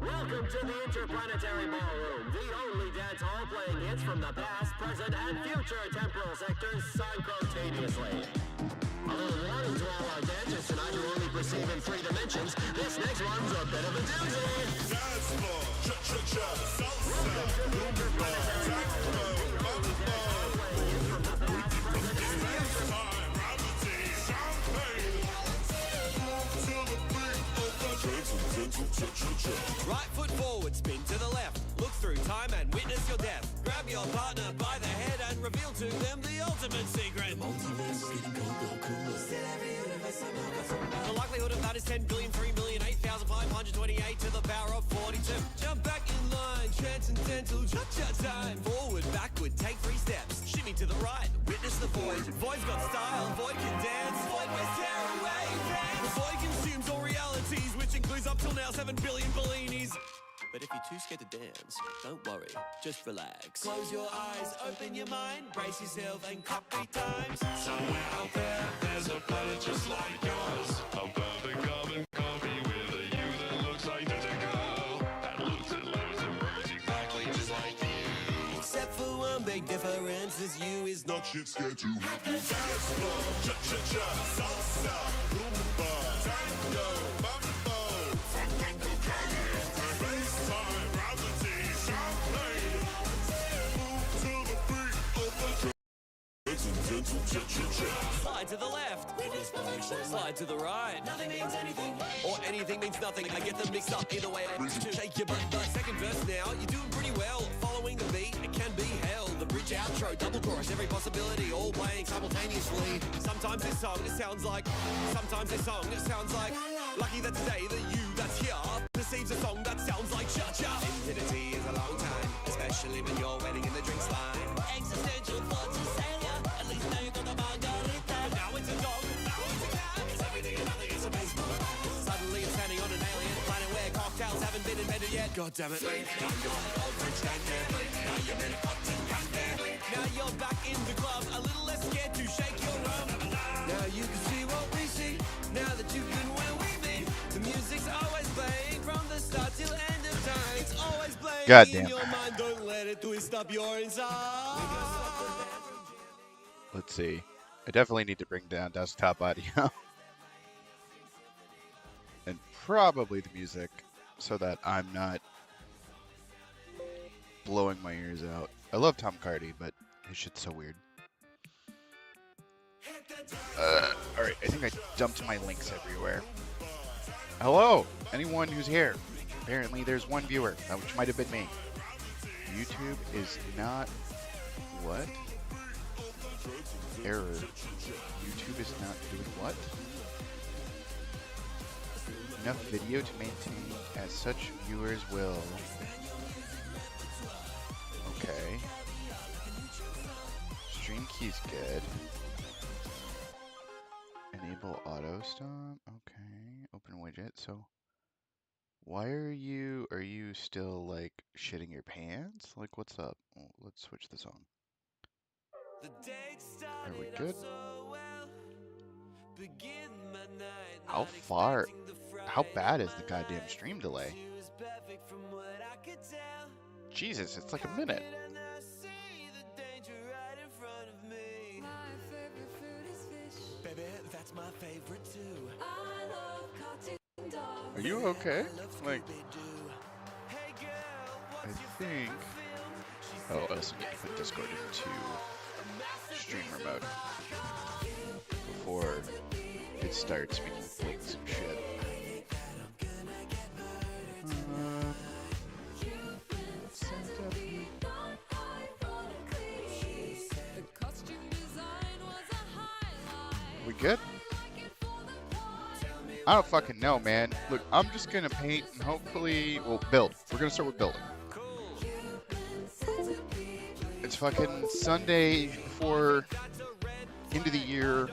Welcome to the Interplanetary Ballroom, the only dance hall playing hits from the past, present, and future temporal sectors simultaneously. A little warning to all our dancers tonight who only perceive in 3 dimensions. This next one's a bit of a doozy. Dance floor, cha-cha-cha, salsa, rumba, tango, mambo. Dance time, gravity, champagne. To the beat of the transcendental cha-cha-cha. Right foot forward, spin to the left. Look through time and witness your death. Grab your partner by the head and reveal to them the ultimate secret. The likelihood of that is 10 billion, 3 million, 8,528 to the power of 42. Jump back in line, transcendental cha-cha time. Forward, backward, take 3 steps. Shimmy to the right, witness the void. Void's got style, void can dance. Void wears tear away pants. The void consumes all realities, which includes up till now 7 billion Bellinis. But if you're too scared to dance, don't worry, just relax. Close your eyes, open your mind, brace yourself and clap 3 times. Somewhere out there, there's a planet just like yours. A perfect carbon copy with a you that looks identical. That looks and lives and breathes exactly just like you. Except for one big difference, this you is not shit scared to hit the dance floor. Cha-cha-cha, salsa, rumba, tango, mambo. Fandango, slide to the left, slide to the right. Nothing means anything, or anything means nothing. I get them mixed up either way. Shake your butt. Second verse now, you're doing pretty well. Following the beat, it can be hell. The bridge outro, double chorus, every possibility, all playing simultaneously. Sometimes this song it sounds like, sometimes this song it sounds like. Lucky that today the you that's here perceives a song that sounds like cha-cha. Infinity is a long time, especially when you're waiting in the drinks line. Existential thoughts to say. At least now you got the margarita. Now it's a dog, now it's a cat. It's everything and nothing, it's a baseball. Suddenly you're standing on an alien planet where cocktails haven't been invented yet. God damn it. Now you're an old French dandy. Now you're in a cotton candy. Now you're back in the club, a little less scared to shake your rump. Now you can see what we see. Now that you've been where we meet. The music's always playing from the start till end of time. It's always playing in your mind. Don't let it twist up your inside. Let's see. I definitely need to bring down desktop audio. And probably the music so that I'm not blowing my ears out. I love Tom Cardy, but his shit's so weird. Alright, I think I dumped my links everywhere. Hello, anyone who's here. Apparently there's one viewer, which might have been me. YouTube is not... What? Error. YouTube is not doing what? Enough video to maintain as such viewers will. Okay. Stream key's good. Enable auto stop. Okay. Open widget. So why are you still like shitting your pants? Like what's up? Well, let's switch the song. Are we good? How bad is the goddamn stream delay? Jesus, it's like a minute. Are you okay? Like, I think... Oh, I also need to put Discord into streamer mode before it starts making blinks and shit. We good? I don't fucking know, man. Look, I'm just gonna paint and hopefully, well, build. We're gonna start with building. It's fucking Sunday before end of the year.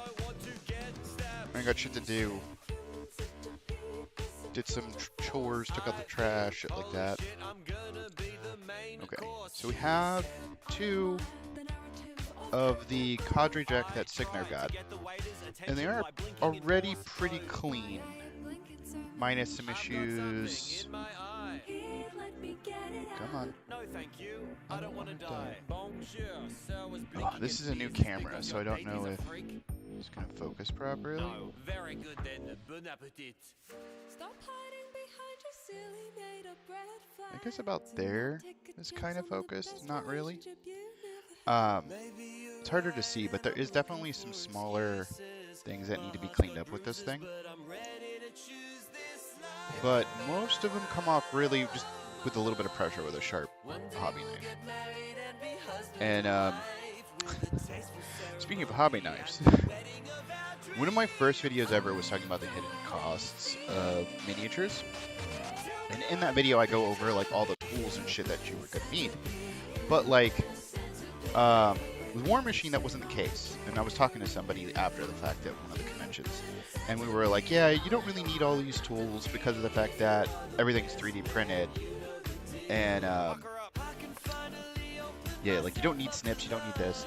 I got shit to do. Did some chores, took out the trash, shit like that. Okay, so we have 2 of the Cadre Jack that Signar got. And they are already pretty clean. Minus some issues right. Come on. No, thank you. I don't want to die. Bonjour, sir was Oh, blinking this in is a new fears. camera, Because so I your don't date know is a if freak? it's gonna focus properly. No. Very good then. Bon appetit. Stop hiding behind your silly made up red flag. I guess about there is kind of focused, not really. Maybe you It's harder to see, but there is definitely some smaller things that need to be cleaned up with this thing. but I'm ready to choose this life. But most of them come off really just with a little bit of pressure with a sharp hobby knife. Get married and be husband And and wife with a taste for speaking of hobby knives, one of my first videos ever was talking about the hidden costs of miniatures. And in that video, I go over like all the tools and shit that you were gonna need. But like, with Warmachine, that wasn't the case. And I was talking to somebody after the fact at one of the conventions, and we were like, yeah, you don't really need all these tools because of the fact that everything's 3D printed. And yeah, like you don't need snips, you don't need this.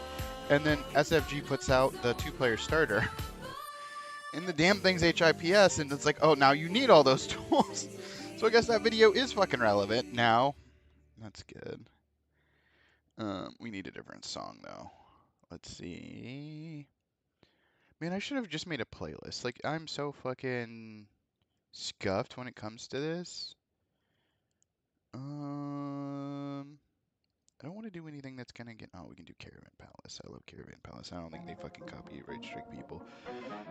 And then SFG puts out the 2-player starter, and the damn thing's HIPS, and it's like, oh, now you need all those tools. So I guess that video is fucking relevant now. That's good. We need a different song though. Let's see. Man, I should have just made a playlist. Like, I'm so fucking scuffed when it comes to this. I don't want to do anything that's gonna get. Oh, we can do Caravan Palace. I love Caravan Palace. I don't think they fucking copyright strike people.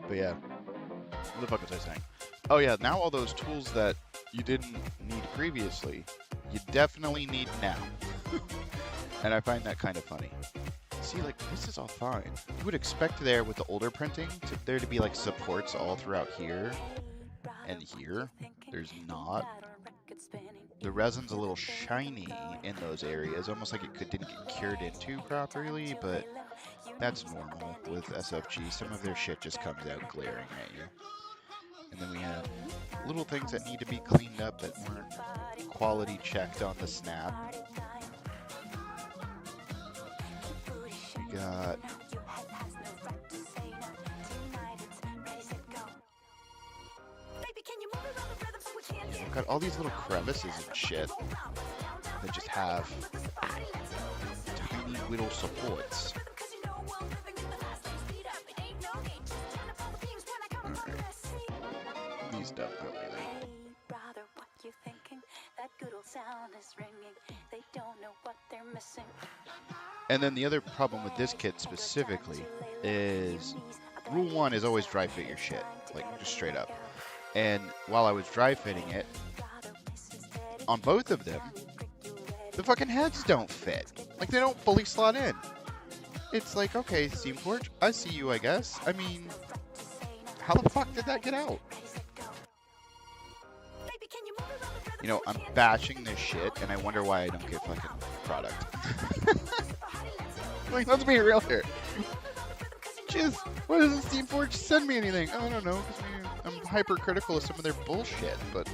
But yeah. What the fuck was I saying? Oh yeah, now all those tools that you didn't need previously, you definitely need now. And I find that kind of funny. See, like, this is all fine. You would expect there with the older printing there to be like supports all throughout here and here. There's not. The resin's a little shiny in those areas, almost like it didn't get cured into properly, but that's normal with SFG. Some of their shit just comes out glaring at you. And then we have little things that need to be cleaned up that weren't quality checked on the snap. We got we've got all these little crevices and shit that just have tiny little supports. Alright. These don't have anything. And then the other problem with this kit specifically is rule 1 is always dry fit your shit, like just straight up. And while I was dry fitting it, on both of them, the fucking heads don't fit. Like they don't fully slot in. It's like, okay, Steamforge, I see you, I guess. I mean, how the fuck did that get out? You know, I'm bashing this shit, and I wonder why I don't get fucking product. Like, let's be real here. Jeez, why doesn't Steamforge send me anything? I don't know, because I'm hypercritical of some of their bullshit, but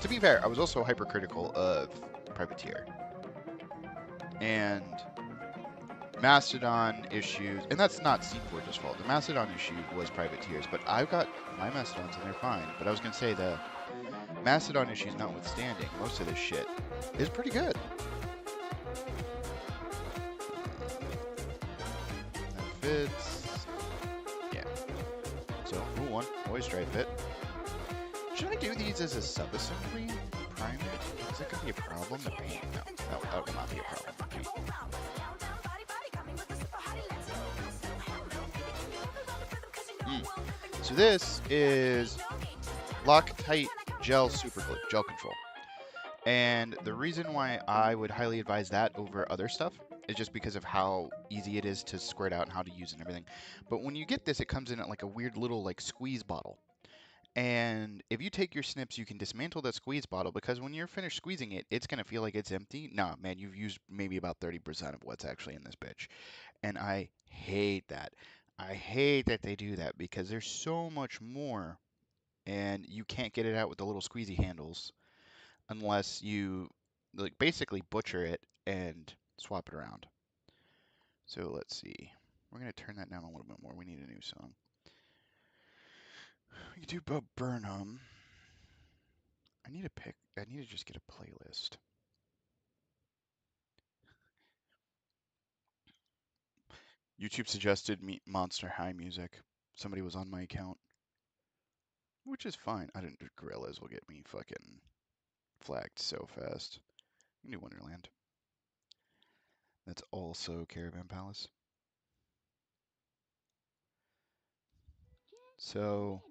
to be fair, I was also hypercritical of Privateer. And Mastodon issues, and that's not Steamforge's fault. The Mastodon issue was Privateer's, but I've got my Mastodons and they're fine. But I was going to say the Mastodon issues notwithstanding, most of this shit is pretty good. That fits. Yeah. So, rule 1, always dry fit. Should I do these as a sub-assembly? Prime it? Is that going to be a problem to paint? No, that will not be a problem to paint. So this is Loctite Gel Superglue, gel control. And the reason why I would highly advise that over other stuff is just because of how easy it is to squirt out and how to use it and everything. But when you get this, it comes in at like a weird little like squeeze bottle. And if you take your snips, you can dismantle that squeeze bottle because when you're finished squeezing it, it's going to feel like it's empty. Nah, man, you've used maybe about 30% of what's actually in this bitch. And I hate that. I hate that they do that because there's so much more and you can't get it out with the little squeezy handles unless you like basically butcher it and swap it around. So let's see. We're going to turn that down a little bit more. We need a new song. We can do Bob Burnham. I I need to just get a playlist. YouTube suggested me Monster High music. Somebody was on my account, which is fine. I didn't. Gorillas will get me fucking flagged so fast. You can do Wonderland. That's also Caravan Palace. So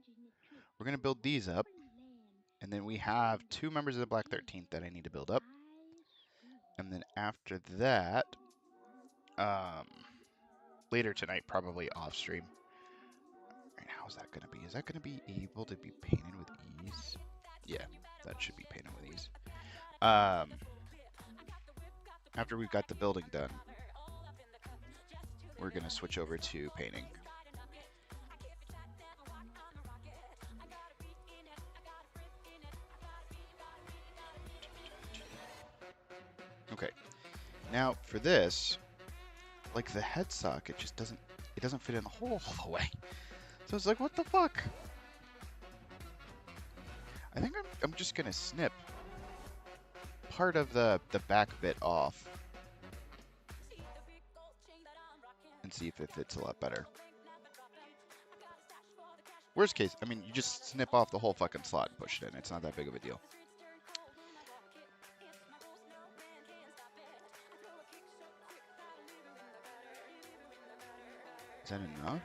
we're gonna build these up, and then we have 2 members of the Black 13th that I need to build up, and then after that, later tonight, probably off stream. Right, how's that gonna be? Is that gonna be able to be painted with ease? Yeah, that should be painted with ease. After we've got the building done, we're gonna switch over to painting. Okay, now for this, like the head socket just doesn't fit in the hole all the way. So it's like, what the fuck? I think I'm just gonna snip part of the back bit off and see if it fits a lot better. Worst case, I mean, you just snip off the whole fucking slot and push it in. It's not that big of a deal. Is that enough?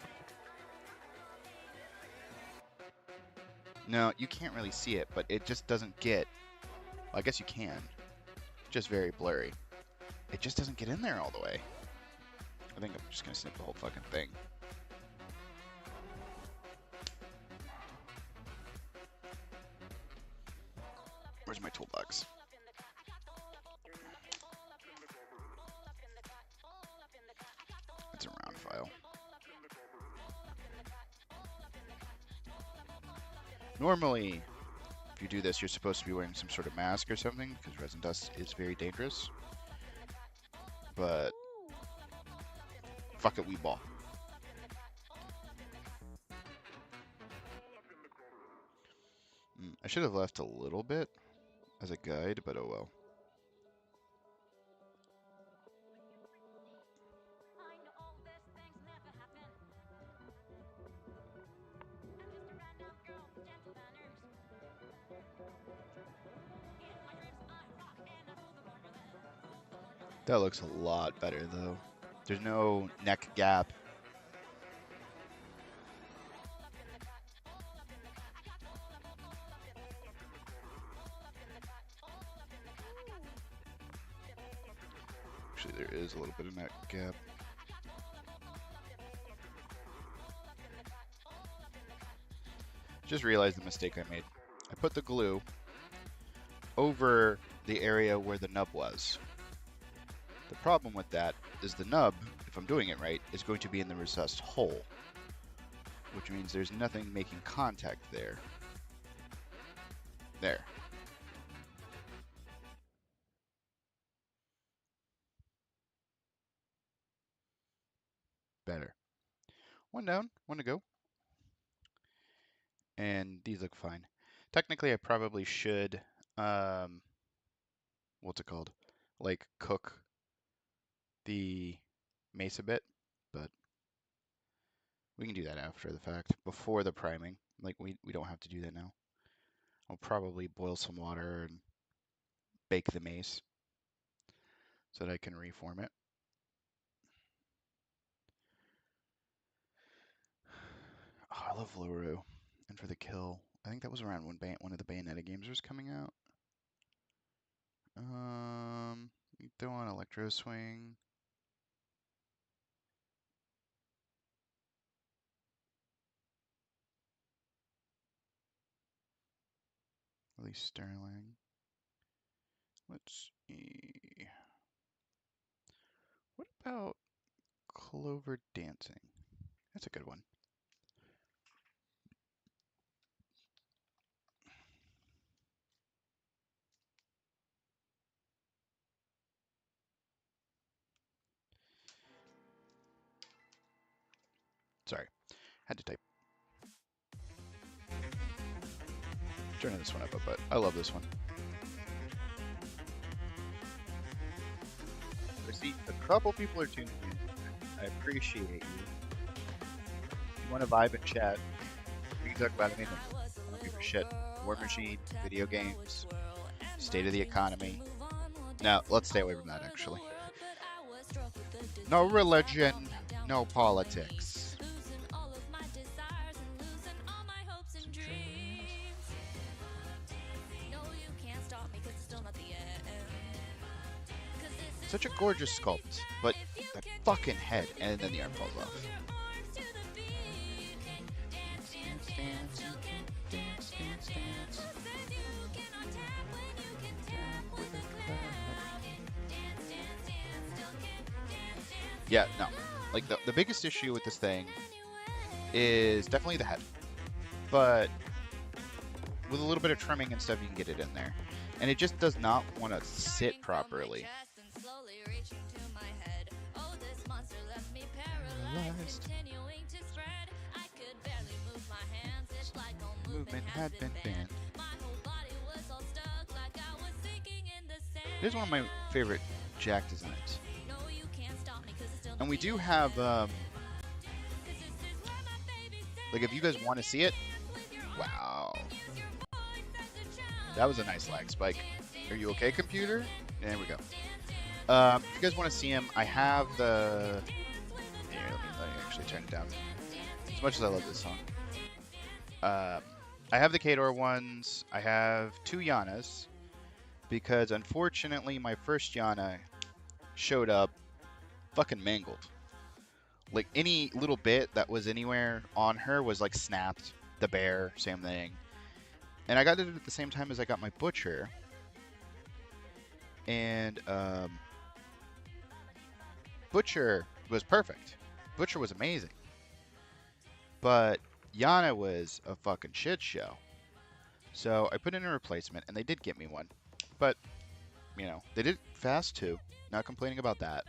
No, you can't really see it, but it just doesn't get... Well, I guess you can. Just very blurry. It just doesn't get in there all the way. I think I'm just gonna snip the whole fucking thing. Where's my toolbox? It's a round file. Normally, if you do this, you're supposed to be wearing some sort of mask or something, because resin dust is very dangerous. But fuck it, we ball. I should have left a little bit as a guide, but oh well. That looks a lot better though. There's no neck gap. Actually, there is a little bit of neck gap. Just realized the mistake I made. I put the glue over the area where the nub was. The problem with that is the nub, if I'm doing it right, is going to be in the recessed hole, which means there's nothing making contact there. There. Better. One down, one to go. And these look fine. Technically, I probably should, what's it called? Like cook the mace a bit, but we can do that after the fact, before the priming. Like we don't have to do that now. I'll probably boil some water and bake the mace so that I can reform it. Oh, I love Loru. And for the kill, I think that was around when one of the Bayonetta games was coming out. You throw on Electro Swing. Lee Sterling. Let's see. What about Clover Dancing? That's a good one. Sorry, had to type. turning this one up, but I love this one. I see a couple people are tuning in. I appreciate you. If you want to vibe and chat, we can talk about anything. I don't give a shit. Warmachine, video games, state of the economy. No, let's stay away from that, actually. No religion, no politics. Such a gorgeous sculpt, but that fucking head, and then the arm falls off. Yeah, no. Like, the biggest issue with this thing is definitely the head. But with a little bit of trimming and stuff, you can get it in there. And it just does not want to sit properly. Movement had been banned. It is one of my favorite jack designs. And we do have, like, if you guys want to see it, wow. That was a nice lag spike. Are you okay, computer? There we go. If you guys want to see him, I have the... Here, let me actually turn it down. As much as I love this song. I have the Kador ones. I have 2 Yanas. Because, unfortunately, my first Yana showed up fucking mangled. Like, any little bit that was anywhere on her was, like, snapped. The bear, same thing. And I got it at the same time as I got my Butcher. And, Butcher was perfect. Butcher was amazing. But Yana was a fucking shit show. So I put in a replacement, and they did get me one. But, you know, they did it fast too. Not complaining about that.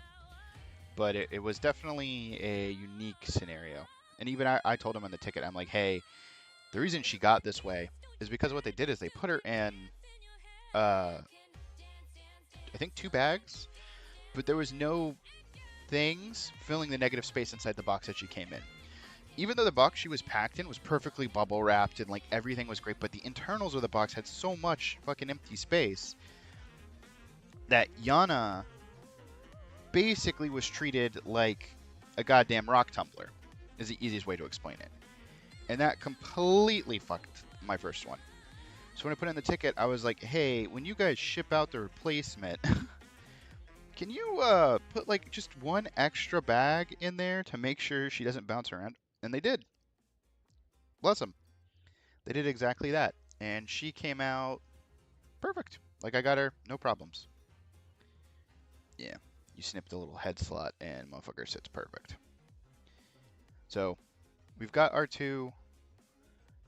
But it was definitely a unique scenario. And even I told him on the ticket, I'm like, hey, the reason she got this way is because what they did is they put her in, I think 2 bags, but there was no things filling the negative space inside the box that she came in. Even though the box she was packed in was perfectly bubble wrapped and like everything was great, but the internals of the box had so much fucking empty space that Yana basically was treated like a goddamn rock tumbler, is the easiest way to explain it. And that completely fucked my first one. So when I put in the ticket, I was like, hey, when you guys ship out the replacement, can you put like just 1 extra bag in there to make sure she doesn't bounce around? And they did. Bless them. They did exactly that. And she came out perfect. Like, I got her, no problems. Yeah, you snip the little head slot and motherfucker sits perfect. So, we've got our 2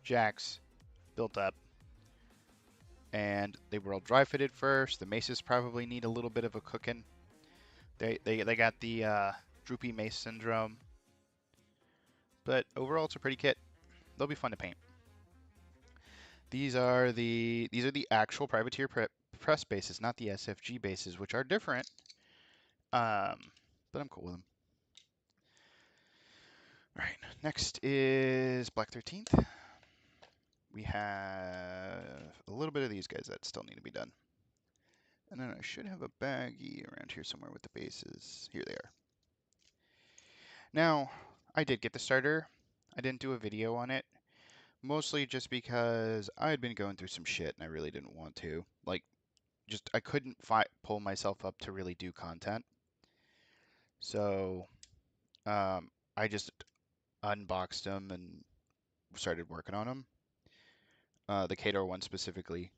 jacks built up. And they were all dry fitted first. The maces probably need a little bit of a cooking. They got the droopy mace syndrome. But overall, it's a pretty kit. They'll be fun to paint. These are the actual privateer press bases, not the SFG bases, which are different. But I'm cool with them. All right, next is Black 13th. We have a little bit of these guys that still need to be done. And then I should have a baggie around here somewhere with the bases. Here they are. Now, I did get the starter. I didn't do a video on it. Mostly just because I had been going through some shit and I really didn't want to. Like, just I couldn't pull myself up to really do content. So, I just unboxed them and started working on them. The Kador one specifically.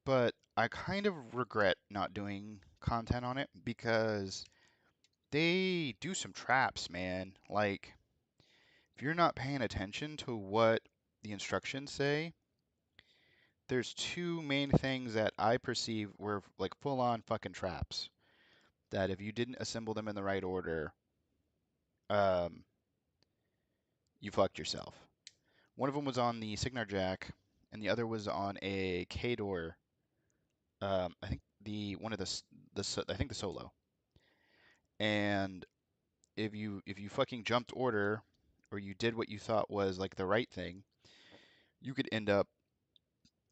But I kind of regret not doing content on it because they do some traps, man. Like, if you're not paying attention to what the instructions say, there's 2 main things that I perceive were like full-on fucking traps. That if you didn't assemble them in the right order, you fucked yourself. One of them was on the Signar Jack, and the other was on a K-door. I think I think the solo. And if you fucking jumped order, or you did what you thought was like the right thing, you could end up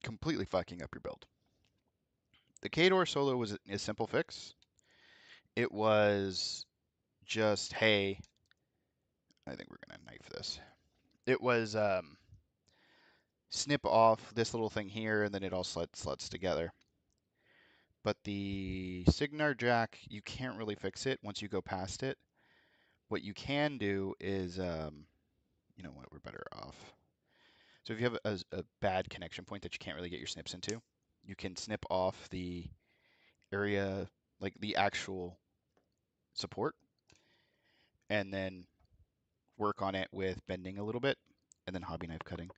completely fucking up your build. The K-door solo was a simple fix. It was just, hey, I think we're gonna knife this. It was snip off this little thing here, and then it all sluts together. But the Signar jack, you can't really fix it once you go past it. What you can do is, you know what, we're better off. So if you have a bad connection point that you can't really get your snips into, you can snip off the area, like the actual support, and then work on it with bending a little bit, and then hobby knife cutting.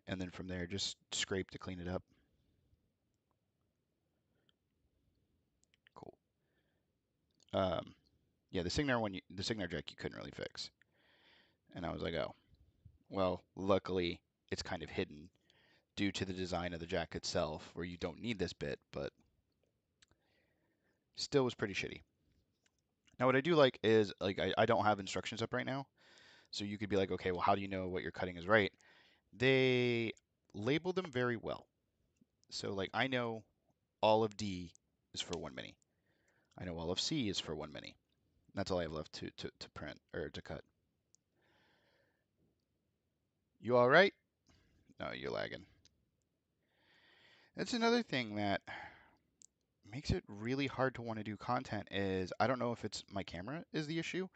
And then from there, just scrape to clean it up. Cool. Yeah, the Signar jack you couldn't really fix. And I was like, oh, well, luckily it's kind of hidden due to the design of the jack itself, where you don't need this bit, but still was pretty shitty. Now, what I do like is, like, I don't have instructions up right now, so you could be like, okay, well, how do you know what you're cutting is right? They label them very well. So, like, I know all of D is for 1 mini. I know all of C is for 1 mini. That's all I have left to print or to cut. You all right? No, you're lagging. That's another thing that makes it really hard to want to do content is I don't know if it's my camera is the issue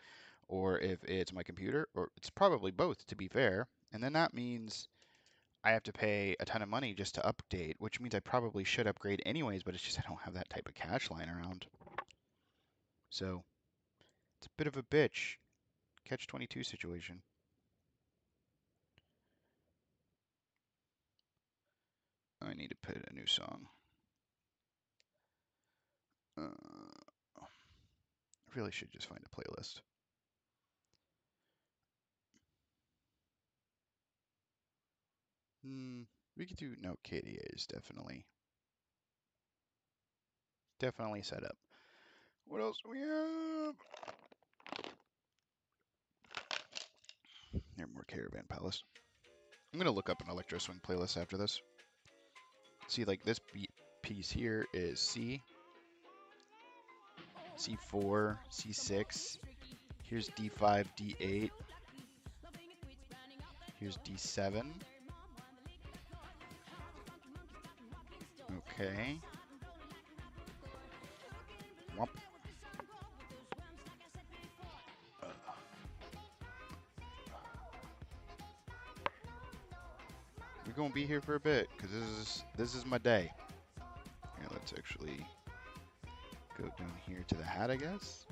or if it's my computer, or it's probably both, to be fair. And then that means I have to pay a ton of money just to update, which means I probably should upgrade anyways, but it's just I don't have that type of cash lying around. So it's a bit of a bitch. Catch-22 situation. I need to put a new song. I really should just find a playlist. We could do no KDAs, definitely. Definitely set up. What else do we have? There, more Caravan Palace. I'm gonna look up an Electro Swing playlist after this. See, like this piece here is C, C4, C6. Here's D5, D8. Here's D7. Okay. Womp. We're gonna be here for a bit because this is my day. Here, let's actually go down here to the hat, I guess.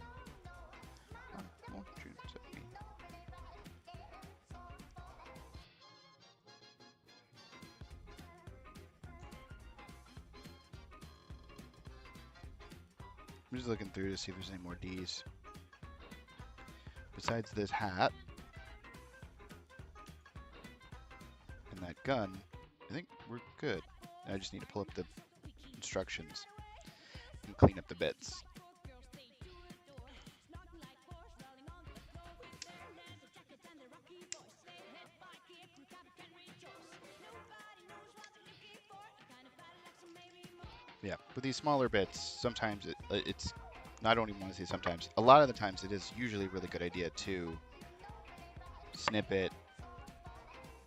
Oh, June set me. I'm just looking through to see if there's any more D's. Besides this hat and that gun, I think we're good. I just need to pull up the instructions and clean up the bits. Yeah, with these smaller bits, sometimes it's, I don't even want to say sometimes, a lot of the times it is usually a really good idea to snip it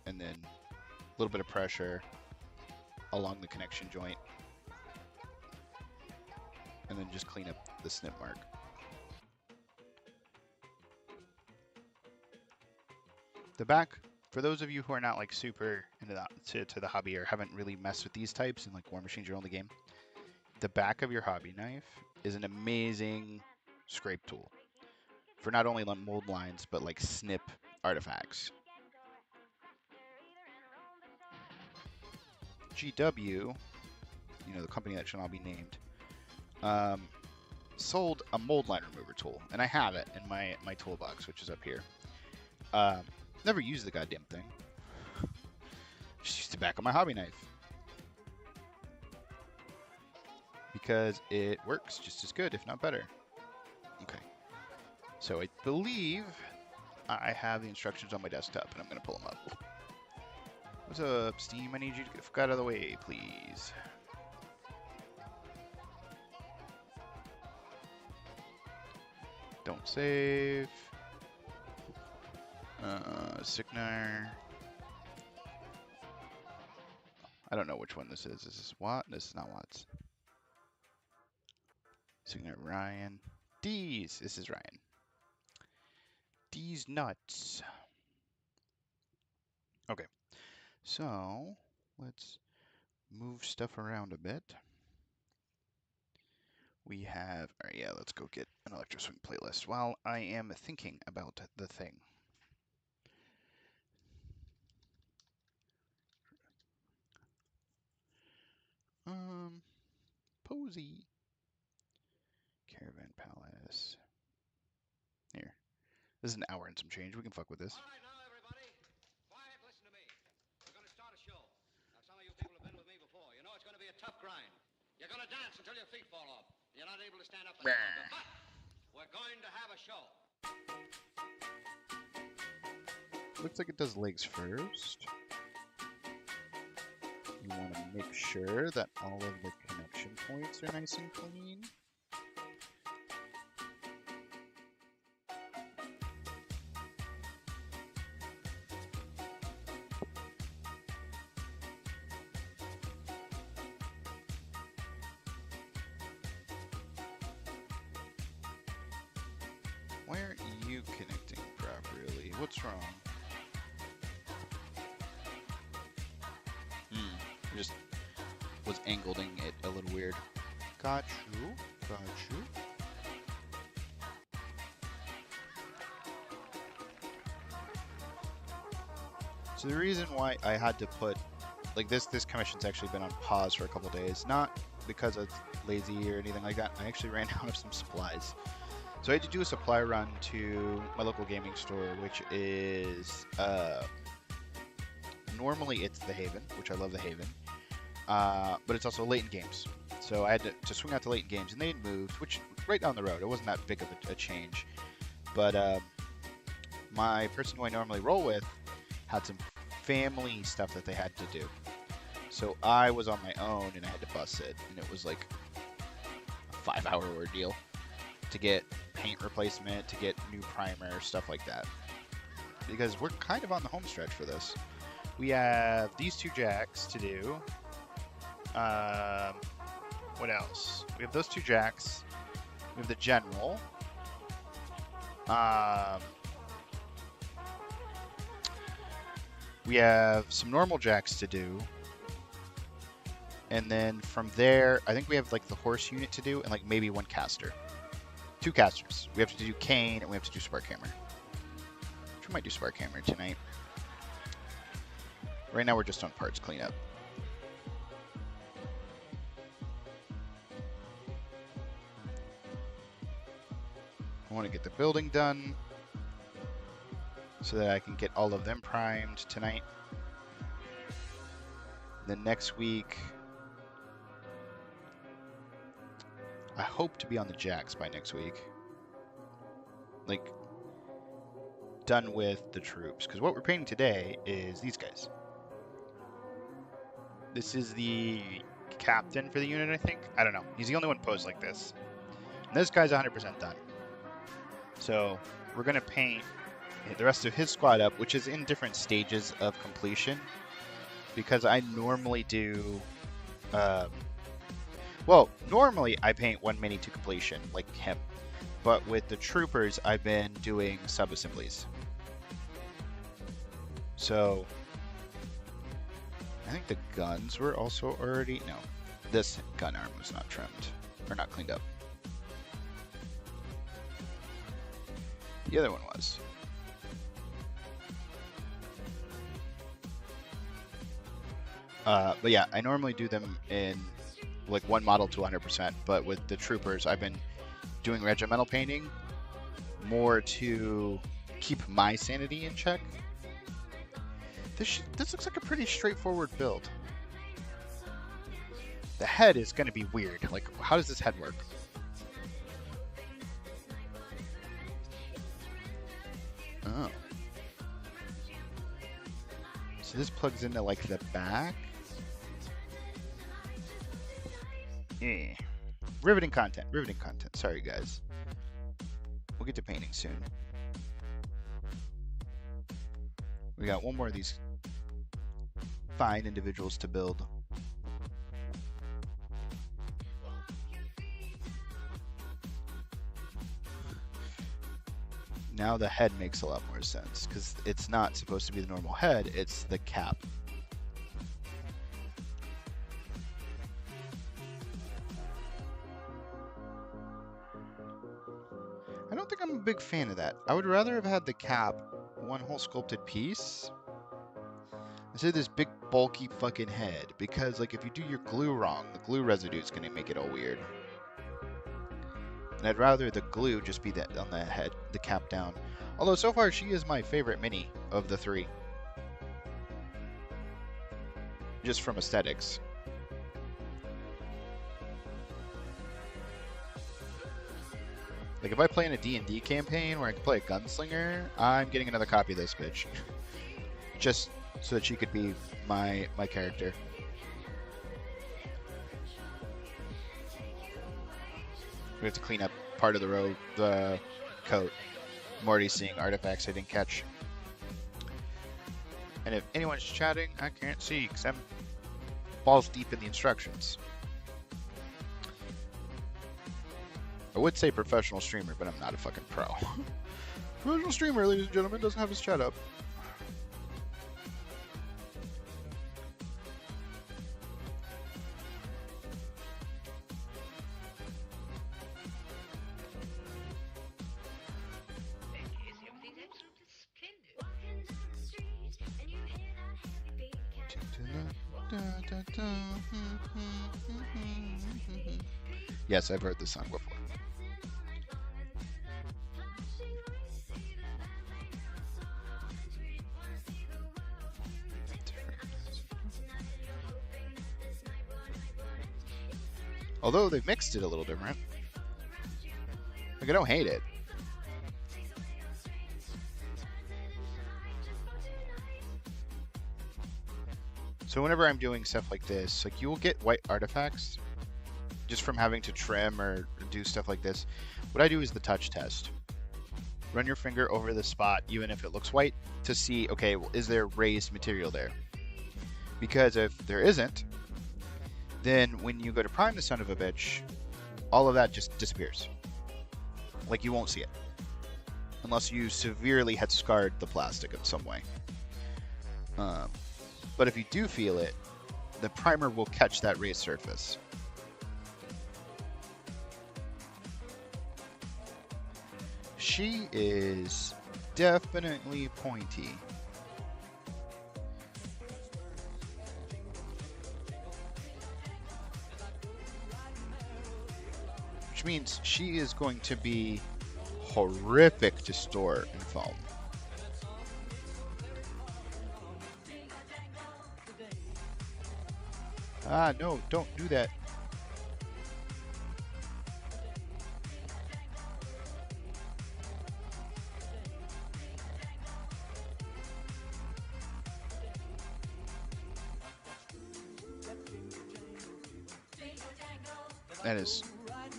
and then a little bit of pressure along the connection joint and then just clean up the snip mark. The back, for those of you who are not like super into that, to the hobby or haven't really messed with these types and like Warmachine's your only game, the back of your hobby knife is an amazing scrape tool for not only mold lines, but like snip artifacts. GW, you know, the company that shall not be named, sold a mold line remover tool, and I have it in my toolbox, which is up here. Never used the goddamn thing. Just use the back of my hobby knife. Because it works just as good, if not better. Okay. So I believe I have the instructions on my desktop, and I'm going to pull them up. What's up, Steam? I need you to get the fuck out of the way, please. Don't save. Signar. I don't know which one this is. This is Watt? This is not Watts. Signar Ryan. D's. This is Ryan. D's nuts. Okay. So, let's move stuff around a bit. We have, all right, yeah, let's go get an Electro Swing playlist while I am thinking about the thing. Posey. Caravan Palace. Here. This is an hour and some change. We can fuck with this. All right, now, everybody. Quiet, listen to me. We're going to start a show. Now, some of you people have been with me before. You know it's going to be a tough grind. You're going to dance until your feet fall off. You're not able to stand up any longer. But we're going to have a show. Looks like it does legs first. You want to make sure that all of the connection points are nice and clean. Why aren't you connecting properly? What's wrong? Just was angling it a little weird. Got you. Got you. So the reason why I had to put, like this commission's actually been on pause for a couple days, not because I was lazy or anything like that. I actually ran out of some supplies. So I had to do a supply run to my local gaming store, which is, normally it's the Haven, which I love the Haven. But it's also Leighton Games. So I had to swing out to Leighton Games, and they had moved, which right down the road. It wasn't that big of a change. But my person who I normally roll with had some family stuff that they had to do. So I was on my own, and I had to bus it. And it was like a 5-hour ordeal to get paint replacement, to get new primer, stuff like that. Because we're kind of on the home stretch for this. We have these 2 jacks to do. What else? We have those 2 jacks. We have the general. We have some normal jacks to do. And then from there, I think we have like the horse unit to do and like maybe 1 caster. 2 casters. We have to do Kane and we have to do Spark Hammer. Which we might do Spark Hammer tonight. Right now we're just on parts cleanup. I want to get the building done so that I can get all of them primed tonight. Then next week, I hope to be on the jacks by next week. Like, done with the troops. Because what we're painting today is these guys. This is the captain for the unit, I think. I don't know. He's the only one posed like this. And this guy's 100% done. So we're going to paint the rest of his squad up, which is in different stages of completion. Because I normally do... well, normally I paint 1 mini to completion, like him. But with the troopers, I've been doing sub-assemblies. So... I think the guns were also already... No, this gun arm was not trimmed, or not cleaned up. The other one was. But yeah, I normally do them in like 1 model to 100%, but with the troopers, I've been doing regimental painting more to keep my sanity in check. This looks like a pretty straightforward build. The head is going to be weird. Like, how does this head work? Oh. So this plugs into like the back. Yeah. Riveting content. Riveting content. Sorry, guys. We'll get to painting soon. We got one more of these fine individuals to build. Now the head makes a lot more sense, because it's not supposed to be the normal head, it's the cap. I don't think I'm a big fan of that. I would rather have had the cap one whole sculpted piece instead of this big bulky fucking head, because like if you do your glue wrong, the glue residue is going to make it all weird. And I'd rather the glue just be that on the head, the cap down. Although so far she is my favorite mini of the three. Just from aesthetics. Like if I play in a D&D campaign where I can play a gunslinger, I'm getting another copy of this bitch. Just so that she could be my character. We have to clean up part of the coat. I'm already seeing artifacts I didn't catch. And if anyone's chatting, I can't see because I'm balls deep in the instructions. I would say professional streamer, but I'm not a fucking pro. Professional streamer, ladies and gentlemen, doesn't have his chat up. Yes, I've heard this song before. Although they've mixed it a little different. Like, I don't hate it. So whenever I'm doing stuff like this, like you will get white artifacts just from having to trim or do stuff like this. What I do is the touch test. Run your finger over the spot, even if it looks white, to see, okay, well, is there raised material there? Because if there isn't, then when you go to prime the son of a bitch, all of that just disappears. Like you won't see it. Unless you severely had scarred the plastic in some way. But if you do feel it, the primer will catch that raised surface. She is definitely pointy. Which means she is going to be horrific to store in foam. Ah, no, don't do that. That is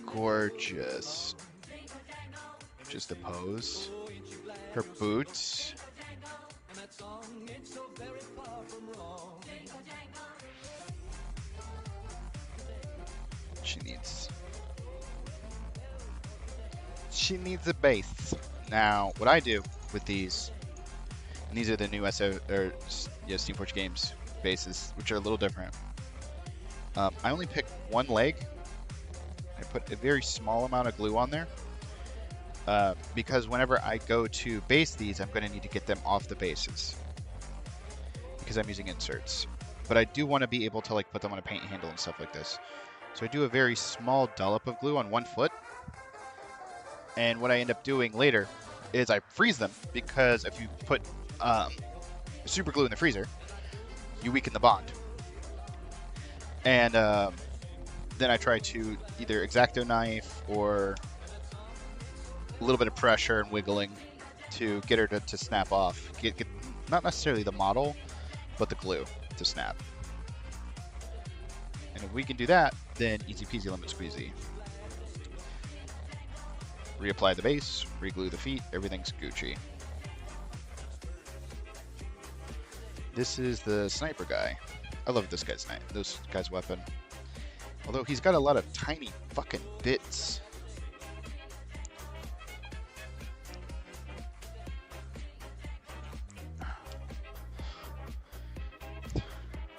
gorgeous. Just the pose. Her boots. She needs a base. Now, what I do with these, and these are the new Steamforge Games bases, which are a little different. I only pick one leg. I put a very small amount of glue on there because whenever I go to base these, I'm going to need to get them off the bases because I'm using inserts. But I do want to be able to like put them on a paint handle and stuff like this. So I do a very small dollop of glue on one foot. And what I end up doing later is I freeze them, because if you put super glue in the freezer, you weaken the bond. And then I try to either X-Acto knife or a little bit of pressure and wiggling to get her to snap off. Get not necessarily the model, but the glue to snap. And if we can do that, then easy peasy lemon squeezy. Reapply the base, reglue the feet, everything's Gucci. This is the sniper guy. I love this guy's weapon. Although he's got a lot of tiny fucking bits.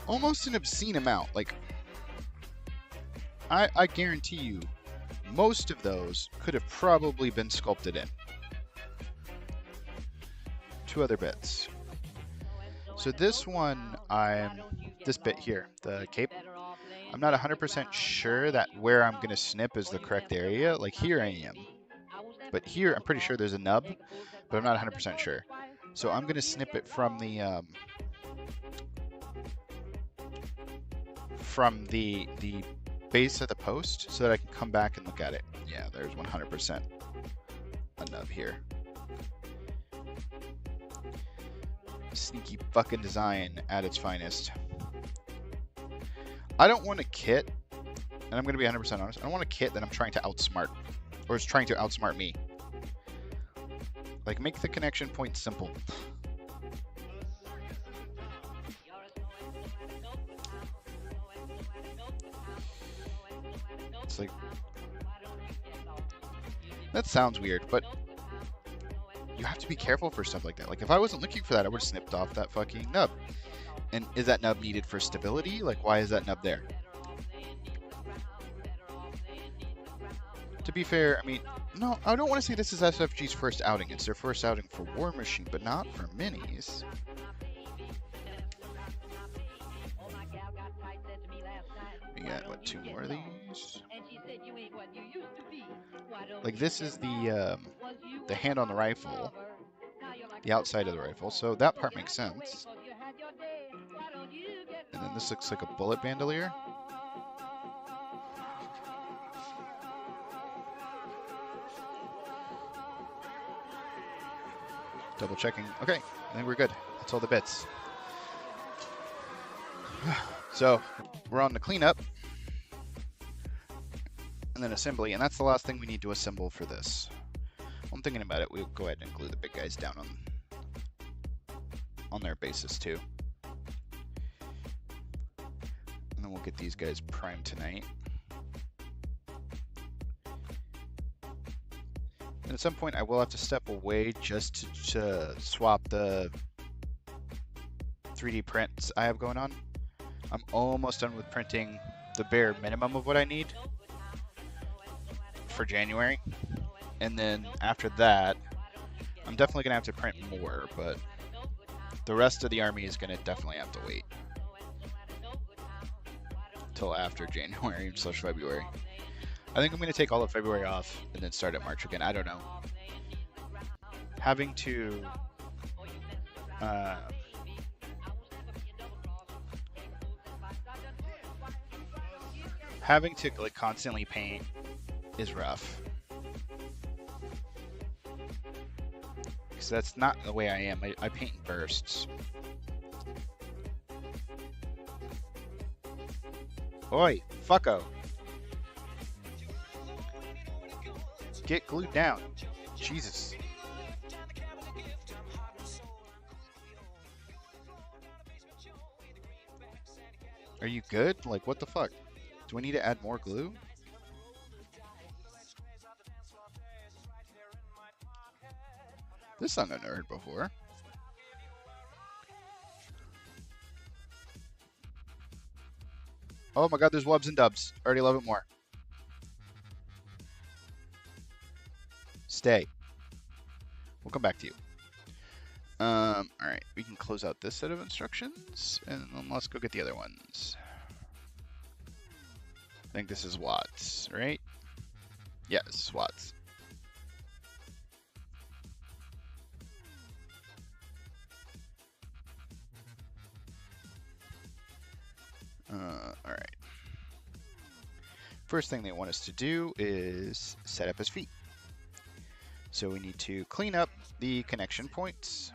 Almost an obscene amount. Like, I guarantee you, most of those could have probably been sculpted in. 2 other bits. So this one, this bit here, the cape, I'm not 100% sure that where I'm going to snip is the correct area. Like here I am. But here I'm pretty sure there's a nub, but I'm not 100% sure. So I'm going to snip it from the base of the post so that I can come back and look at it. Yeah, there's 100% a nub here. Sneaky fucking design at its finest. I don't want a kit, and I'm going to be 100% honest, I don't want a kit that I'm trying to outsmart, or is trying to outsmart me. Like, make the connection point simple. It's like, that sounds weird, but you have to be careful for stuff like that. Like, if I wasn't looking for that, I would have snipped off that fucking nub. And is that nub needed for stability? Like, why is that nub there? To be fair, I mean, no, I don't want to say this is SFG's first outing. It's their first outing for Warmachine, but not for minis. We got, what, 2 more of these? Like, this is the hand on the rifle, the outside of the rifle, so that part makes sense. And then this looks like a bullet bandolier. Double checking. Okay, I think we're good. That's all the bits. So we're on the cleanup and then assembly, and that's the last thing we need to assemble for this. I'm thinking about it. We'll go ahead and glue the big guys down on their bases too. And then we'll get these guys primed tonight. And at some point I will have to step away just to swap the 3D prints I have going on. I'm almost done with printing the bare minimum of what I need for January. And then after that, I'm definitely going to have to print more, but the rest of the army is going to definitely have to wait till after January/February. I think I'm going to take all of February off and then start at March again. I don't know. Having to like constantly paint is rough. Because that's not the way I am. I paint in bursts. Oi, fucko. Get glued down. Jesus. Are you good? Like, what the fuck? Do I need to add more glue? This song I've never heard before. Oh my god, there's wubs and dubs. Already love it more. Stay. We'll come back to you. Alright, we can close out this set of instructions, and then let's go get the other ones. I think this is Watts, right? Yeah, this is Watts. Alright. First thing they want us to do is set up his feet. So we need to clean up the connection points.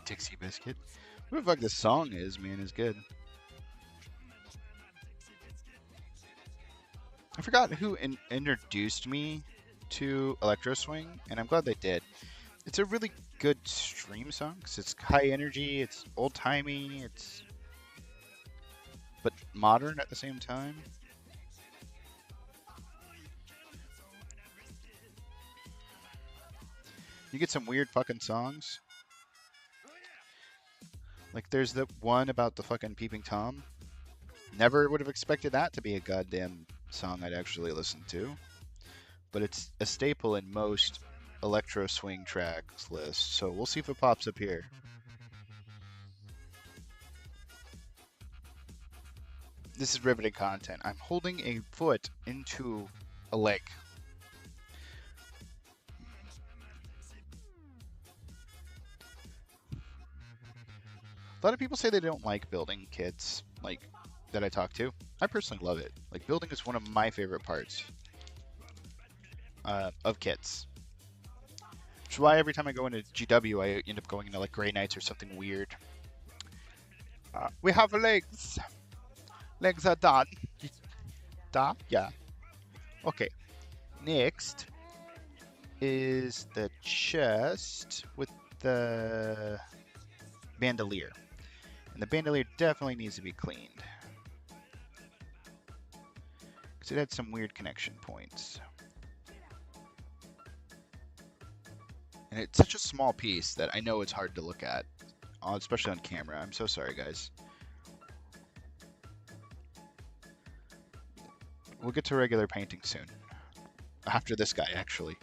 Dixie Biscuit. What the fuck this song is, man, is good. I forgot who introduced me to Electro Swing, and I'm glad they did. It's a really good stream song, 'cause it's high energy, it's old-timey, but modern at the same time. You get some weird fucking songs. Like there's the one about the fucking Peeping Tom. Never would have expected that to be a goddamn song I'd actually listen to. But it's a staple in most electro swing tracks lists, so we'll see if it pops up here. This is riveting content. I'm holding a foot into a leg. A lot of people say they don't like building kits, like, that I talk to. I personally love it. Like, building is one of my favorite parts of kits. Which is why every time I go into GW, I end up going into, like, Grey Knights or something weird. We have legs. Legs are done. Done? Yeah. Okay. Next is the chest with the bandolier. And the bandolier definitely needs to be cleaned. Because it had some weird connection points. And it's such a small piece that I know it's hard to look at. Especially on camera. I'm so sorry, guys. We'll get to regular painting soon. After this guy, actually.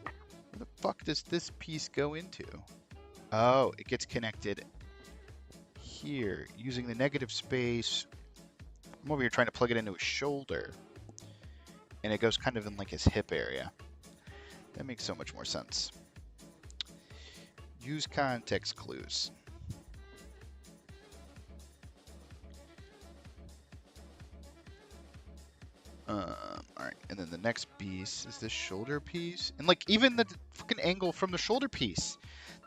Where the fuck does this piece go into? Oh, it gets connected here using the negative space. I'm over here trying to plug it into his shoulder. And it goes kind of in like his hip area. That makes so much more sense. Use context clues. Alright, and then the next piece is this shoulder piece. And like even the fucking angle from the shoulder piece,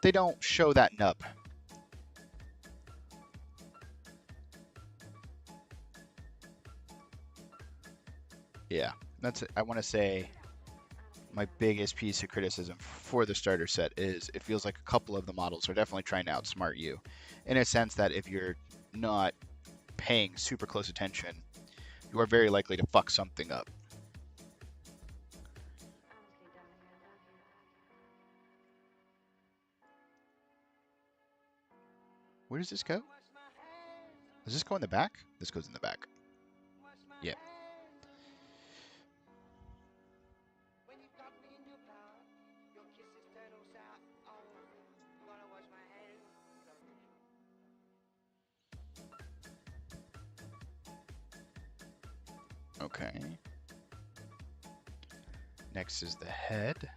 they don't show that nub. Yeah, that's it. I want to say my biggest piece of criticism for the starter set is it feels like a couple of the models are definitely trying to outsmart you. In a sense that if you're not paying super close attention, you are very likely to fuck something up. Where does this go? Does this go in the back? This goes in the back. Yeah. Okay. Next is the head.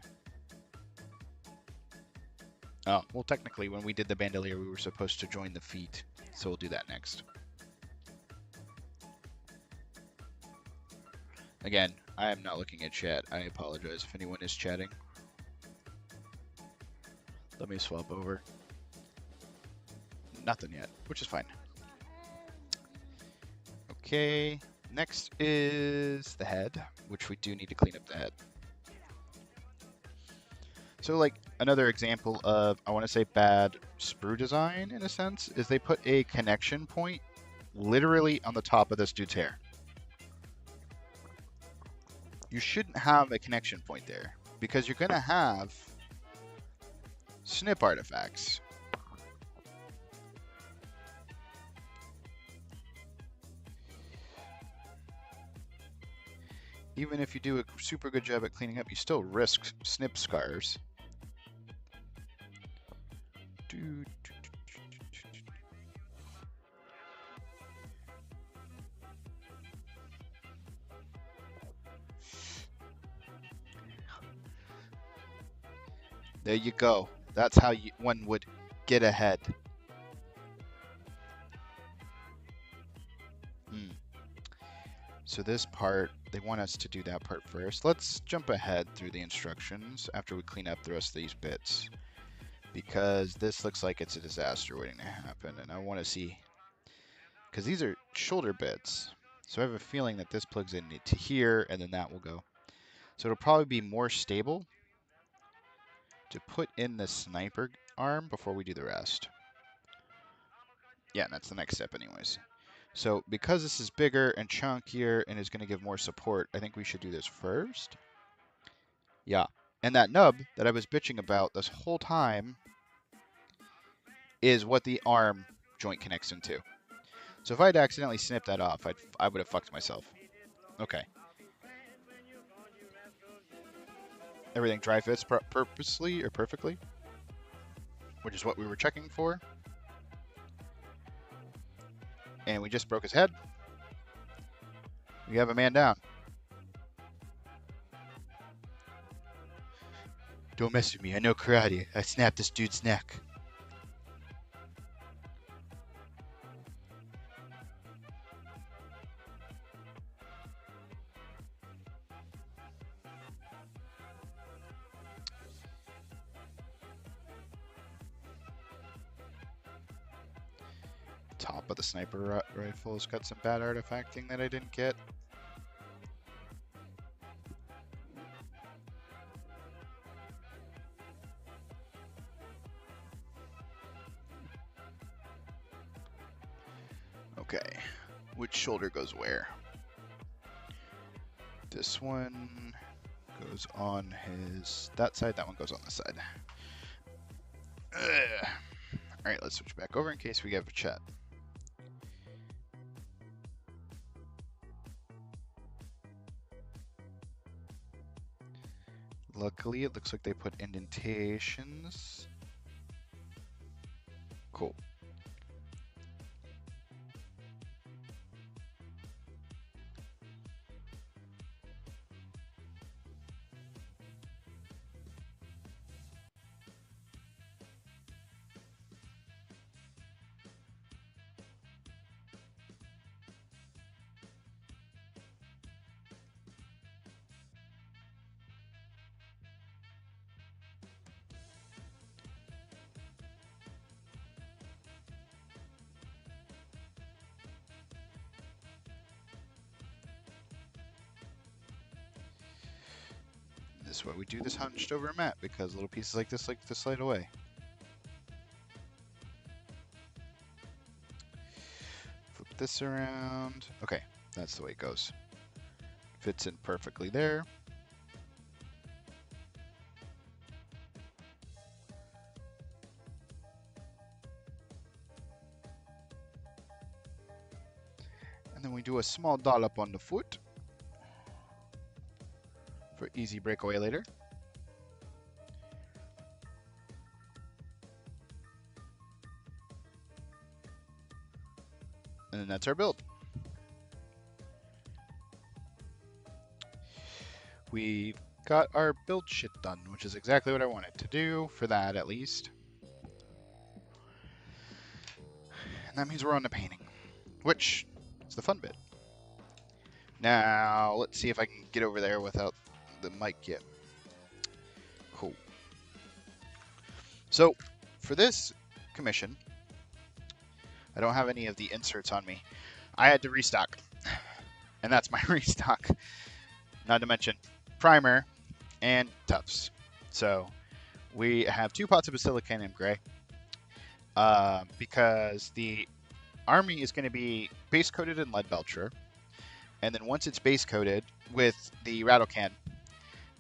Oh, well, technically, when we did the bandolier, we were supposed to join the feet, so we'll do that next. Again, I am not looking at chat. I apologize if anyone is chatting. Let me swap over. Nothing yet, which is fine. Okay, next is the head, which we do need to clean up the head. So like another example of, I want to say bad sprue design in a sense, is they put a connection point literally on the top of this dude's hair. You shouldn't have a connection point there because you're going to have snip artifacts. even if you do a super good job at cleaning up, you still risk snip scars. There you go. That's how one would get ahead. So this part, they want us to do that part first. Let's jump ahead through the instructions after we clean up the rest of these bits, because this looks like it's a disaster waiting to happen, and I want to see, because these are shoulder bits, so I have a feeling that this plugs in to here, and then that will go. So it'll probably be more stable to put in the sniper arm before we do the rest. Yeah, that's the next step anyways. So because this is bigger and chunkier and is going to give more support, I think we should do this first. Yeah. And that nub that I was bitching about this whole time is what the arm joint connects into. So if I'd accidentally snipped that off, I would have fucked myself. Okay. Everything dry fits purposely or perfectly, which is what we were checking for. And we just broke his head. We have a man down. Don't mess with me. I know karate. I snapped this dude's neck. Top of the sniper rifle has got some bad artifacting that I didn't get. Okay, which shoulder goes where? This one goes on that side, that one goes on this side. Alright, let's switch back over in case we have a chat. Luckily, it looks like they put indentations. Cool. This is why we do this hunched over a mat, because little pieces like this like to slide away. Flip this around. Okay, that's the way it goes. Fits in perfectly there. And then we do a small dollop on the foot for easy breakaway later. And then that's our build. We've got our build shit done, which is exactly what I wanted to do, for that at least. And that means we're on to painting, which is the fun bit. Now, let's see if I can get over there without the mic yet. Cool. So, for this commission, I don't have any of the inserts on me. I had to restock, and that's my restock. Not to mention primer and tufts. So, we have 2 pots of Basilicanum Gray, because the army is going to be base coated in lead belcher, and then once it's base coated with the rattle can,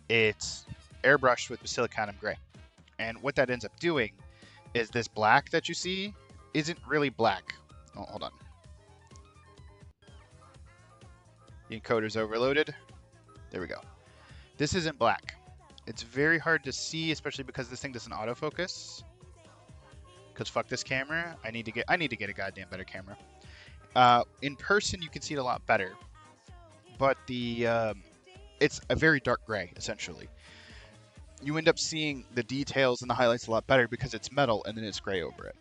it's airbrushed with Basilicanum Gray. And what that ends up doing is this black that you see isn't really black. Oh, hold on. The encoder's overloaded. There we go. This isn't black. It's very hard to see, especially because this thing doesn't autofocus. Because fuck this camera. I need to get a goddamn better camera. In person, you can see it a lot better. But it's a very dark gray, essentially. You end up seeing the details and the highlights a lot better because it's metal and then it's gray over it.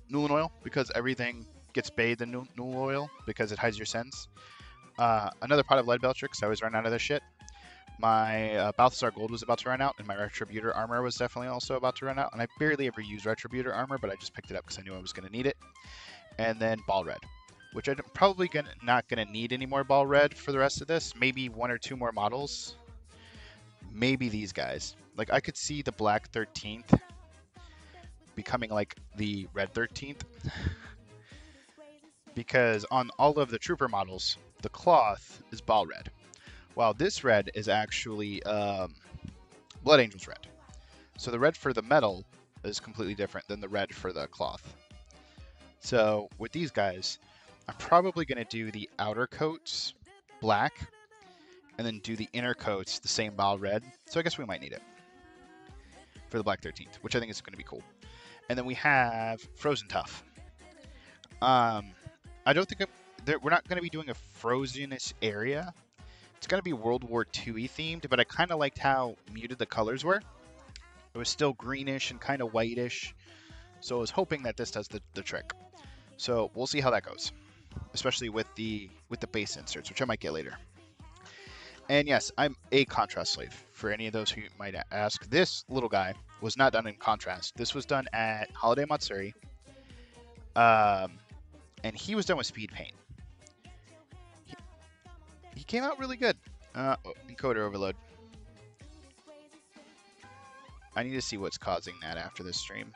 Newland oil, because everything gets bathed in Newland oil because it hides your sins. Another pot of lead Bellatrix. I always run out of this shit. My Balthasar Gold was about to run out, and my Retributor armor was definitely also about to run out. And I barely ever use Retributor armor, but I just picked it up because I knew I was going to need it. And then Ball Red, which I'm probably not going to need any more Ball Red for the rest of this. Maybe 1 or 2 more models. Maybe these guys. Like, I could see the Black 13th becoming like the Red 13th. Because on all of the Trooper models, the cloth is Ball Red. While this red is actually Blood Angel's red. So the red for the metal is completely different than the red for the cloth. So with these guys, I'm probably going to do the outer coats black and then do the inner coats the same Ball Red. So I guess we might need it for the Black 13th, which I think is going to be cool. And then we have Frozen Tough. I don't think we're not going to be doing a Frozenish area. It's going to be World War II-y themed, but I kind of liked how muted the colors were. It was still greenish and kind of whitish, so I was hoping that this does the trick. So we'll see how that goes, especially with the base inserts, which I might get later. And yes, I'm a contrast slave. For any of those who might ask, this little guy was not done in contrast. This was done at Holiday Matsuri, and he was done with speed paint. He came out really good. Encoder overload. I need to see what's causing that after this stream.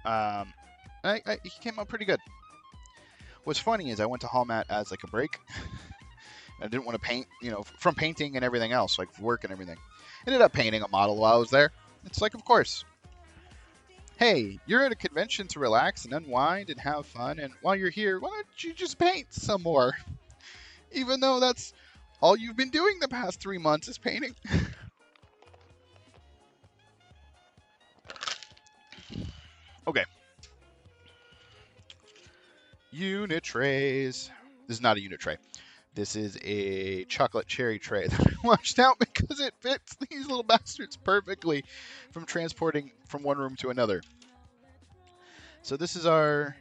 He came out pretty good. What's funny is I went to Hallmat as like a break. I didn't want to paint, from painting and everything else, like work and everything. Ended up painting a model while I was there. It's like, of course. Hey, you're at a convention to relax and unwind and have fun, and while you're here, why don't you just paint some more? Even though that's all you've been doing the past 3 months is painting. Okay. Unit trays. This is not a unit tray. This is a chocolate cherry tray that I washed out because it fits these little bastards perfectly from transporting from one room to another. So this is our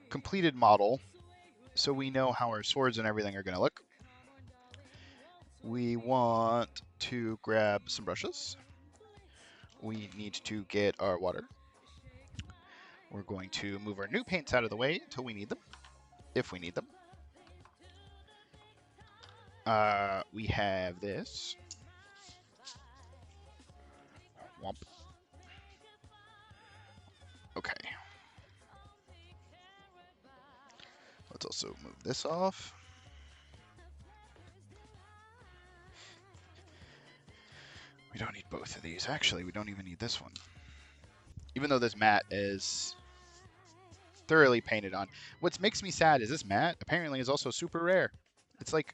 completed model, so we know how our swords and everything are going to look. We want to grab some brushes. We need to get our water. We're going to move our new paints out of the way until we need them, if we need them. We have this. Womp. Okay. Let's also move this off. We don't need both of these. Actually, we don't even need this one. Even though this mat is thoroughly painted on. What makes me sad is this mat apparently is also super rare. It's like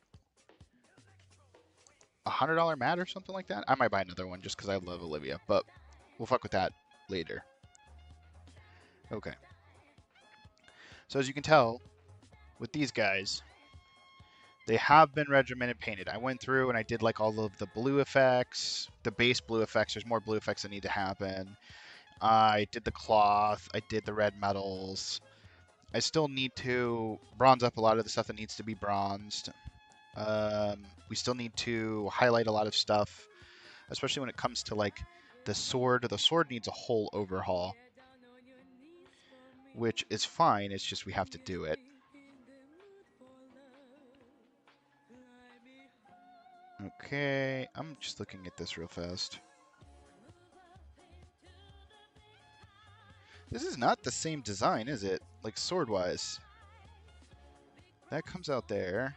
$100 mat or something like that. I might buy another one just because I love Olivia, but we'll fuck with that later. Okay. So as you can tell, with these guys, they have been regimented painted. I went through and I did like all of the blue effects, the base blue effects. There's more blue effects that need to happen. I did the cloth. I did the red metals. I still need to bronze up a lot of the stuff that needs to be bronzed. We still need to highlight a lot of stuff, especially when it comes to like the sword. The sword needs a whole overhaul, which is fine. It's just we have to do it. Okay, I'm just looking at this real fast. This is not the same design, is it? Like sword-wise. That comes out there.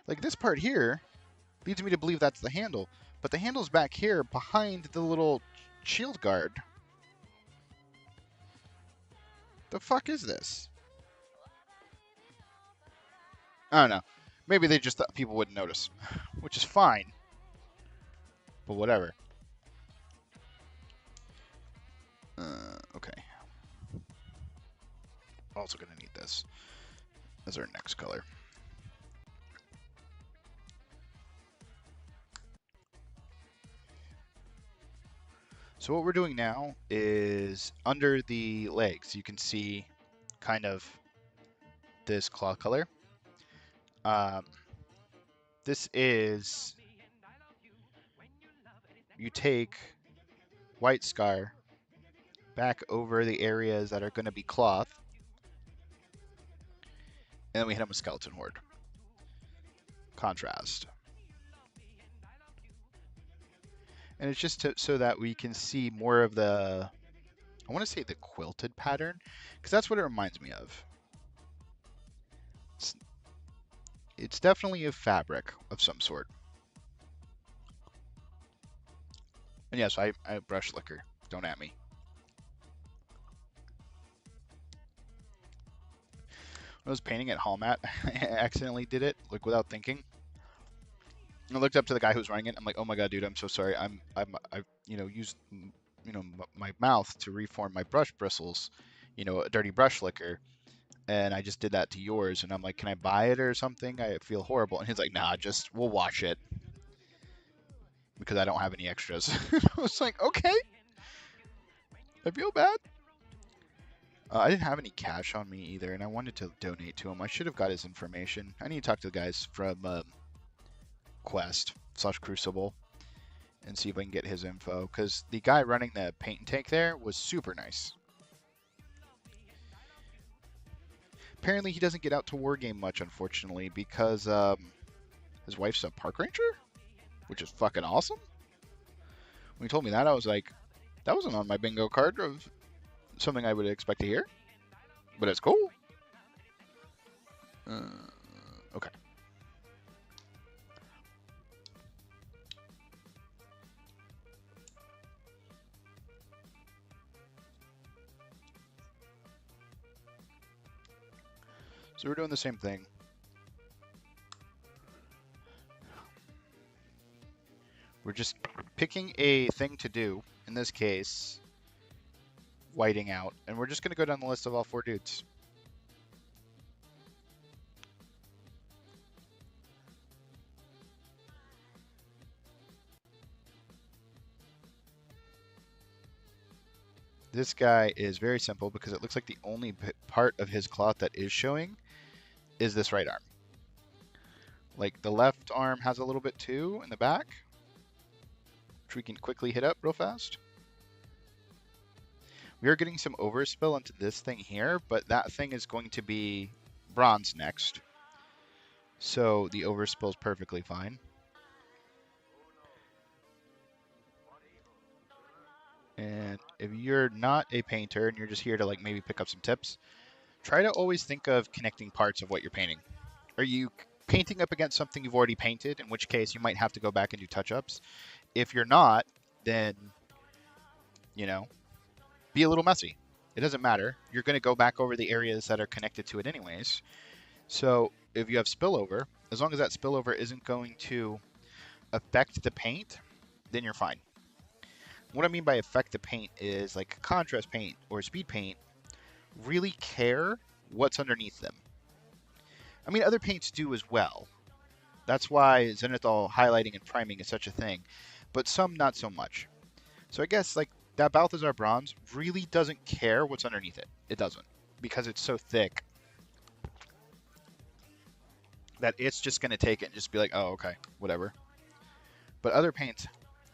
Like this part here leads me to believe that's the handle, but the handle's back here behind the little shield guard. The fuck is this? I don't know. Maybe they just thought people wouldn't notice, which is fine. But whatever. Okay. Also gonna need this as our next color. So what we're doing now is under the legs, you can see kind of this claw color. This is, you take white scar back over the areas that are going to be cloth, and then we hit them with skeleton horde. Contrast. And it's just so that we can see more of the, I want to say the quilted pattern, because that's what it reminds me of. It's definitely a fabric of some sort. And yes, I brush liquor. Don't at me. When I was painting at Hallmat, I accidentally did it, like without thinking. I looked up to the guy who was running it. I'm like, oh my god, dude, I'm so sorry. I used my mouth to reform my brush bristles, a dirty brush liquor, and I just did that to yours. And I'm like, can I buy it or something? I feel horrible. And he's like, nah, just we'll wash it because I don't have any extras. I was like, okay, I feel bad. I didn't have any cash on me either, and I wanted to donate to him. I should have got his information. I need to talk to the guys from Quest/Crucible and see if I can get his info, because the guy running the paint and tank there was super nice. Apparently he doesn't get out to wargame much, unfortunately, because his wife's a park ranger, which is fucking awesome. When he told me that, I was like, that wasn't on my bingo card of something I would expect to hear, but it's cool. Okay. So we're doing the same thing. We're just picking a thing to do, in this case, whiting out, and we're just going to go down the list of all 4 dudes. This guy is very simple because it looks like the only part of his cloth that is showing is this right arm. Like the left arm has a little bit too in the back, which we can quickly hit up real fast. We are getting some overspill into this thing here, but that thing is going to be bronze next. So the overspill is perfectly fine. And if you're not a painter and you're just here to like maybe pick up some tips, try to always think of connecting parts of what you're painting. Are you painting up against something you've already painted, in which case you might have to go back and do touch-ups? If you're not, then, be a little messy. It doesn't matter. You're going to go back over the areas that are connected to it anyways. So if you have spillover, as long as that spillover isn't going to affect the paint, then you're fine. What I mean by affect the paint is like contrast paint or speed paint really care what's underneath them. I mean, other paints do as well. That's why zenithal highlighting and priming is such a thing, but some not so much. So I guess like that Balthazar bronze really doesn't care what's underneath it. It doesn't, because it's so thick that it's just going to take it and just be like, oh, okay, whatever. But other paints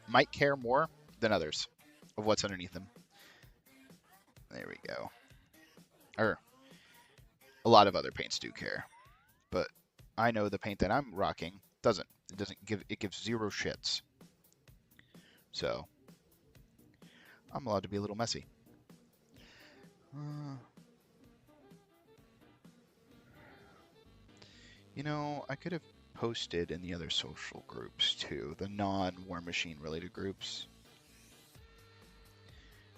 might care more than others of what's underneath them. There we go. Or a lot of other paints do care, but I know the paint that I'm rocking doesn't. It gives 0 shits. So I'm allowed to be a little messy. I could have posted in the other social groups too, the non-Warmachine related groups.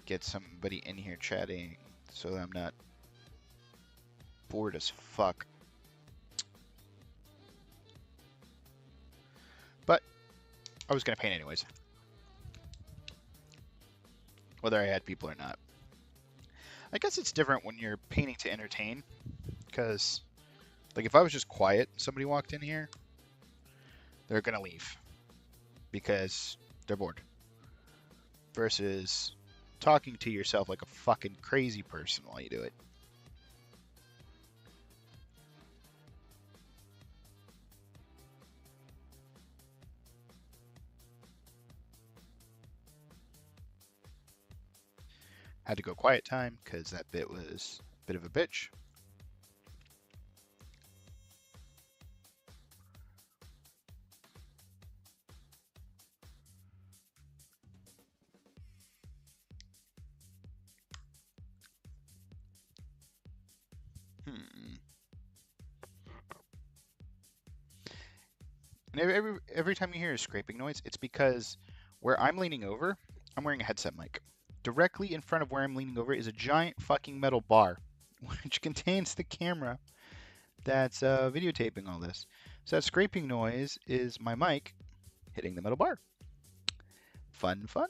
Get somebody in here chatting so that I'm not bored as fuck. I was gonna paint anyways, whether I had people or not. I guess it's different when you're painting to entertain, because, like, if I was just quiet, somebody walked in here, they're gonna leave because they're bored. Versus talking to yourself like a fucking crazy person while you do it. Had to go quiet time because that bit was a bit of a bitch. And every time you hear a scraping noise, it's because where I'm leaning over, I'm wearing a headset mic. Directly in front of where I'm leaning over is a giant fucking metal bar, which contains the camera that's videotaping all this. So that scraping noise is my mic hitting the metal bar. Fun, fun.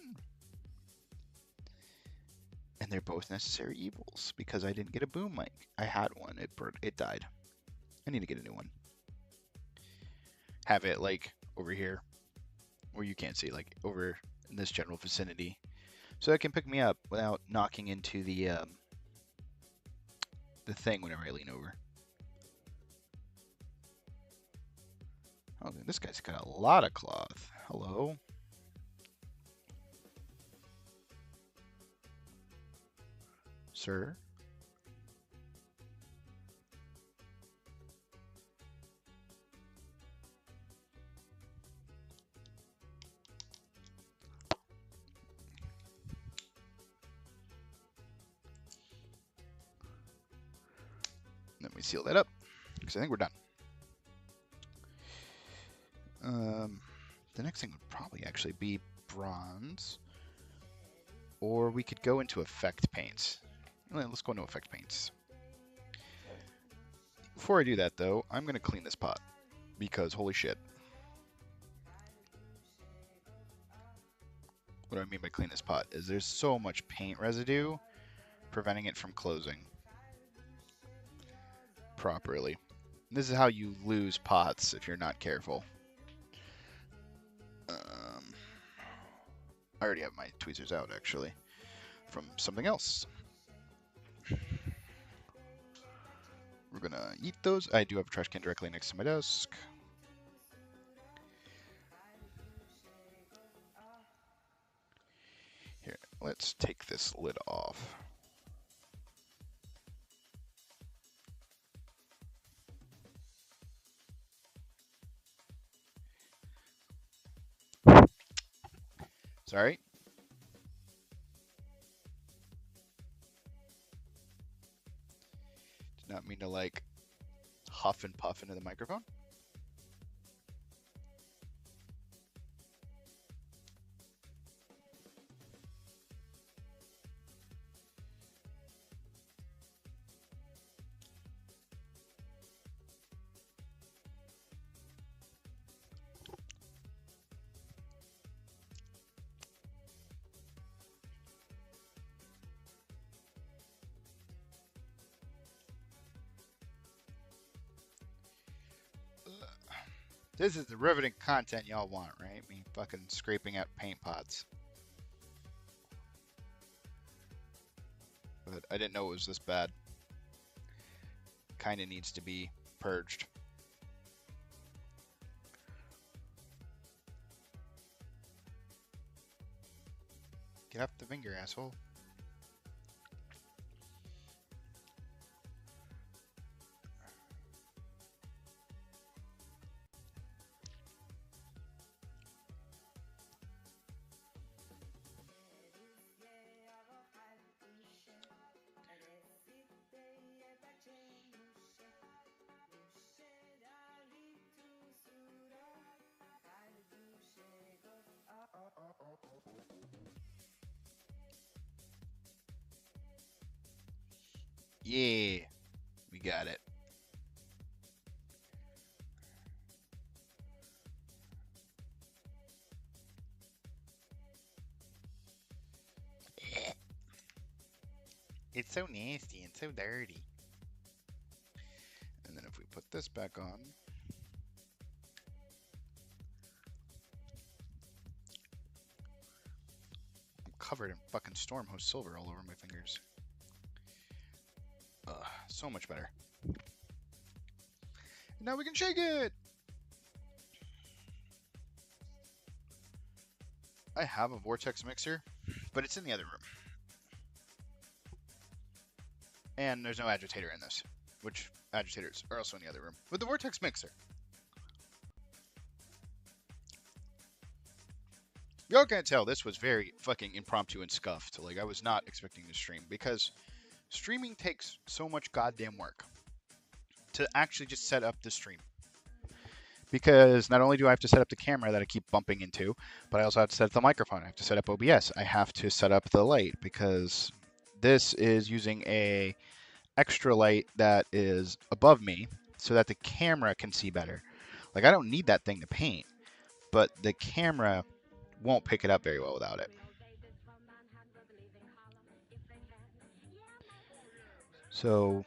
And they're both necessary evils because I didn't get a boom mic. I had one. It died. I need to get a new one. Have it like over here where you can't see, like over in this general vicinity, so it can pick me up without knocking into the thing whenever I lean over. Oh, this guy's got a lot of cloth. Hello. Sir? Let me seal that up, because I think we're done. The next thing would probably actually be bronze. Or we could go into effect paints. Let's go into effect paints. Before I do that, though, I'm going to clean this pot. Because, holy shit. What do I mean by clean this pot? Is there's so much paint residue preventing it from closing properly. This is how you lose pots if you're not careful. I already have my tweezers out, actually, from something else. We're gonna eat those. I do have a trash can directly next to my desk. Here, let's take this lid off. Sorry. Did not mean to, like, huff and puff into the microphone. This is the riveting content y'all want, right? Me fucking scraping out paint pots. But I didn't know it was this bad. Kinda needs to be purged. Get off the finger, asshole. Yeah, we got it. so nasty and so dirty. And then if we put this back on, I'm covered in fucking Stormhost silver all over my fingers. Ugh, so much better. Now we can shake it! I have a vortex mixer, but it's in the other room. And there's no agitator in this, which agitators are also in the other room. With the vortex mixer. Y'all can't tell, this was very fucking impromptu and scuffed. Like, I was not expecting to stream, because streaming takes so much goddamn work to actually just set up the stream. Because not only do I have to set up the camera that I keep bumping into, but I also have to set up the microphone. I have to set up OBS. I have to set up the light, because this is using a extra light that is above me so that the camera can see better. Like, I don't need that thing to paint, but the camera won't pick it up very well without it. So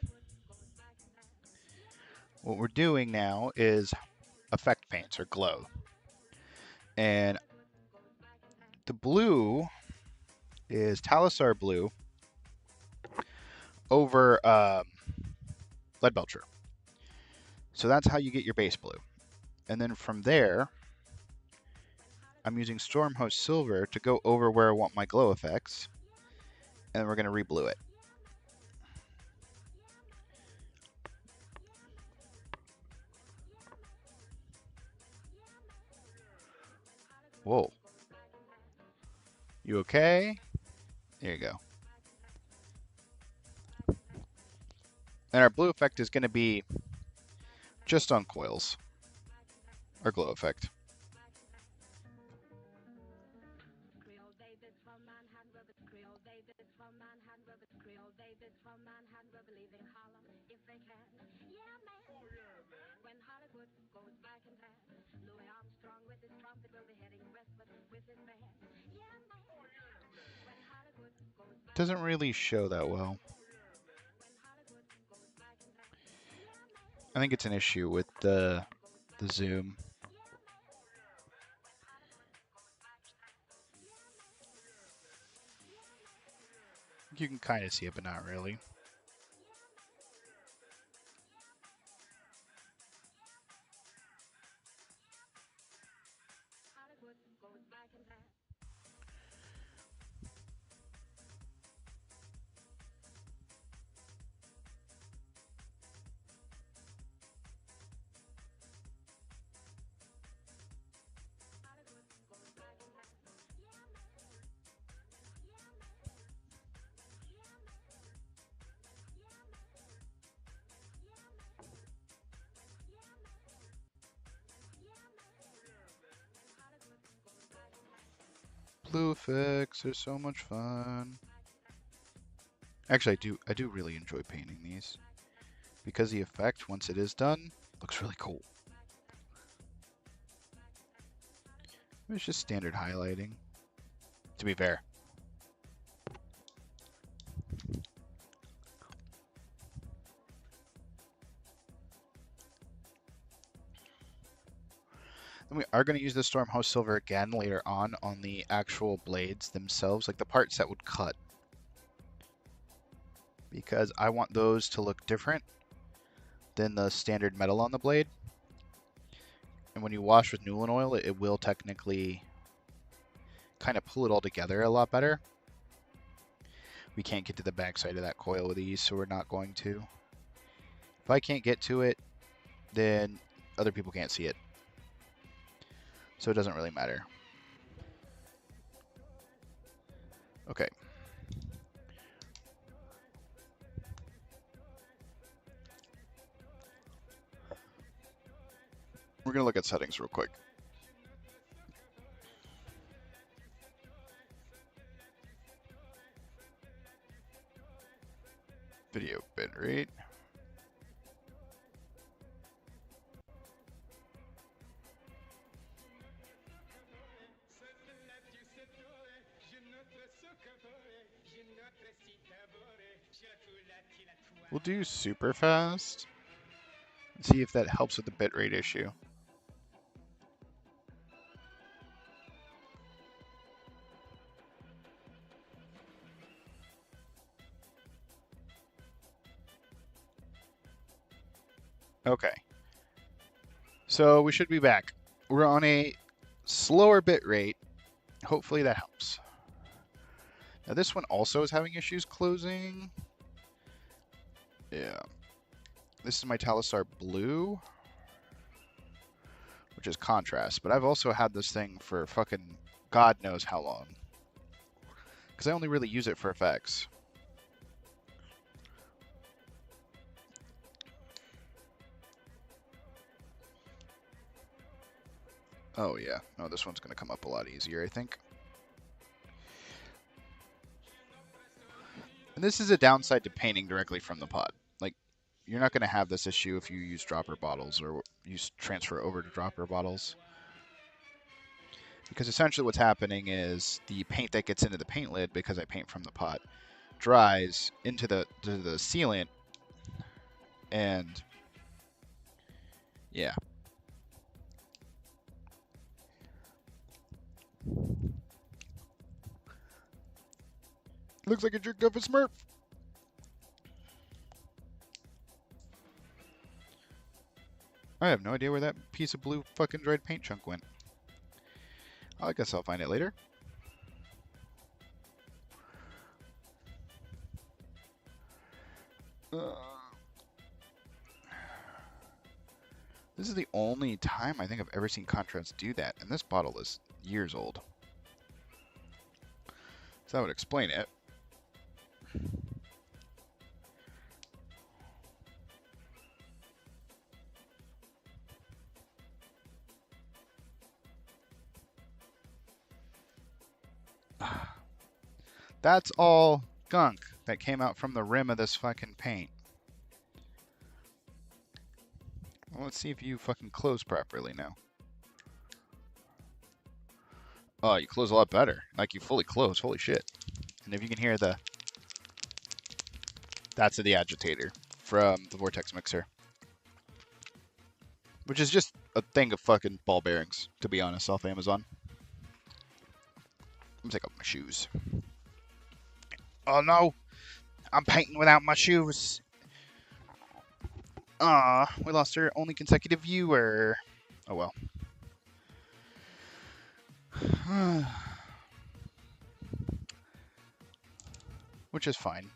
what we're doing now is effect paints or glow. And the blue is Talisar blue over lead belcher. So that's how you get your base blue. And then from there, I'm using Stormhost silver to go over where I want my glow effects. And then we're going to re-blue it. Whoa. You okay? There you go. And our blue effect is going to be just on coils. Our glow effect. Doesn't really show that well. I think it's an issue with the zoom. You can kind of see it, but not really. Blue effects are so much fun. Actually, I do really enjoy painting these because the effect, once it is done, looks really cool. It's just standard highlighting, to be fair. And we are going to use the Stormhost Silver again later on the actual blades themselves, like the parts that would cut. Because I want those to look different than the standard metal on the blade. And when you wash with Newland oil, it will technically kind of pull it all together a lot better. We can't get to the backside of that coil with these, so we're not going to. If I can't get to it, then other people can't see it. So it doesn't really matter. Okay. We're going to look at settings real quick. Video bitrate. We'll do super fast and see if that helps with the bitrate issue. Okay. So we should be back. We're on a slower bitrate. Hopefully that helps. Now this one also is having issues closing. Yeah. This is my Talistar Blue, which is contrast, but I've also had this thing for fucking God knows how long. Because I only really use it for effects. Oh yeah, no, this one's going to come up a lot easier, I think. And this is a downside to painting directly from the pod. Like, you're not going to have this issue if you use dropper bottles or use transfer over to dropper bottles. Because essentially what's happening is the paint that gets into the paint lid, because I paint from the pot, dries into the sealant, and yeah. Looks like a jerk off a Smurf. I have no idea where that piece of blue fucking dried paint chunk went. I guess I'll find it later. This is the only time I think I've ever seen contrast do that, and this bottle is years old. So that would explain it. That's all gunk that came out from the rim of this fucking paint. Well, let's see if you fucking close properly now. Oh, you close a lot better. Like you fully close. Holy shit. And if you can hear the... That's the agitator from the Vortex Mixer. Which is just a thing of fucking ball bearings, to be honest, off Amazon. Let me take off my shoes. Oh no! I'm painting without my shoes. Ah, we lost our only consecutive viewer. Oh well. Which is fine.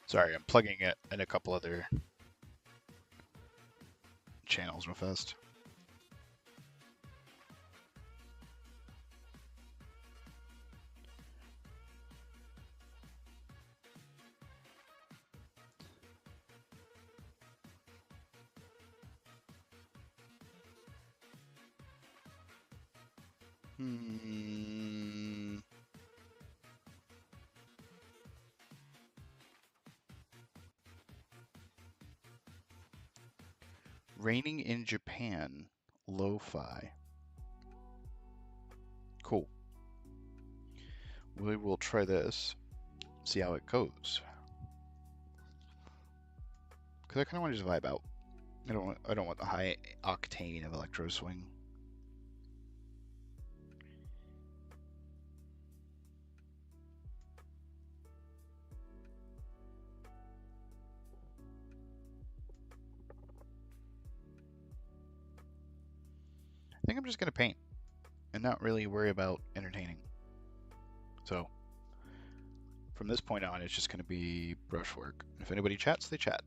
Sorry, I'm plugging it in a couple other channels real fast. Raining in Japan, lo-fi. Cool. We will try this, see how it goes. because I kind of want to just vibe out. I don't want the high octane of electro swing. I think I'm just gonna paint and not really worry about entertaining. So from this point on, it's just gonna be brushwork. If anybody chats, they chat.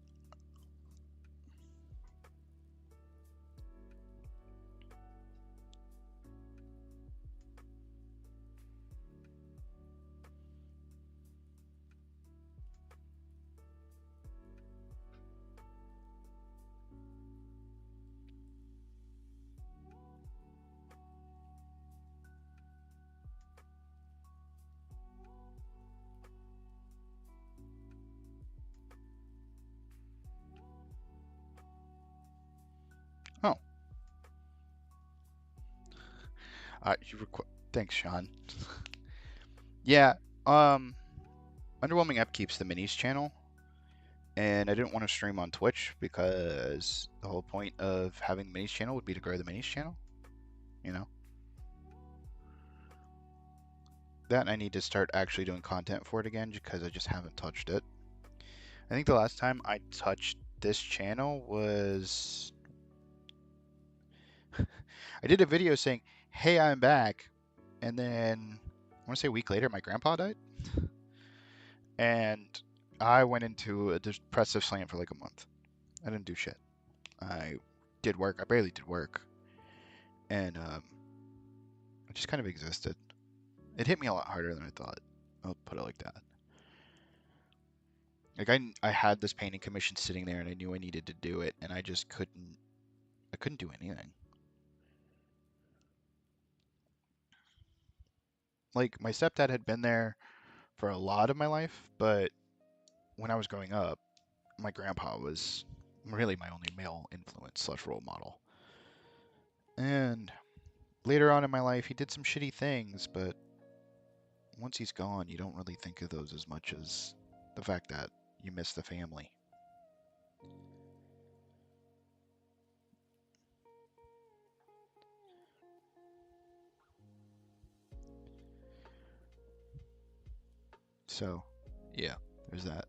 Oh. Thanks, Sean. Yeah, Underwhelming App keeps the minis channel, and I didn't want to stream on Twitch because the whole point of having the minis channel would be to grow the minis channel, you know? That and I need to start actually doing content for it again because I just haven't touched it. I think the last time I touched this channel was... I did a video saying, hey, I'm back, and then I want to say a week later my grandpa died. And I went into a depressive slant for like a month. I didn't do shit. I did work. I barely did work. And I just kind of existed. It hit me a lot harder than I thought. I'll put it like that. Like I had this painting commission sitting there and I knew I needed to do it and I just couldn't do anything. Like my stepdad had been there for a lot of my life, but when I was growing up, my grandpa was really my only male influence / role model. And later on in my life, he did some shitty things, but once he's gone, you don't really think of those as much as the fact that you miss the family. So, yeah, there's that.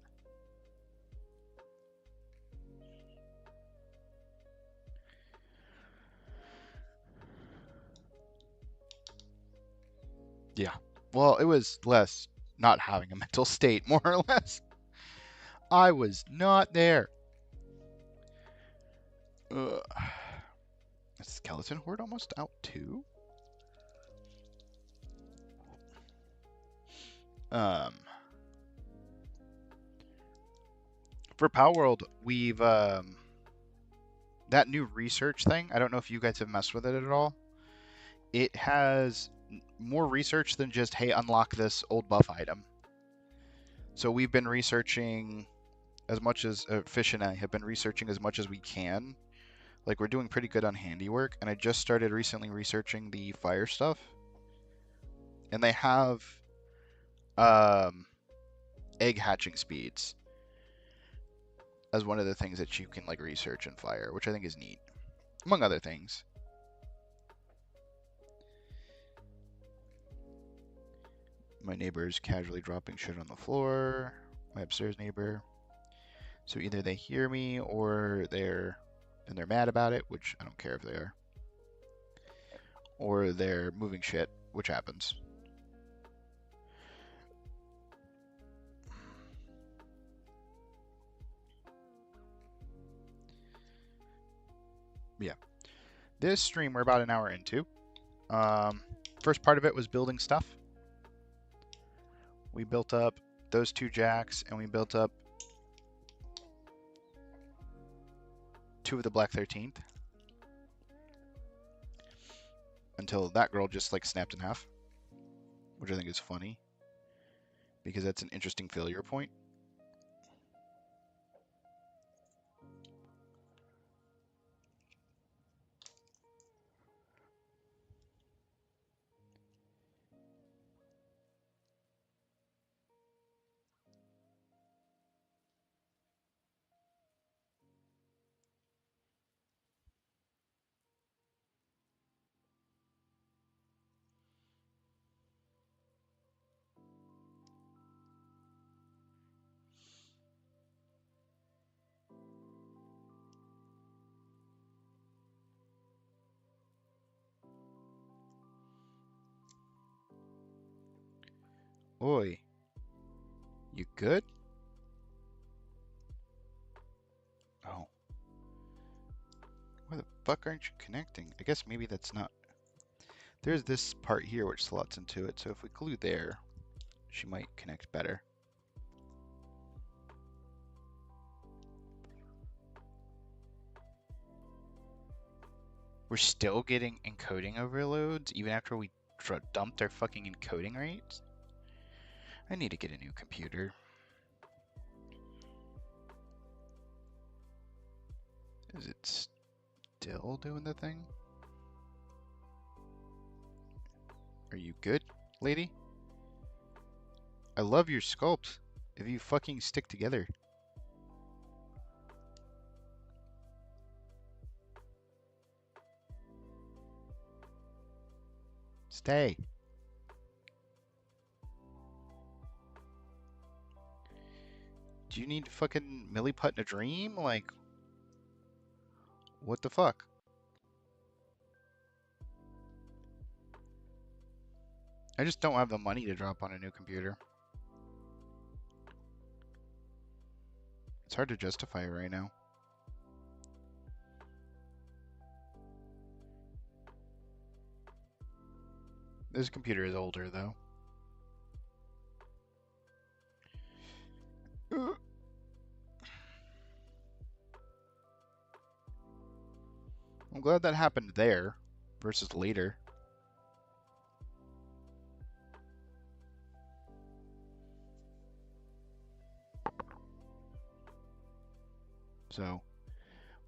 Yeah. Well, it was less not having a mental state, more or less. I was not there. Ugh. Is Skeleton Horde almost out too? For Power World, we've that new research thing. I don't know if you guys have messed with it at all. It has more research than just, hey, unlock this old buff item. So we've been researching as much as Fish and I have been researching as much as we can. Like we're doing pretty good on handiwork, and I just started recently researching the fire stuff. And they have egg hatching speeds as one of the things that you can like research in fire, which I think is neat, among other things. My neighbor is casually dropping shit on the floor. My upstairs neighbor. So either they hear me or they're mad about it, which I don't care if they are. Or they're moving shit, which happens. Yeah. This stream we're about an hour into. First part of it was building stuff. We built up those 2 jacks, and we built up 2 of the Black 13th. Until that girl just like snapped in half. Which I think is funny. Because that's an interesting failure point. Oi. You good? Oh. Why the fuck aren't you connecting? I guess maybe that's not... There's this part here which slots into it, so if we glue there, she might connect better. We're still getting encoding overloads even after we dumped our fucking encoding rates? I need to get a new computer. Is it still doing the thing? Are you good, lady? I love your sculpt. If you fucking stick together. Stay. Do you need fucking Milliput in a dream? Like, what the fuck? I just don't have the money to drop on a new computer. It's hard to justify it right now. This computer is older, though. I'm glad that happened there versus later. So,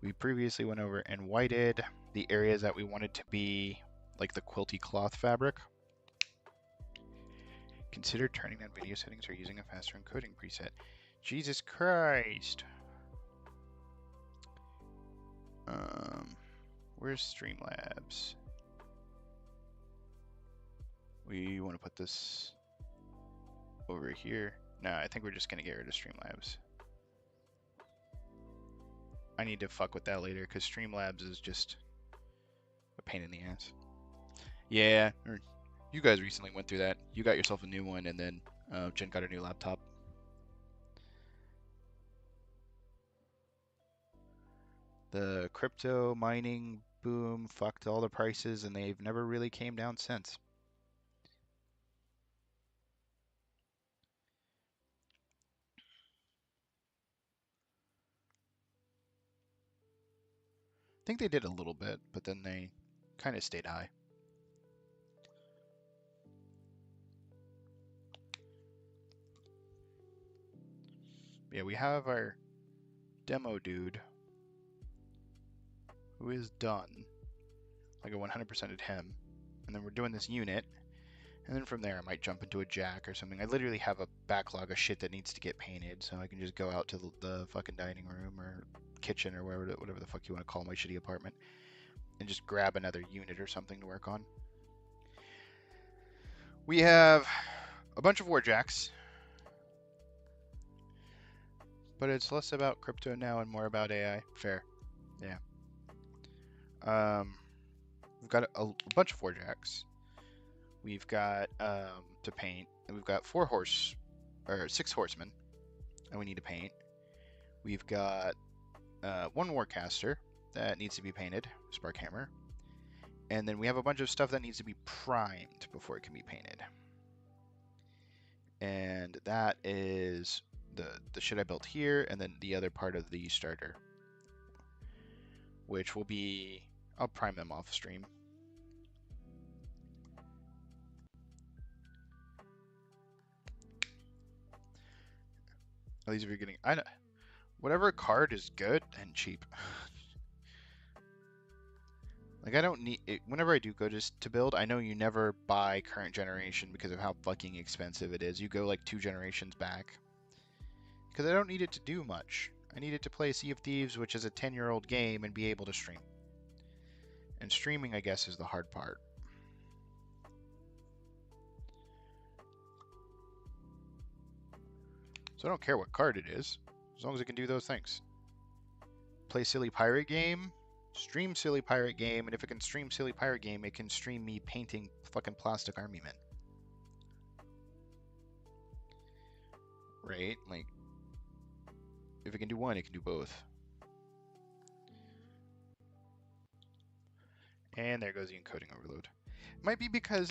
we previously went over and whited the areas that we wanted to be like the quilty cloth fabric. Consider turning down video settings or using a faster encoding preset. Jesus Christ. Where's Streamlabs? We want to put this over here. No, I think we're just going to get rid of Streamlabs. I need to fuck with that later because Streamlabs is just a pain in the ass. Yeah, you guys recently went through that. You got yourself a new one, and then Jen got a new laptop. The crypto mining boom fucked all the prices, and they've never really came down since. I think they did a little bit, but then they kind of stayed high. Yeah, we have our demo dude who is done. Like I 100%ed him. And then we're doing this unit. And then from there I might jump into a jack or something. I literally have a backlog of shit that needs to get painted, so I can just go out to the fucking dining room or kitchen or whatever the fuck you want to call my shitty apartment and just grab another unit or something to work on. We have a bunch of warjacks, but it's less about crypto now and more about AI. Fair. Yeah. We've got a bunch of warjacks. We've got to paint, and we've got 6 horsemen, and we need to paint. We've got 1 warcaster that needs to be painted, Sparkhammer, and then we have a bunch of stuff that needs to be primed before it can be painted. And that is the shit I built here, and then the other part of the starter, which will be, I'll prime them off stream. At least if you're getting, whatever card is good and cheap. Like I don't need it, whenever I do go to build, I know you never buy current generation because of how fucking expensive it is. You go like 2 generations back. Because I don't need it to do much. I need it to play Sea of Thieves, which is a 10-year-old game, and be able to stream. And streaming, I guess, is the hard part. So I don't care what card it is, as long as it can do those things. Play Silly Pirate Game, stream Silly Pirate Game, and if it can stream Silly Pirate Game, it can stream me painting fucking plastic army men. right? Like, if it can do one, it can do both. And there goes the encoding overload. It might be because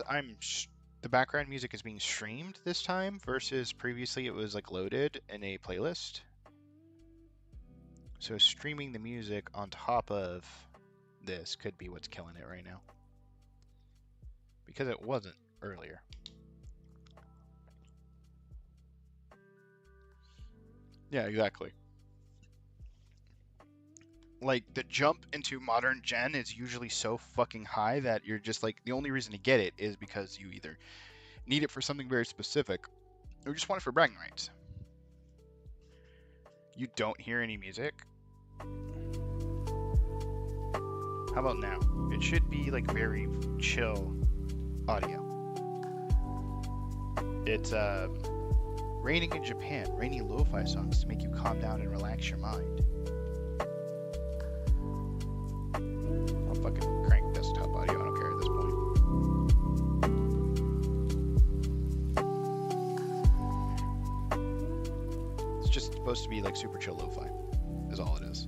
the background music is being streamed this time versus previously it was like loaded in a playlist. So streaming the music on top of this could be what's killing it right now. Because it wasn't earlier. Yeah, exactly. Like, the jump into modern gen is usually so fucking high that you're just like, the only reason to get it is because you either need it for something very specific or just want it for bragging rights. You don't hear any music? How about now? It should be like very chill audio. It's raining in Japan, rainy lo-fi songs to make you calm down and relax your mind. I'll fucking crank desktop audio, I don't care at this point. It's just supposed to be like super chill lo-fi, is all it is.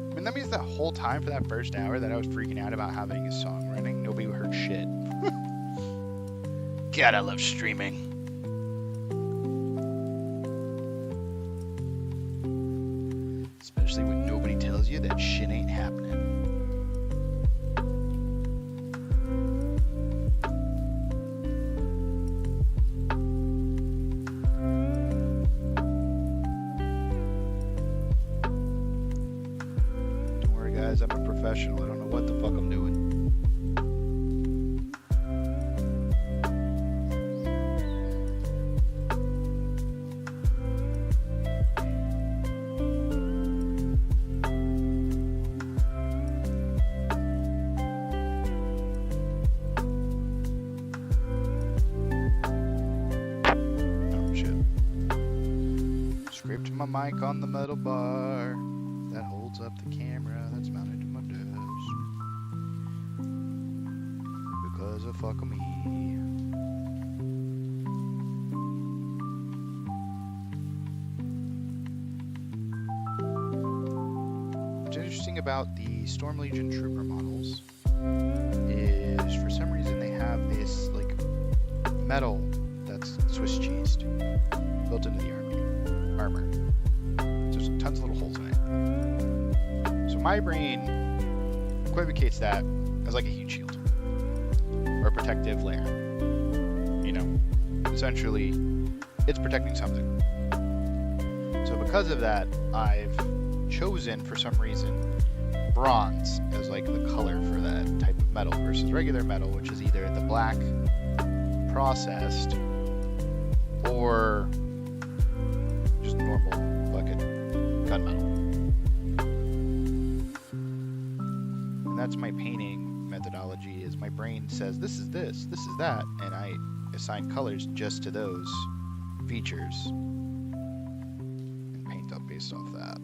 I mean, that means that whole time for that first hour that I was freaking out about having a song running, nobody heard shit. God, I love streaming. Especially when nobody tells you that shit ain't happening. Don't worry, guys, I'm a professional. I don't know what the fuck I'm doing. Scraped my mic on the metal bar that holds up the camera that's mounted to my desk. Because of fuck me. What's interesting about the Storm Legion Trooper models is for some reason they have this like metal that's Swiss cheesed built into the armor. There's tons of little holes in it. So my brain equivocates that as like a heat shield or a protective layer. You know, essentially, it's protecting something. So because of that, I've chosen for some reason bronze as like the color for that type of metal versus regular metal, which is either the black processed or just normal fucking gunmetal. And that's my painting methodology, is my brain says this is this, this is that, and I assign colors just to those features and paint up based off that.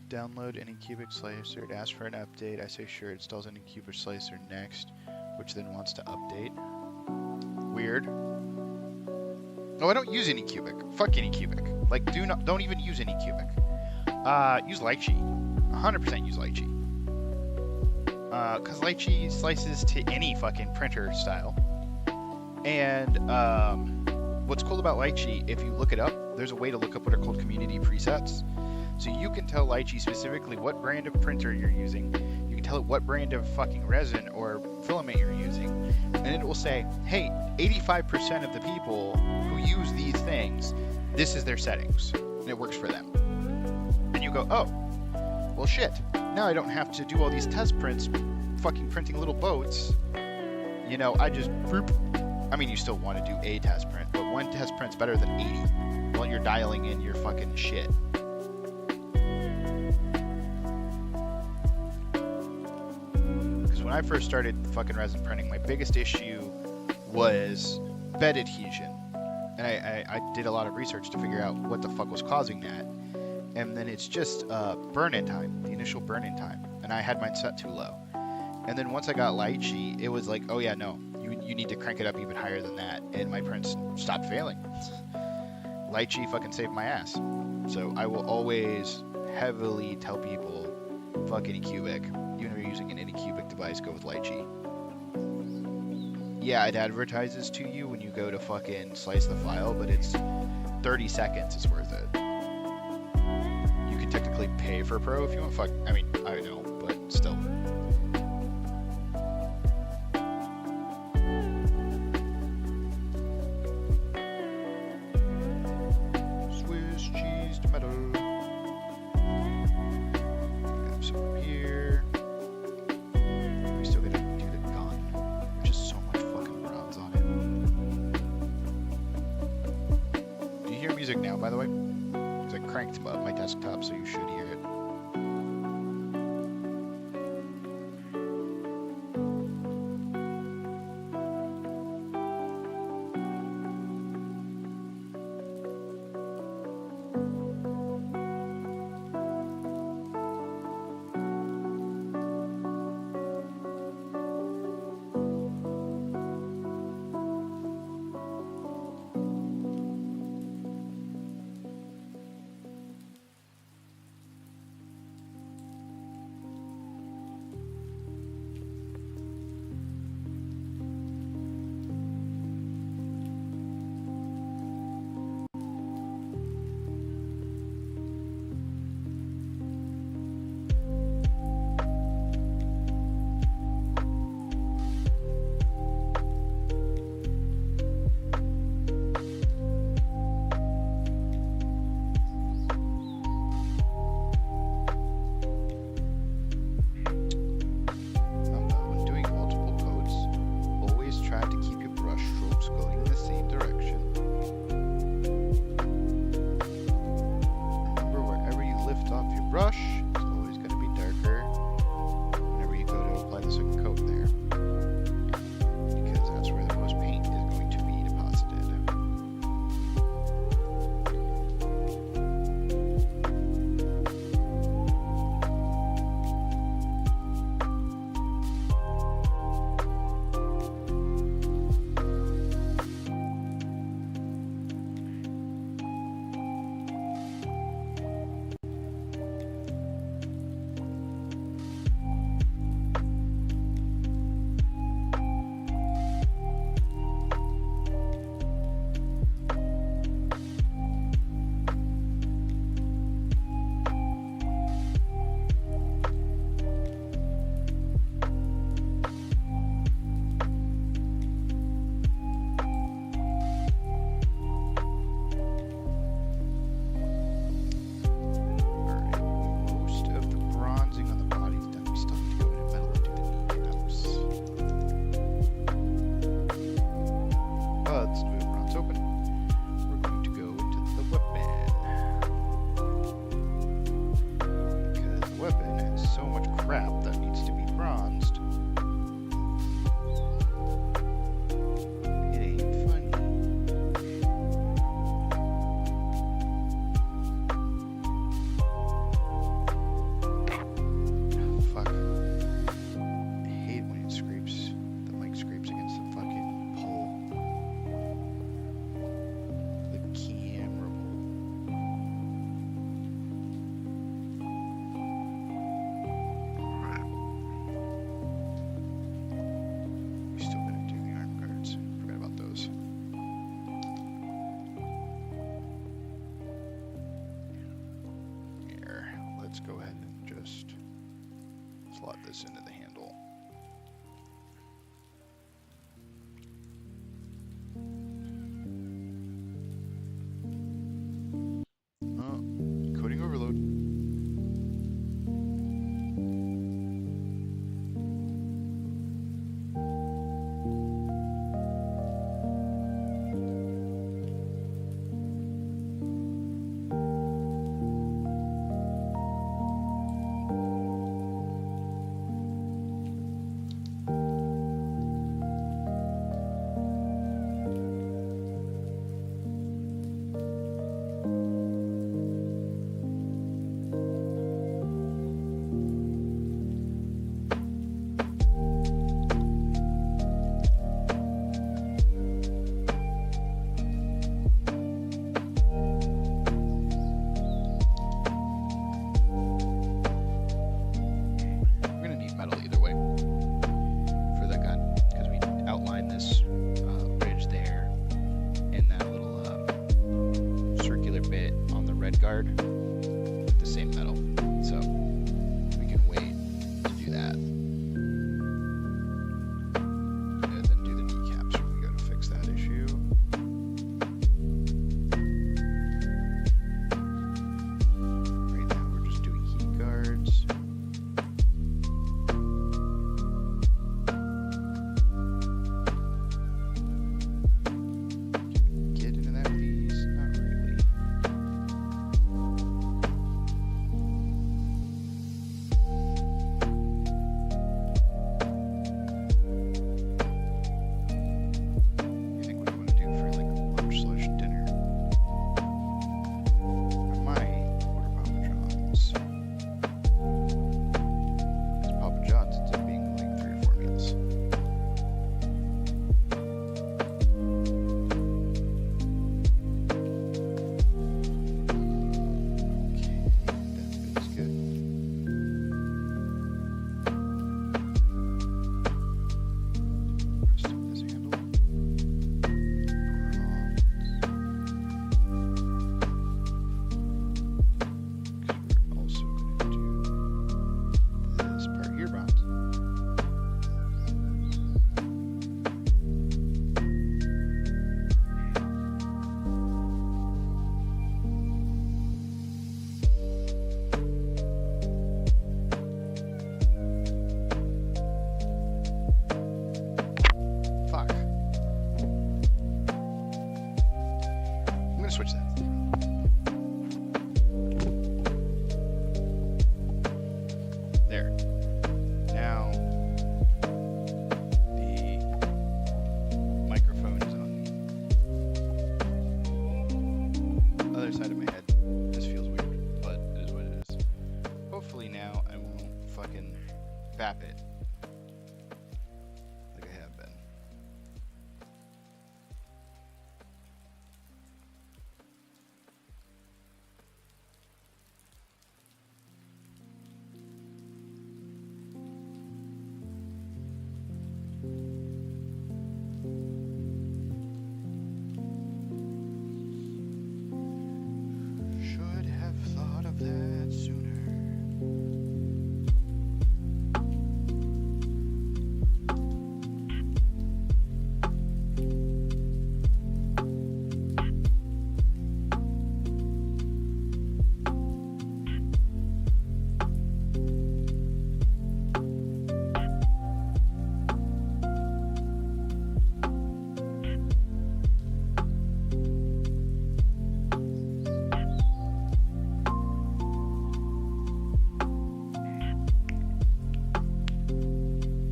Download Anycubic Slicer. It asks for an update. I say sure, it installs Anycubic Slicer next, which then wants to update. Weird. No, I don't use Anycubic. Fuck Anycubic. Like, don't even use Anycubic. Use Lychee. 100% use Lychee. Cause Lychee slices to any fucking printer style. And what's cool about Lychee, if you look it up, there's a way to look up what are called community presets. So you can tell Lychee specifically what brand of printer you're using. You can tell it what brand of fucking resin or filament you're using. And it will say, hey, 85% of the people who use these things, this is their settings. And it works for them. And you go, oh, well shit. Now I don't have to do all these test prints, fucking printing little boats. You know, I just, I mean, you still want to do a test print, but one test print's better than 80 while you're dialing in your fucking shit. When I first started fucking resin printing, my biggest issue was bed adhesion. And I did a lot of research to figure out what the fuck was causing that. And then it's just burn-in time, the initial burn-in time. And I had mine set too low. And then once I got Lychee, it was like, oh yeah, no, you need to crank it up even higher than that. And my prints stopped failing. Lychee fucking saved my ass. So I will always heavily tell people, fuck Anycubic. Even if you're using an Anycubic device, go with Lychee. Yeah, it advertises to you when you go to fucking slice the file, but it's 30 seconds is worth it. You can technically pay for Pro if you want. Fuck, I mean, I know, but still. Swiss cheese tomato. Have some here. We still gotta do the gun, which is so much fucking bronze on it. Do you hear music now, by the way? Because I cranked up my desktop, so you should hear it. this into the handle. Coding overload. card with the same metal. So we can wait to do that. And then do the kneecaps when we go to fix that issue. Right now we're just doing heat guards. Get into that piece? Not really. You think what I want to do for like lunch/dinner? I might order Papa John's. Because Papa John's ends up being like 3 or 4 meals. Okay, that's good. Rest of this handle. We're also going to do this part here, bronze. Fuck. I'm gonna switch that. There. Now the microphone is on the other side of my head. This feels weird, but it is what it is. Hopefully now I won't fucking bap it like I have been. Should have thought of that sooner.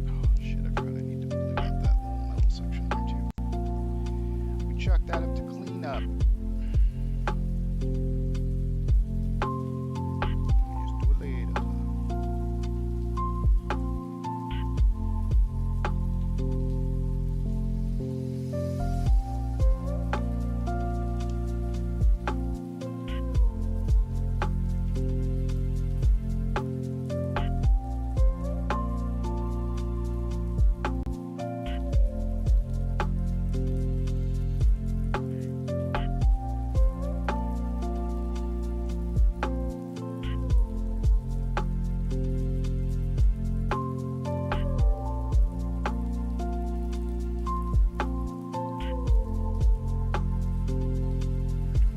Oh shit, I forgot I need to blue out that little metal section there too. We chuck that up to clean up. Just do it later.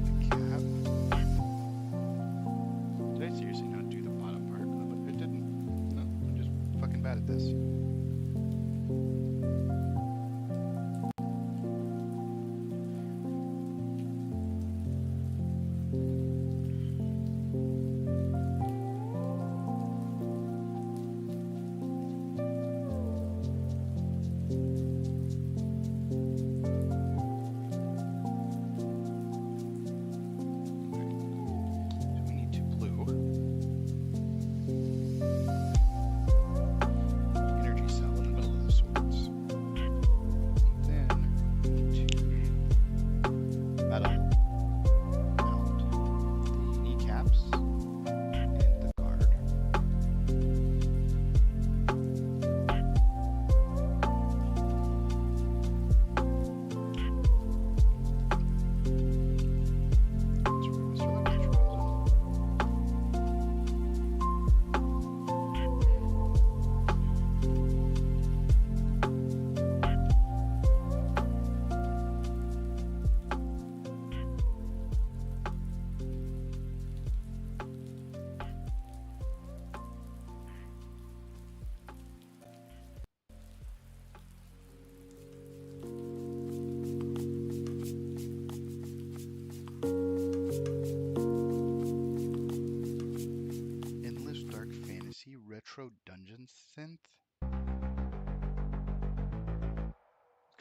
The cap. Did I seriously not do the bottom part? It didn't. No, I'm just fucking bad at this. So we need to blue. Energy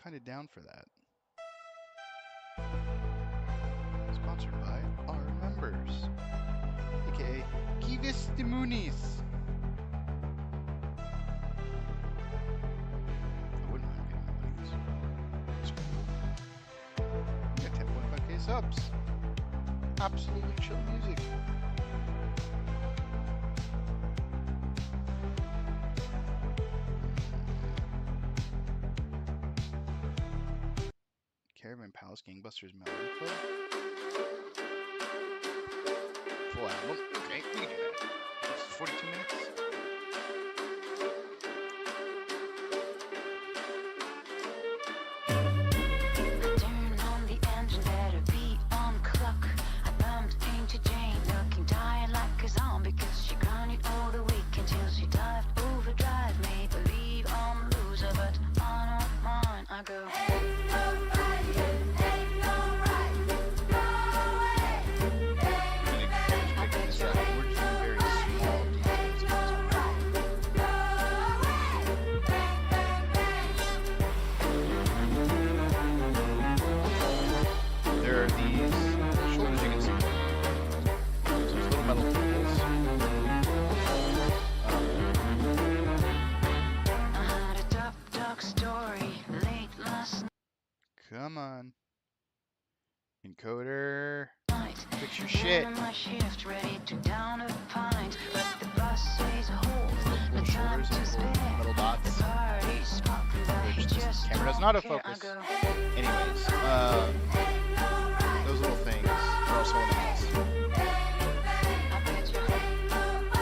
kind of down for that. Sponsored by our members, aka Kivis de Muniz. I wouldn't mind getting my money. It's cool. We got 10.5k subs. Absolutely chill music. Caravan Palace Gangbusters Melody Club. Full album. Okay, we can do that. This is 42 minutes. I turned on the engine, better be on clock. I bumped into Jane, looking tired like a zombie, cause she grinded all the week until she dived overdrive. Made believe I'm a loser, but I don't mind. I go, There are these shoulders you can see. Those little metal tables. I had a dark story late last Come on. Encoder. night. Fix your shit. On my shift, ready to down a pint, but the bus says hold. No Little time shoulders to and spare. little metal The dots. party's popping, but he Which this just camera does don't not care. I autofocus. go, Anyways, those little things are also in the house. I bet you. So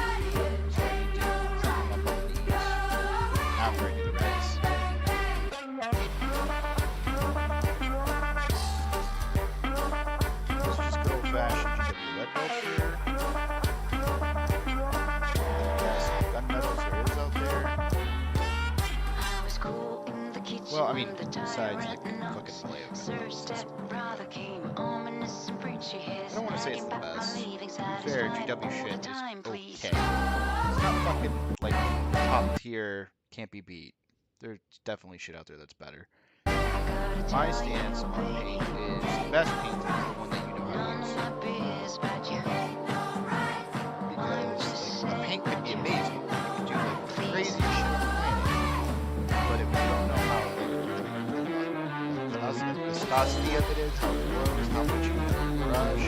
I need to set them up on these. Now I'm ready to do the reds. This is just good old fashioned GW lead vulture. Best gunmetals there is out there. I was cool in the kitchen. Well, I mean, when the besides the tyrant fucking knocks. play of Sir it. stepbrother came ominous and preachy. I don't want to say it's the best. To be fair, GW shit is time, okay. please. It's not fucking, like, top tier, can't be beat. There's definitely shit out there that's better. My stance on paint is the best paint is the one that you know how to use. Because, like, a paint could be amazing. You could do, like, crazy shit on the planet. But if you don't know how, like, the viscosity of it is, how it glows, how much you use the brush,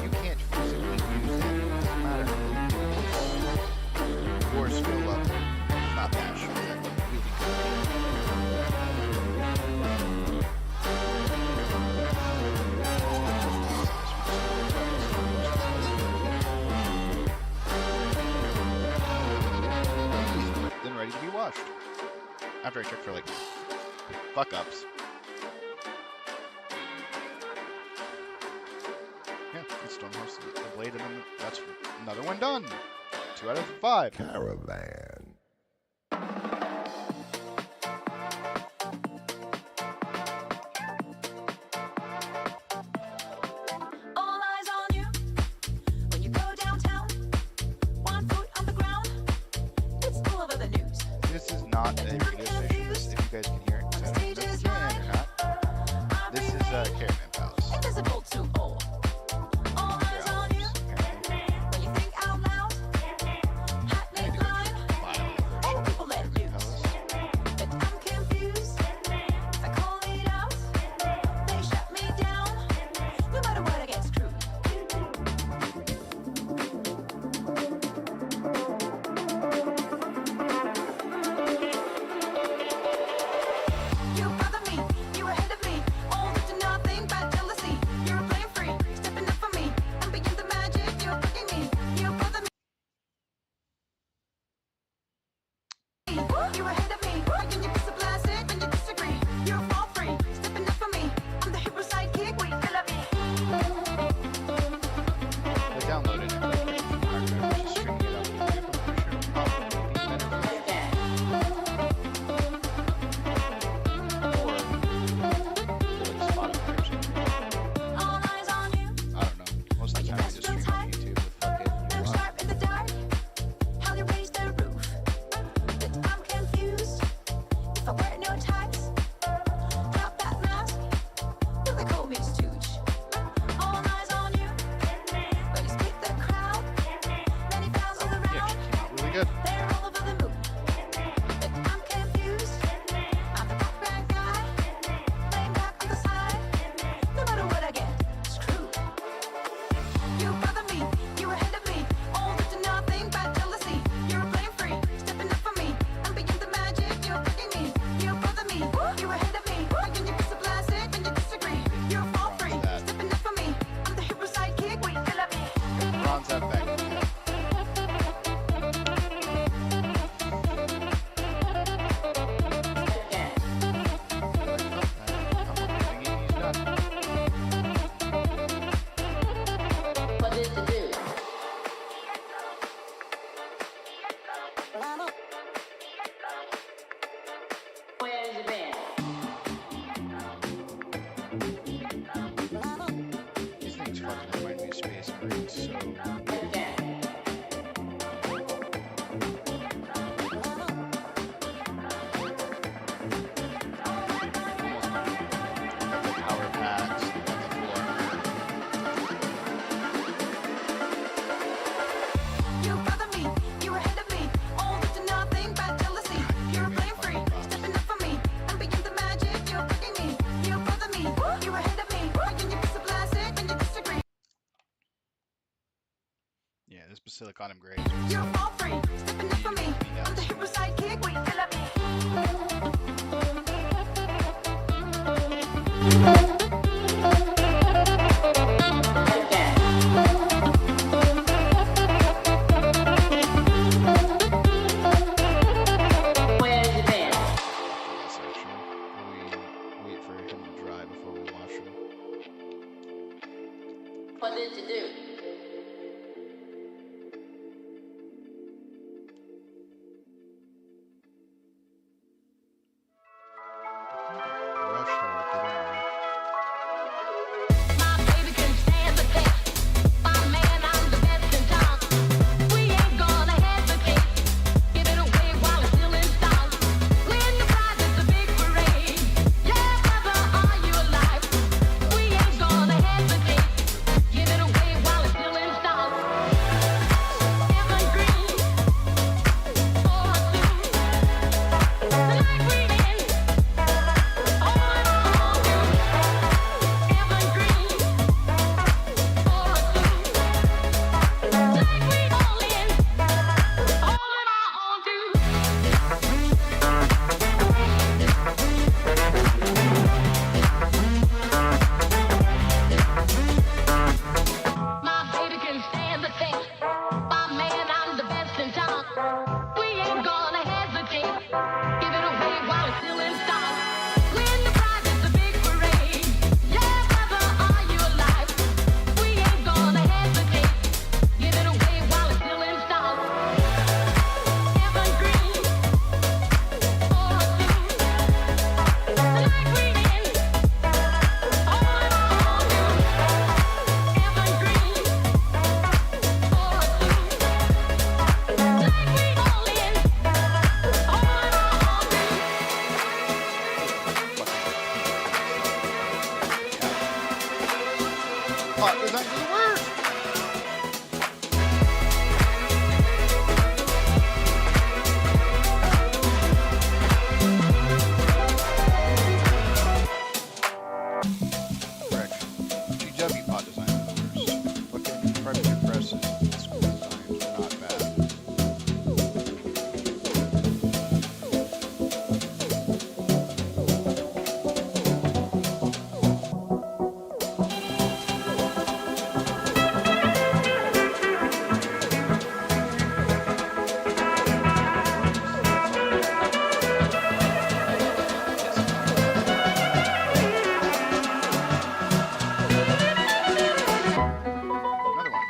you can't physically use that. It doesn't matter how good it is. Your skill level is not that sure. That look really good. Then ready to be washed. After I check for like fuck ups. Yeah, it's Stormhouse the blade, and then that's another one done. 2 out of 5. Caravan. All eyes on you when you go downtown. 1 foot on the ground. It's all over the news. This is not a radio station. This, if you guys can hear it, 'cause I don't know if you can or not. This is Caravan Palace. Invisible to all. All eyes on you when you think out loud. Hat I may do climb. like All people let loose. But I'm confused. If I call it out, they shut me down. No matter what, I get screwed. The power packs, the floor. You bother me, you're ahead of me. All to nothing but jealousy. You're playing free, stepping up for me. I'm beginning the magic, you're fucking me. You bother me, you're ahead of me. Why can you be so plastic when you disagree? Yeah, this Basilicon grade. You're all free, stepping up for me. I'm the hero sidekick, wait, you love me. Yes, actually. We wait for him to dry before we wash him. What did you do? Rush her, get in there. My baby can stand the test. My man, I'm the best in town. We ain't gonna hesitate. Give it away while it's still in style. Win the prize, it's a big parade. Yeah, brother, are you alive? We ain't gonna hesitate. Give it away while it's still in style. Evergreen, for a suit. Like we in. Hold on to. Evergreen, for a suit. Like we all in. Hold on to. My baby can stand the test. My man, I'm the best in town. We ain't gonna hesitate. Give it away while it's still in style. Win the prize, it's a big parade. Yeah, brother, are you alive? We ain't gonna hesitate. Give it away while it's still in style. Evergreen, for a suit. Like we in. Hold on to. Evergreen, for a suit. Like we all in. Hold on to. Plot design for the worst! Correction. GW plot design for the worst. Fucking Predator Press's school designs are not bad. Another one.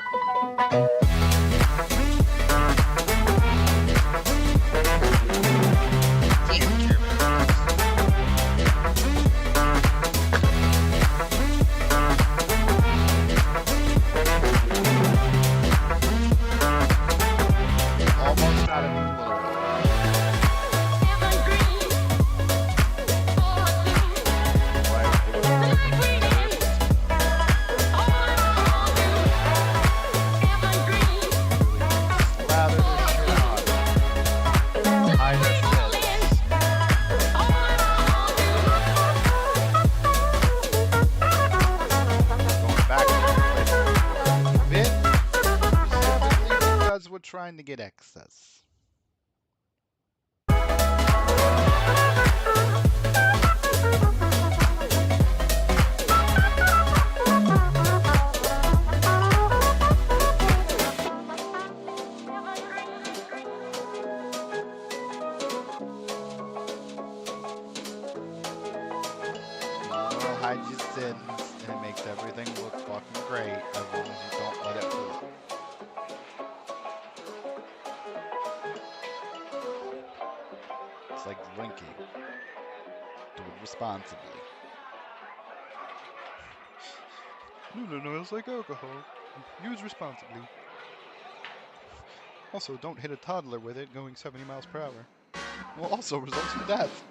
Damn, Jeremy. Almost out of the little one. Evergreen, for a suit. Like we in. Hold on to. Evergreen, Lather the shit on it. Hide our shit. hold on to. Going back to the bit. Specifically because we're trying to get excess. It'll hide your sins and it makes everything look fucking great as long as you don't let it fool. It's like drinking. Do it responsibly. No, it's like alcohol. Use responsibly. Also, don't hit a toddler with it going 70 miles per hour. Will also result in death.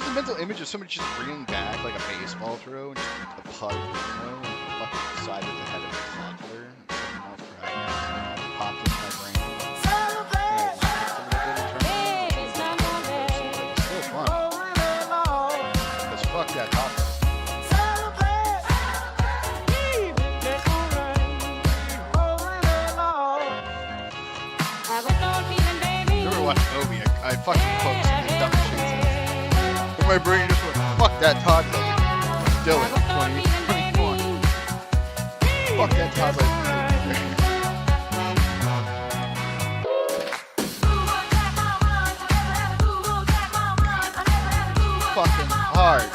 the mental image of somebody just bringing back like a baseball throw and just a putt, you know, and fucking the side of the head of a toddler. And something else popped into my brain. It's still fun. Because fuck that toddler. I fucking quotes this dumb shit. In my brain just went, fuck that toddler. Dylan, 2021. Fuck that toddler. Fucking hard.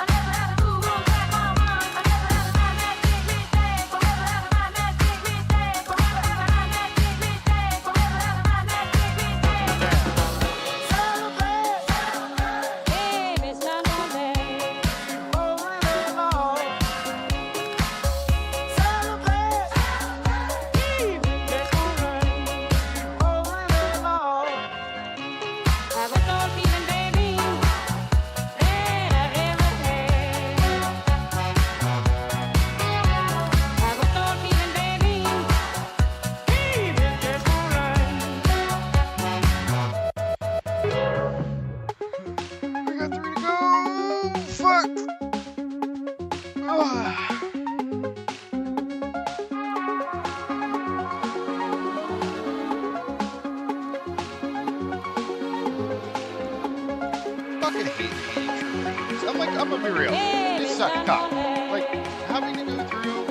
I'm gonna be real. This sucks cock. Like, having to go through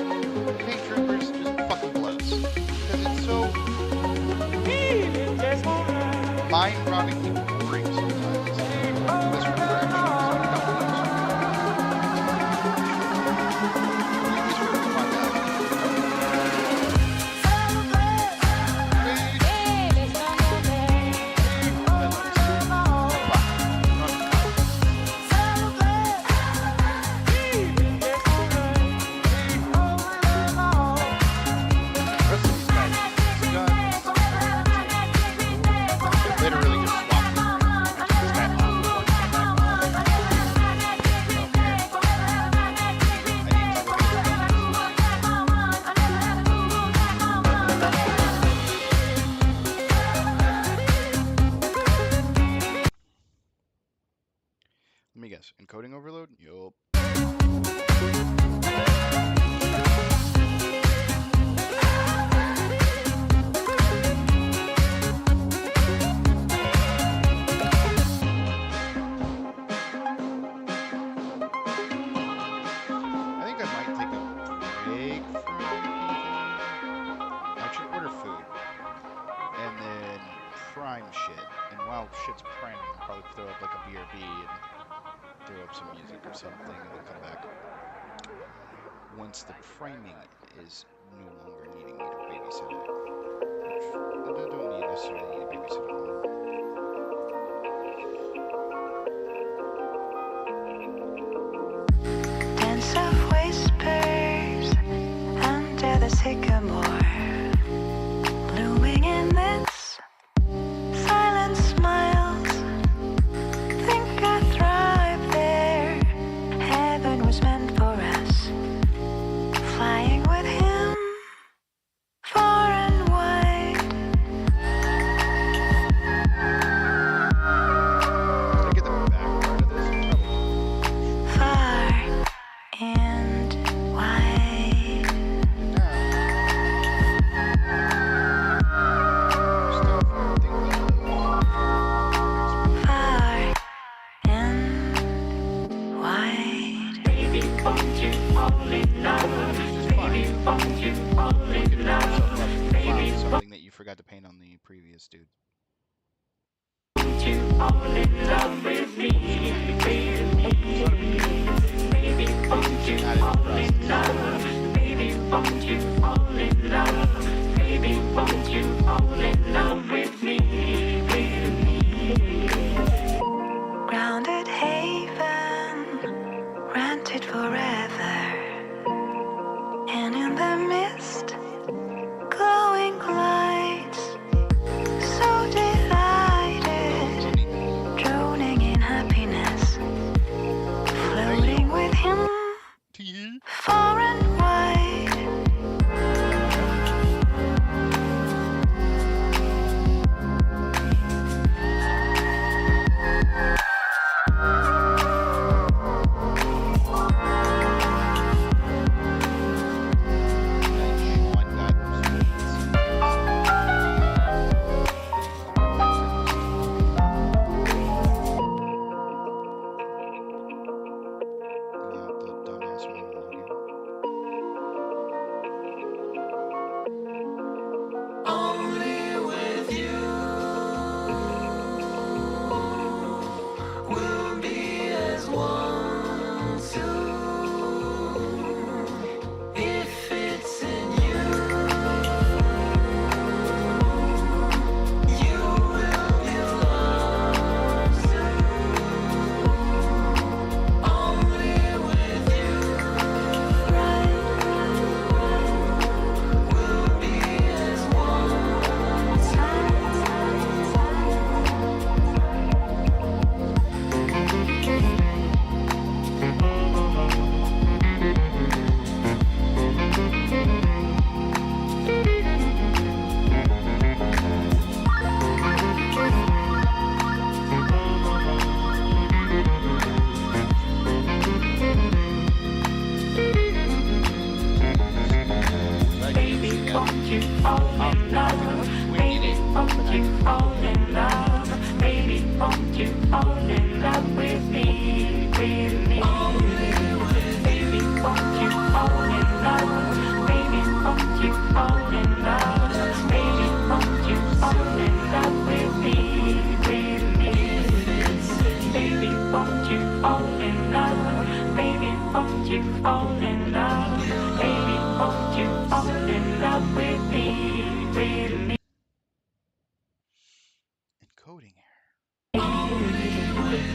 paint troopers just fucking blows. Because it's so mind-rottingly boring sometimes. This direction. Let me guess. Encoding overload? Yup. I think I might take a break from I should order food. And then prime shit. And while shit's priming, I'll probably throw up like a BRB and throw up some music or something and then come back once the priming is no longer needing me to babysit it. Which I don't need necessarily need to babysit it anymore. Dance of whispers under the sycamore, blooming in this silent smiles. Think I thrive there. Heaven was meant for us, flying with him far and wide. Did I get the back part of this? Probably. Far and wide. Stuff, everything Far and wide. Baby, won't you fall in love? Baby, won't you fall in love? Baby, something that you forgot to paint on the previous dude. Won't you fall in love with me, baby, won't you fall in love? Baby, won't you fall in love? Baby, won't you fall in love with me, grounded haven, rented forever, and in the mist, glowing lights, so delighted, drove coding error.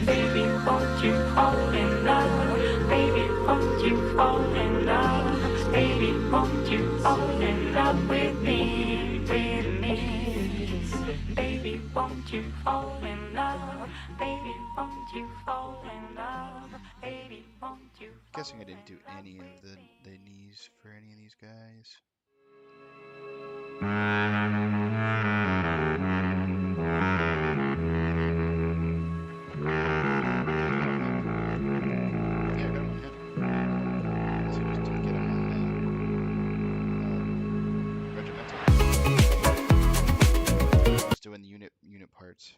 Baby, won't you fall in love? Baby, won't you fall in love? Baby, won't you fall in love with me, with me? Baby, won't you fall in love? Baby, won't you fall in love? Baby, won't you fall Guessing I didn't do any of the knees for any of these guys. Yeah, I got him on him. So just to get him on regimental. Just doing the unit parts.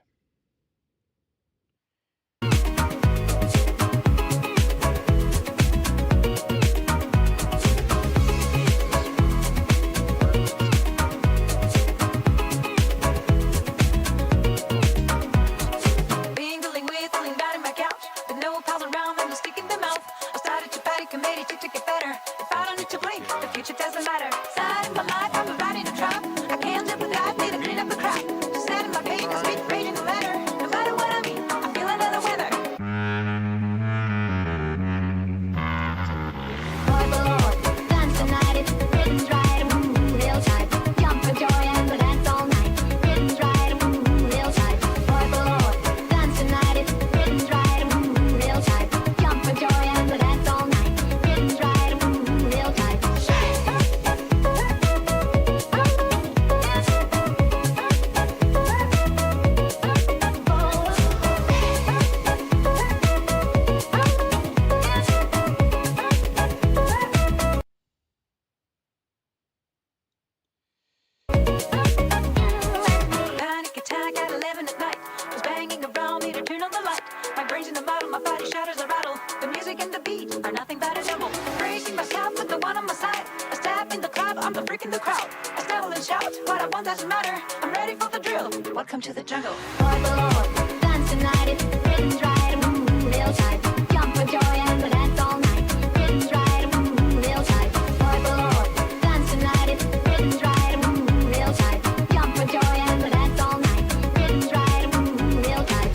Mingling with, laying down in my couch, with no pals around, I'm just sticking them out. I started to party committee to get better. If I don't need to blink, the future doesn't matter. Side in my life, I'm riding a trap. I can't live without, need to clean up the crap. Just set in my pain, I speak raging the letter. No matter what I mean, I'm feeling under the weather. Boy below, dance tonight, it's rhythm's right, real tight. Jump for joy and we'll dance all night. Rhythm's right, real tight. Boy below, dance tonight, it's rhythm's right, real tight. Jump for joy and we'll dance all night. Rhythm's right, real tight. Panic attack at 11 at night. Was banging around, need to turn on the light. My brain's in the bottle, my body shatters a rattle. The music and the beat are nothing but a double. Bracing myself with the one on my side. I step in the club, I'm the freak in the crowd. I stumble and shout, what I want doesn't matter. I'm ready for the drill. Welcome to the jungle. Boy below, dance tonight, it's rhythm's right, real tight. Jump for joy and we'll dance all night. Rhythm's right, real tight. Boy below, dance tonight, it's rhythm's right, real tight. Jump for joy and we'll dance all night. Rhythm's right, real tight.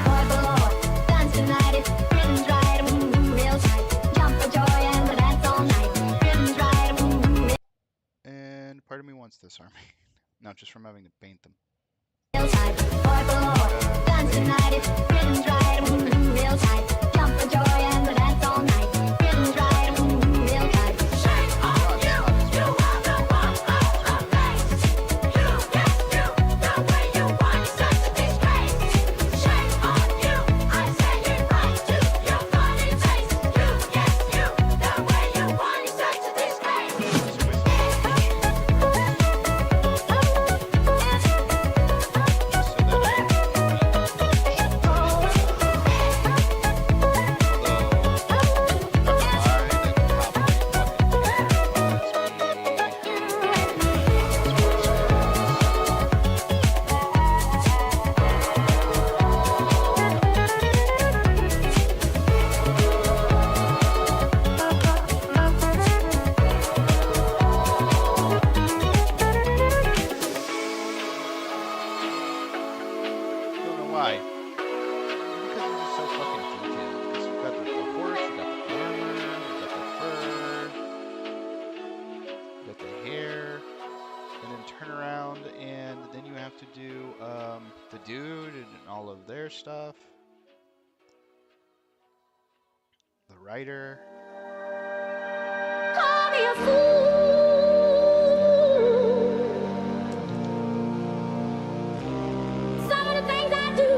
Boy below, dance tonight, it's rhythm's right, real tight. Jump for joy and we'll dance all night. Rhythm's right, And part of me wants this army. Not just from having to paint them. real tight. Boy below, dance tonight, it's rhythm's right, real tight. Jump for joy and we'll dance all night. Rhythm's right, real tight. Shake on you, you are the one of the place. You, yes, you, the way you want such a disgrace. Shake on you, I say it right to your funny face. You, yes, you, the way you want such a disgrace. Don't know why. Because they're just so fucking detailed. Because you've got the horse, you've got the armor, you've got the fur, you've got the hair, and then turn around and then you have to do the dude and all of their stuff. The rider. Call me a fool. Some of the things I do.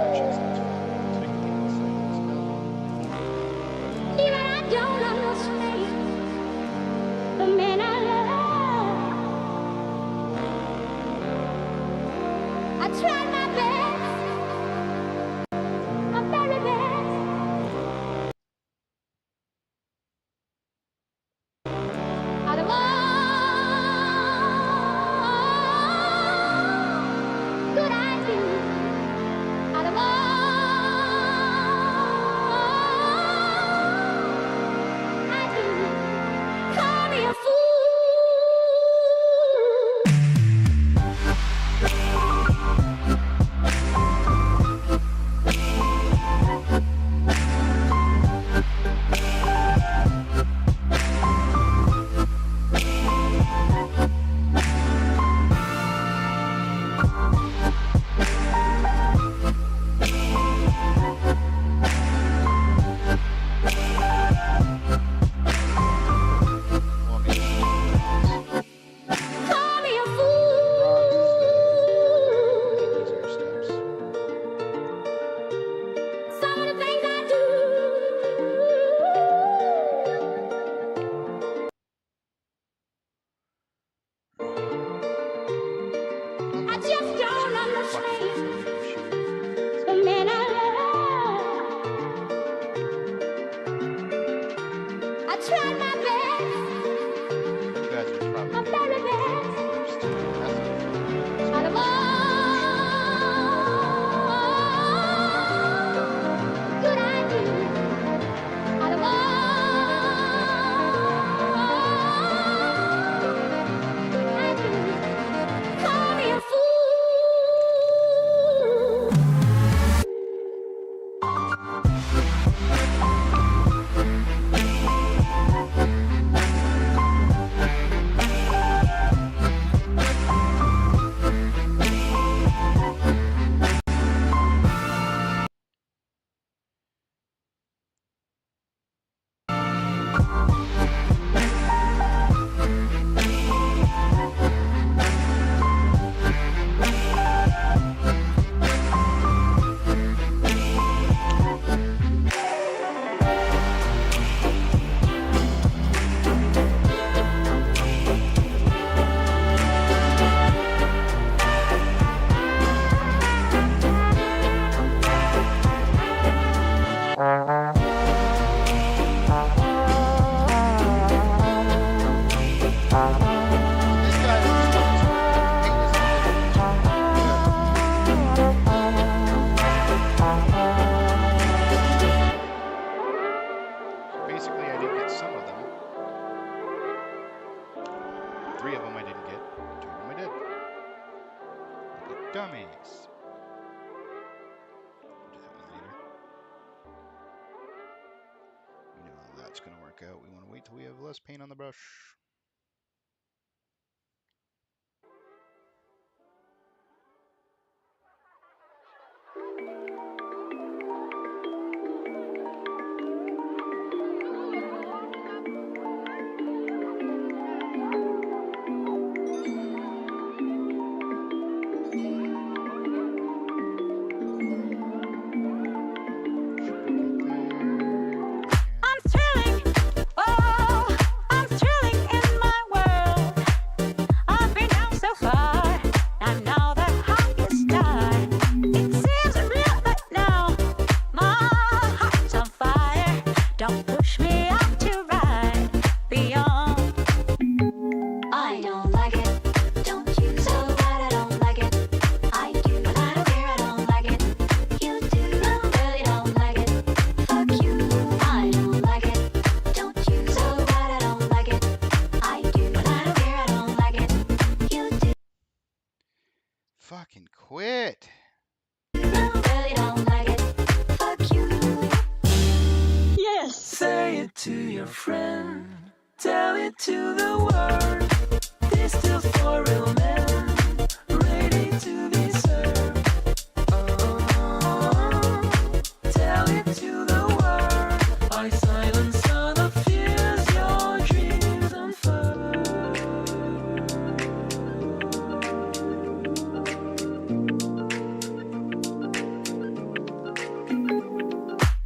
Actually, it's not too bad. It's like 8 seconds. Even I don't understand the man I love. fucking shoot. The man I love. I tried my best. You guys are probably My very best. Out of all good I do. Out of all I do. Call me a fool. This guy basically, I didn't get some of them. 3 of them I didn't get. 2 of them I did. Like a dummies. I'll do that one later. You know how that's gonna work out. We want to wait till we have less paint on the brush. I'm thrilling, oh, I'm thrilling in my world. I've been down so far, I'm now the highest star. It seems real right now, my heart's on fire. Don't push me out to ride beyond. I don't like it, don't you? So bad I don't like it. I do, but I don't care, I don't like it. You do, I really don't like it. Fuck you, I don't like it. Don't you? So bad I don't like it. I do, but I don't care, I don't like it. You do, Fucking quit. I really don't like it. Fuck you. Yes. Say it to your friend, tell it to the world. This still for real men, ready to be served. Tell it to the world. I silence all the fears your dreams unfurl.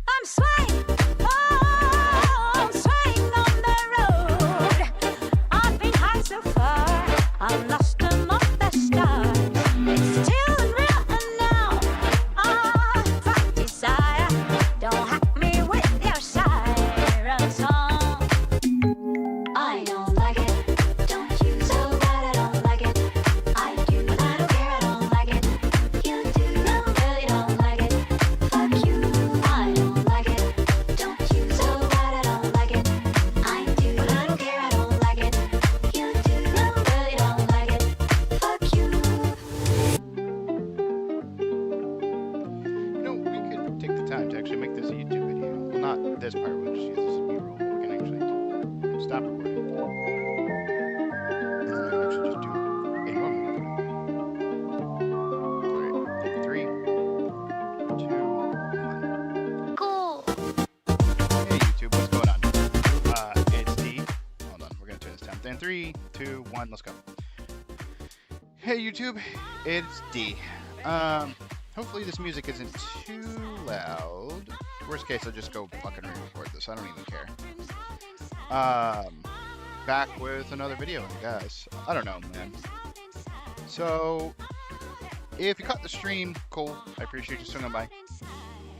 I'm swaying, oh, I'm swaying on the road. I've been high so far, I'm lost among the stars. It's still real and now, I've got desire. Don't hack me with your siren song. I don't like it, don't you? So bad I don't like it. I do, but I don't care, I don't like it. You do, I really don't like it. Fuck you, I don't like it. Don't you? So bad I don't like it. I do, but I don't care, I don't like it. You do, I really don't like it. Fuck you. You know, we could take the time to actually make this a YouTube video. Well, not this part, we'll just use this as B-roll. We can actually stop recording. And then we can actually just do a normal recording. Alright, take 3, 2, 1. Cool. Hey YouTube, what's going on? It's D. Hold on, we're gonna turn this down. Then 3, 2, 1, let's go. Hey YouTube, it's D. Hopefully this music isn't too loud. Worst case, I'll just go fucking re-record this. I don't even care. Back with another video, I guess. I don't know, man. So, if you caught the stream, cool. I appreciate you swinging by.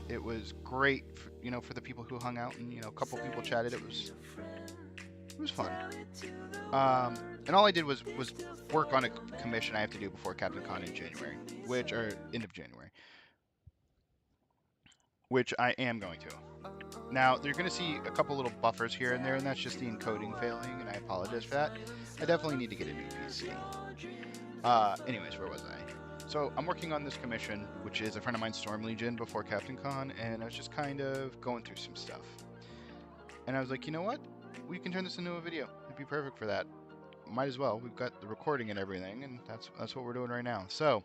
It was great, for the people who hung out and a couple people chatted. It was fun. And all I did was work on a commission I have to do before Captain Con in January, or end of January, which I am going to. Now, you're going to see a couple little buffers here and there, and that's just the encoding failing, and I apologize for that. I definitely need to get a new PC. Anyways, where was I? So, I'm working on this commission, which is a friend of mine, Storm Legion, before Captain Con, and I was just kind of going through some stuff. And I was like, you know what? We can turn this into a video. It'd be perfect for that. Might as well. We've got the recording and everything, and that's what we're doing right now. So,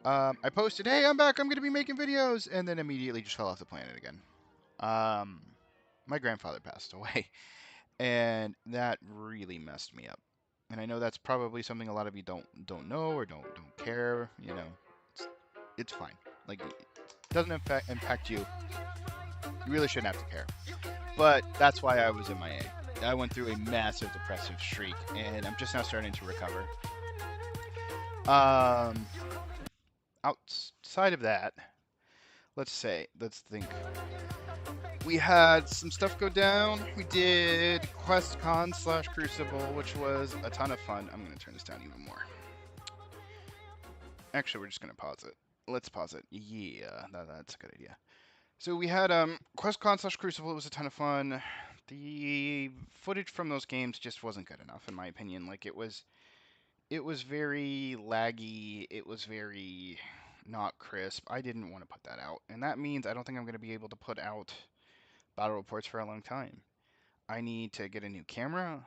I posted, hey, I'm back, I'm going to be making videos, and then immediately just fell off the planet again. My grandfather passed away, and that really messed me up. And I know that's probably something a lot of you don't know or don't care. It's fine. Like, it doesn't impact you. You really shouldn't have to care. But that's why I was MIA. I went through a massive depressive streak, and I'm just now starting to recover. Outside of that, let's think. We had some stuff go down. We did QuestCon / Crucible, which was a ton of fun. I'm going to turn this down even more. Actually, we're just going to pause it. Let's pause it. Yeah, that's a good idea. So we had QuestCon / Crucible. It was a ton of fun. The footage from those games just wasn't good enough, in my opinion. Like, it was very laggy. It was very not crisp. I didn't want to put that out, and that means I don't think I'm going to be able to put out battle reports for a long time. I need to get a new camera.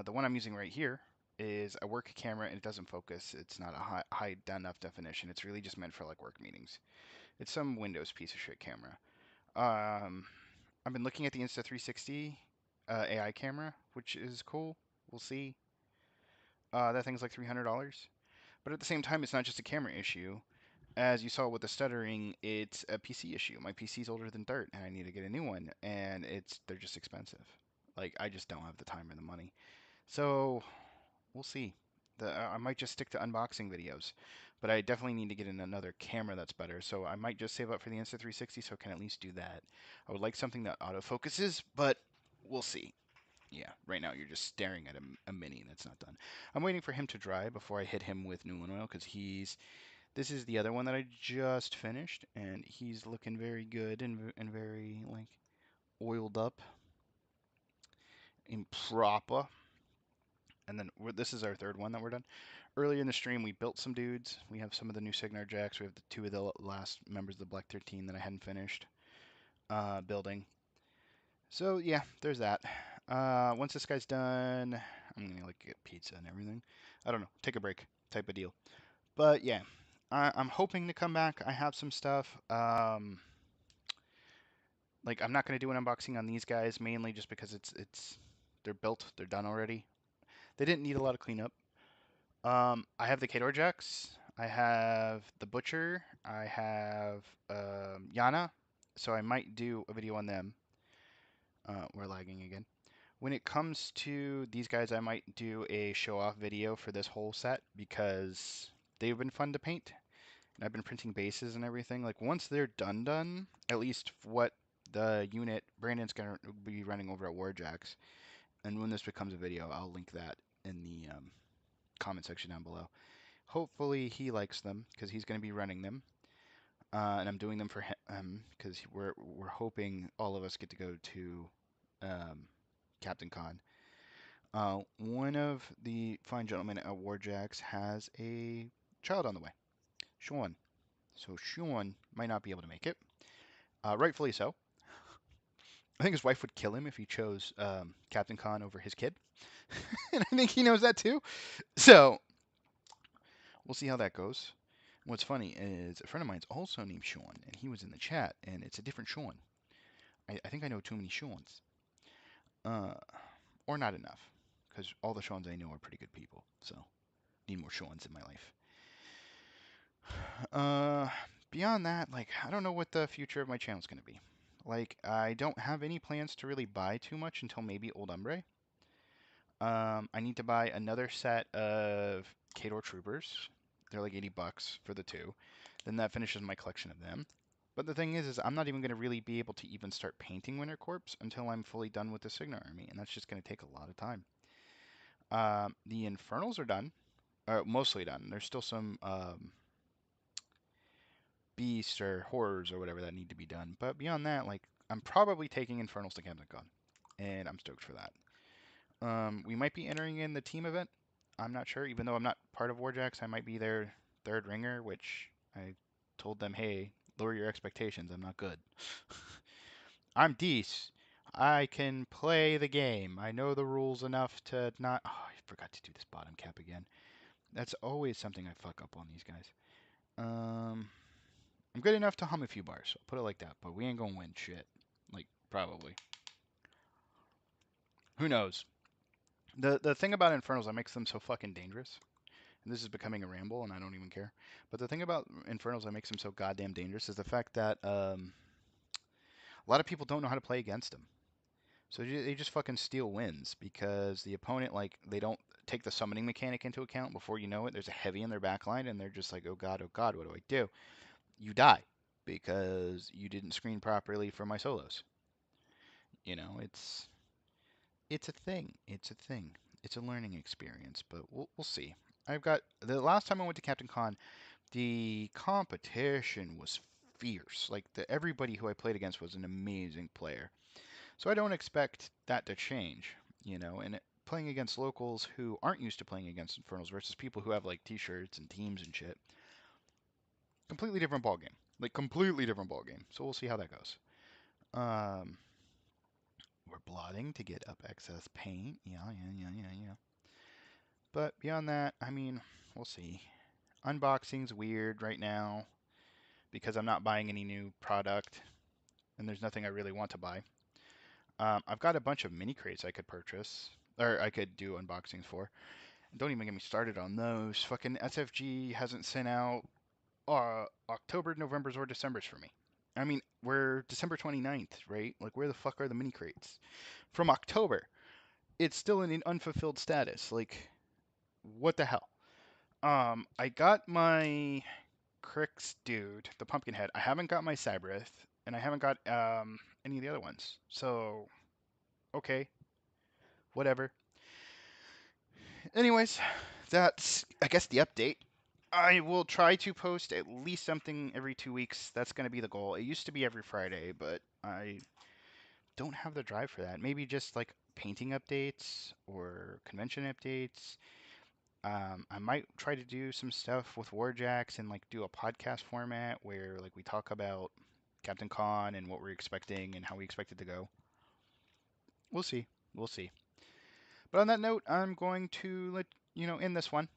The one I'm using right here is a work camera, and it doesn't focus. It's not a high enough definition. It's really just meant for like work meetings. It's some Windows piece of shit camera. I've been looking at the Insta360 AI camera, which is cool. We'll see. That thing's like $300. But at the same time, it's not just a camera issue. As you saw with the stuttering, it's a PC issue. My PC's older than dirt, and I need to get a new one, and they're just expensive. Like, I just don't have the time or the money. So, we'll see. I might just stick to unboxing videos, but I definitely need to get in another camera that's better. So I might just save up for the Insta360 so I can at least do that. I would like something that autofocuses, but we'll see. Yeah, right now you're just staring at a mini that's not done. I'm waiting for him to dry before I hit him with Newland oil because this is the other one that I just finished, and he's looking very good and very, like, oiled up and proper. And then this is our third one that we're done. Earlier in the stream, we built some dudes. We have some of the new Signar jacks. We have the two of the last members of the Black 13 that I hadn't finished building. So yeah, there's that. Once this guy's done, I'm gonna like get pizza and everything. I don't know, take a break type of deal. But yeah, I'm hoping to come back. I have some stuff. Like, I'm not gonna do an unboxing on these guys mainly just because they're built, they're done already. They didn't need a lot of cleanup. I have the Kador Jacks. I have the Butcher. I have Yana. So I might do a video on them. We're lagging again. When it comes to these guys, I might do a show-off video for this whole set because they've been fun to paint. And I've been printing bases and everything. Like, once they're done, at least what the unit Brandon's going to be running over at Warjacks. And when this becomes a video, I'll link that in the comment section down below. Hopefully he likes them because he's going to be running them, and I'm doing them for him because we're hoping all of us get to go to Captain Con. One of the fine gentlemen at Warjacks has a child on the way, Sean. So Sean might not be able to make it. Rightfully so. I think his wife would kill him if he chose Captain Con over his kid. And I think he knows that too. So we'll see how that goes. What's funny is a friend of mine's also named Sean, and he was in the chat, and it's a different Sean. I think I know too many Seans. Or not enough, because all the Seans I know are pretty good people, so need more Seans in my life. Beyond that, like, I don't know what the future of my channel is going to be. Like, I don't have any plans to really buy too much until maybe Old Umbre. I need to buy another set of Kador Troopers. They're like $80 for the two. Then that finishes my collection of them. But the thing is I'm not even going to really be able to even start painting Winter Corps until I'm fully done with the Signar Army, and that's just going to take a lot of time. The Infernals are done, or mostly done. There's still some beasts or horrors or whatever that need to be done. But beyond that, like, I'm probably taking Infernals to Captain Con, and I'm stoked for that. We might be entering in the team event. I'm not sure. Even though I'm not part of Warjacks, I might be their third ringer, which I told them, hey, lower your expectations. I'm not good. I'm Dees. I can play the game. I know the rules enough to not... Oh, I forgot to do this bottom cap again. That's always something I fuck up on these guys. I'm good enough to hum a few bars. I'll put it like that. But we ain't gonna win shit. Like, probably. Who knows? The thing about Infernals that makes them so fucking dangerous, and this is becoming a ramble, and I don't even care, but the thing about Infernals that makes them so goddamn dangerous is the fact that a lot of people don't know how to play against them. So they just fucking steal wins because the opponent, like, they don't take the summoning mechanic into account. Before you know it, there's a heavy in their backline, and they're just like, oh god, what do I do? You die because you didn't screen properly for my solos. You know, it's a thing. It's a thing. It's a learning experience, but we'll see. I've got the last time I went to Captain Con, the competition was fierce. Like everybody who I played against was an amazing player. So I don't expect that to change, you know. And playing against locals who aren't used to playing against Infernals versus people who have like T-shirts and teams and shit, completely different ballgame. Like completely different ballgame. So we'll see how that goes. Um, we're blotting to get up excess paint. Yeah. But beyond that, I mean, we'll see. Unboxing's weird right now because I'm not buying any new product and there's nothing I really want to buy. I've got a bunch of mini crates I could purchase, or I could do unboxings for. And don't even get me started on those. Fucking SFG hasn't sent out October, November's, or December's for me. I mean, we're December 29th, right? Like, where the fuck are the mini crates? From October. It's still in an unfulfilled status. Like, what the hell? I got my Crix dude, the Pumpkinhead. I haven't got my Cybereth, and I haven't got any of the other ones. So, okay, whatever. Anyways, that's, I guess, the update. I will try to post at least something every 2 weeks. That's going to be the goal. It used to be every Friday, but I don't have the drive for that. Maybe just like painting updates or convention updates. I might try to do some stuff with Warjacks and like do a podcast format where like we talk about Captain Con and what we're expecting and how we expect it to go. We'll see. We'll see. But on that note, I'm going to let you know end this one.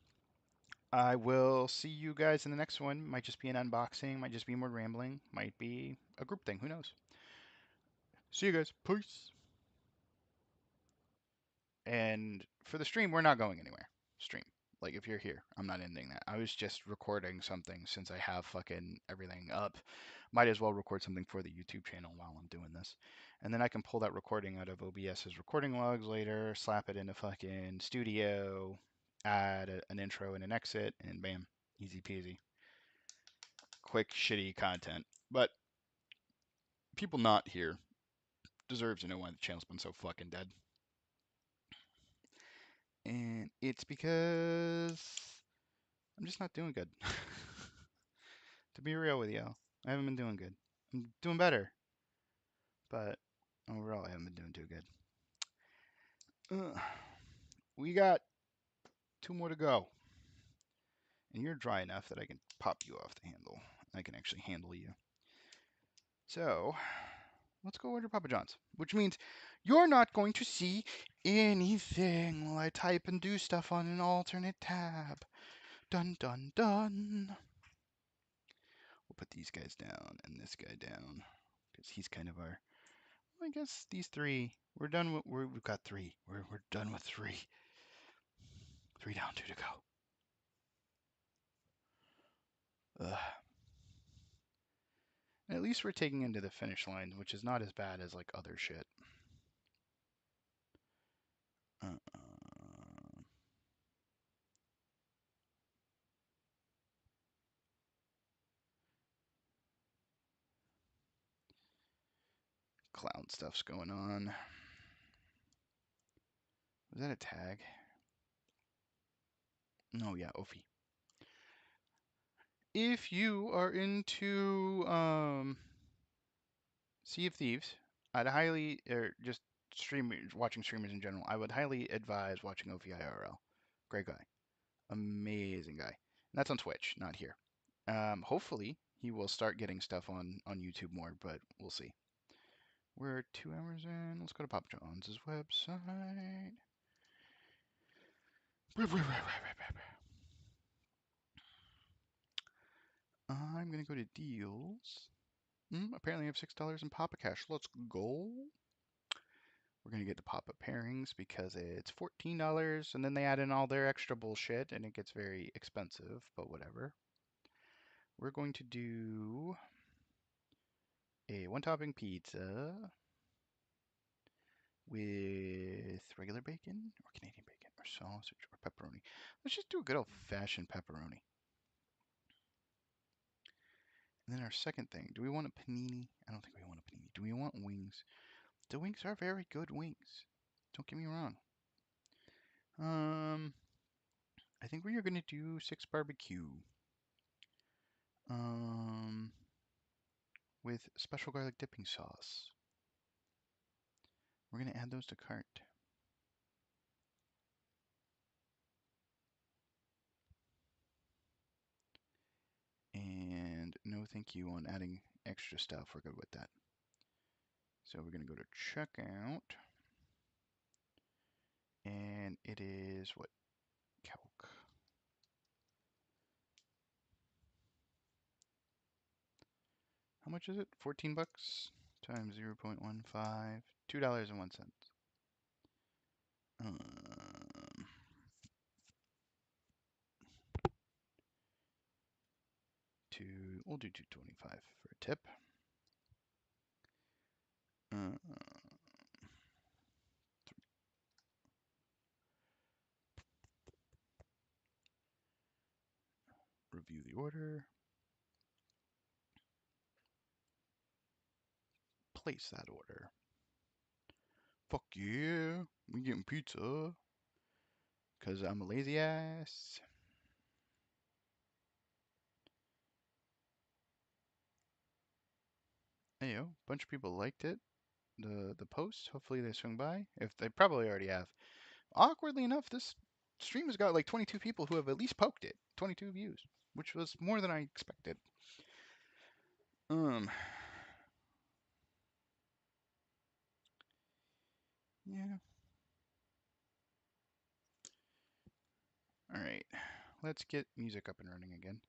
I will see you guys in the next one. Might just be an unboxing, might just be more rambling, might be a group thing. Who knows? See you guys. Peace. And for the stream, we're not going anywhere. Stream. Like, if you're here, I'm not ending that. I was just recording something since I have fucking everything up. Might as well record something for the YouTube channel while I'm doing this. And then I can pull that recording out of OBS's recording logs later, slap it into fucking Studio, add an intro and an exit, and bam. Easy peasy. Quick, shitty content. But people not here deserve to know why the channel's been so fucking dead. And it's because I'm just not doing good. To be real with you, I haven't been doing good. I'm doing better, but overall, I haven't been doing too good. We got 2 more to go. And you're dry enough that I can pop you off the handle. I can actually handle you. So, let's go order Papa John's. Which means you're not going to see anything while I type and do stuff on an alternate tab. Dun dun dun. We'll put these guys down and this guy down. Because he's kind of our... I guess these 3. We're done with... We've got 3. We're done with 3. 3 down, 2 to go. Ugh. And at least we're taking into the finish line, which is not as bad as like other shit. clown stuff's going on. Was that a tag? No, yeah, Ophi. If you are into Sea of Thieves, I'd highly, or just watching streamers in general, I would highly advise watching Ophi IRL. Great guy. Amazing guy. And that's on Twitch, not here. Hopefully, he will start getting stuff on YouTube more, but we'll see. We're 2 hours in. Let's go to Papa John's website. I'm going to go to deals. Apparently I have $6 in Papa Cash. Let's go. We're going to get the Papa pairings because it's $14, and then they add in all their extra bullshit, and it gets very expensive, but whatever. We're going to do a one-topping pizza with regular bacon, or Canadian bacon, or sausage, or pepperoni. Let's just do a good old-fashioned pepperoni. And then our second thing, do we want a panini? I don't think we want a panini. Do we want wings? The wings are very good wings. Don't get me wrong. I think we are going to do 6 barbecue. With special garlic dipping sauce. We're going to add those to cart. And no thank you on adding extra stuff. We're good with that. So we're going to go to checkout. And it is what? Calc. How much is it? 14 bucks times 0.15. $2.01. We'll do $2.25 for a tip. Review the order. Place that order. Fuck yeah, we getting pizza. Cause I'm a lazy ass. Heyo, a bunch of people liked it. The post. Hopefully they swing by. If they probably already have. Awkwardly enough, this stream has got like 22 people who have at least poked it. 22 views, which was more than I expected. Yeah. All right, let's get music up and running again.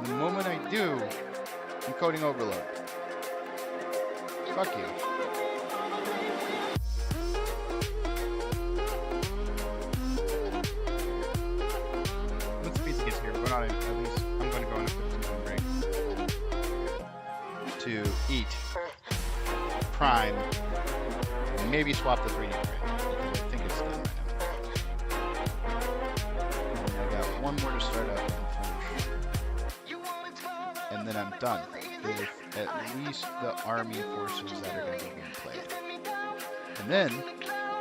The moment I do, encoding overload. Fuck you. Once the pizza gets here, we're going on at least, I'm going to go on a 15-minute break to eat, prime, maybe swap the 3D print, because I think it's done right now. And I got one more to start up and finish. And then I'm done with at least the army forces that are going to be being played. And then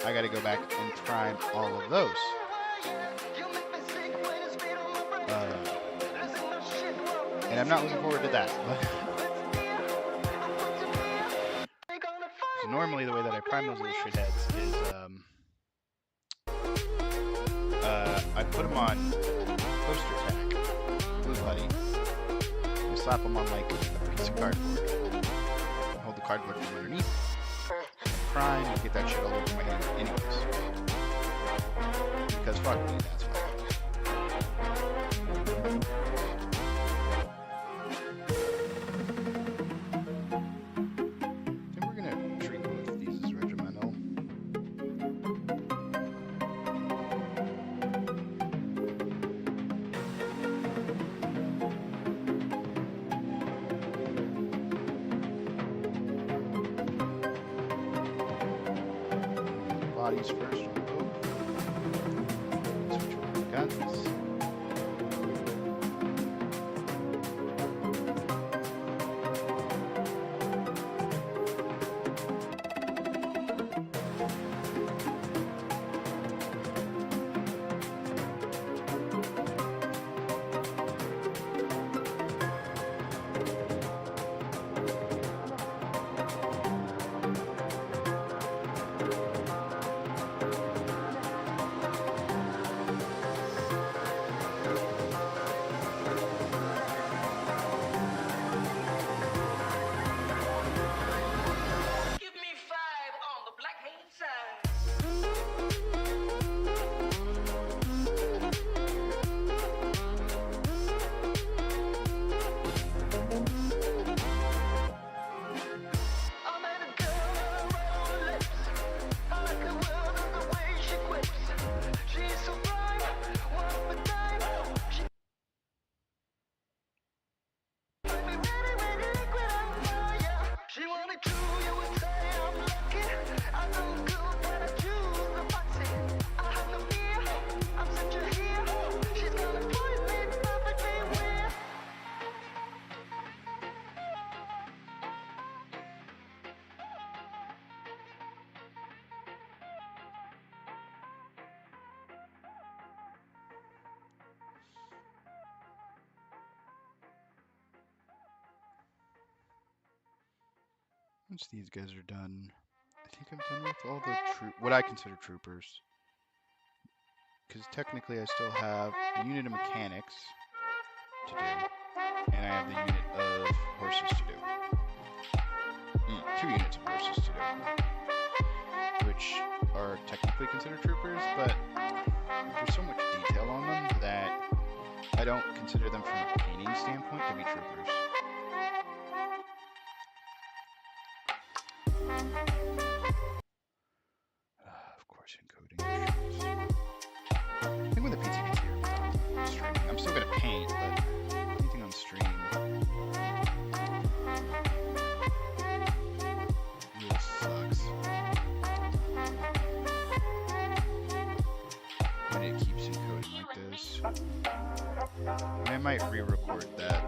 I got to go back and prime all of those. And I'm not looking forward to that. So normally the way that I prime those little shitheads is I put them on poster pack, Blue Buddy. I slap them on like a piece of cardboard. I hold the cardboard from underneath. Prime and get that shit all over my hand anyways. Because fuck me, that's why. I think we're gonna treat both of these as regimental. Bodies first on both. Switch over to guns. Once these guys are done, I think I'm done with all the what I consider troopers. Because technically I still have a unit of mechanics to do, and I have the unit of horses to do. 2 units of horses to do, which are technically considered troopers, but there's so much detail on them that I don't consider them from a painting standpoint to be troopers. Of course, encoding. I think when the pizza gets here, streaming. I'm still gonna paint, but anything on stream really sucks. When it keeps encoding like this. I might re-record that,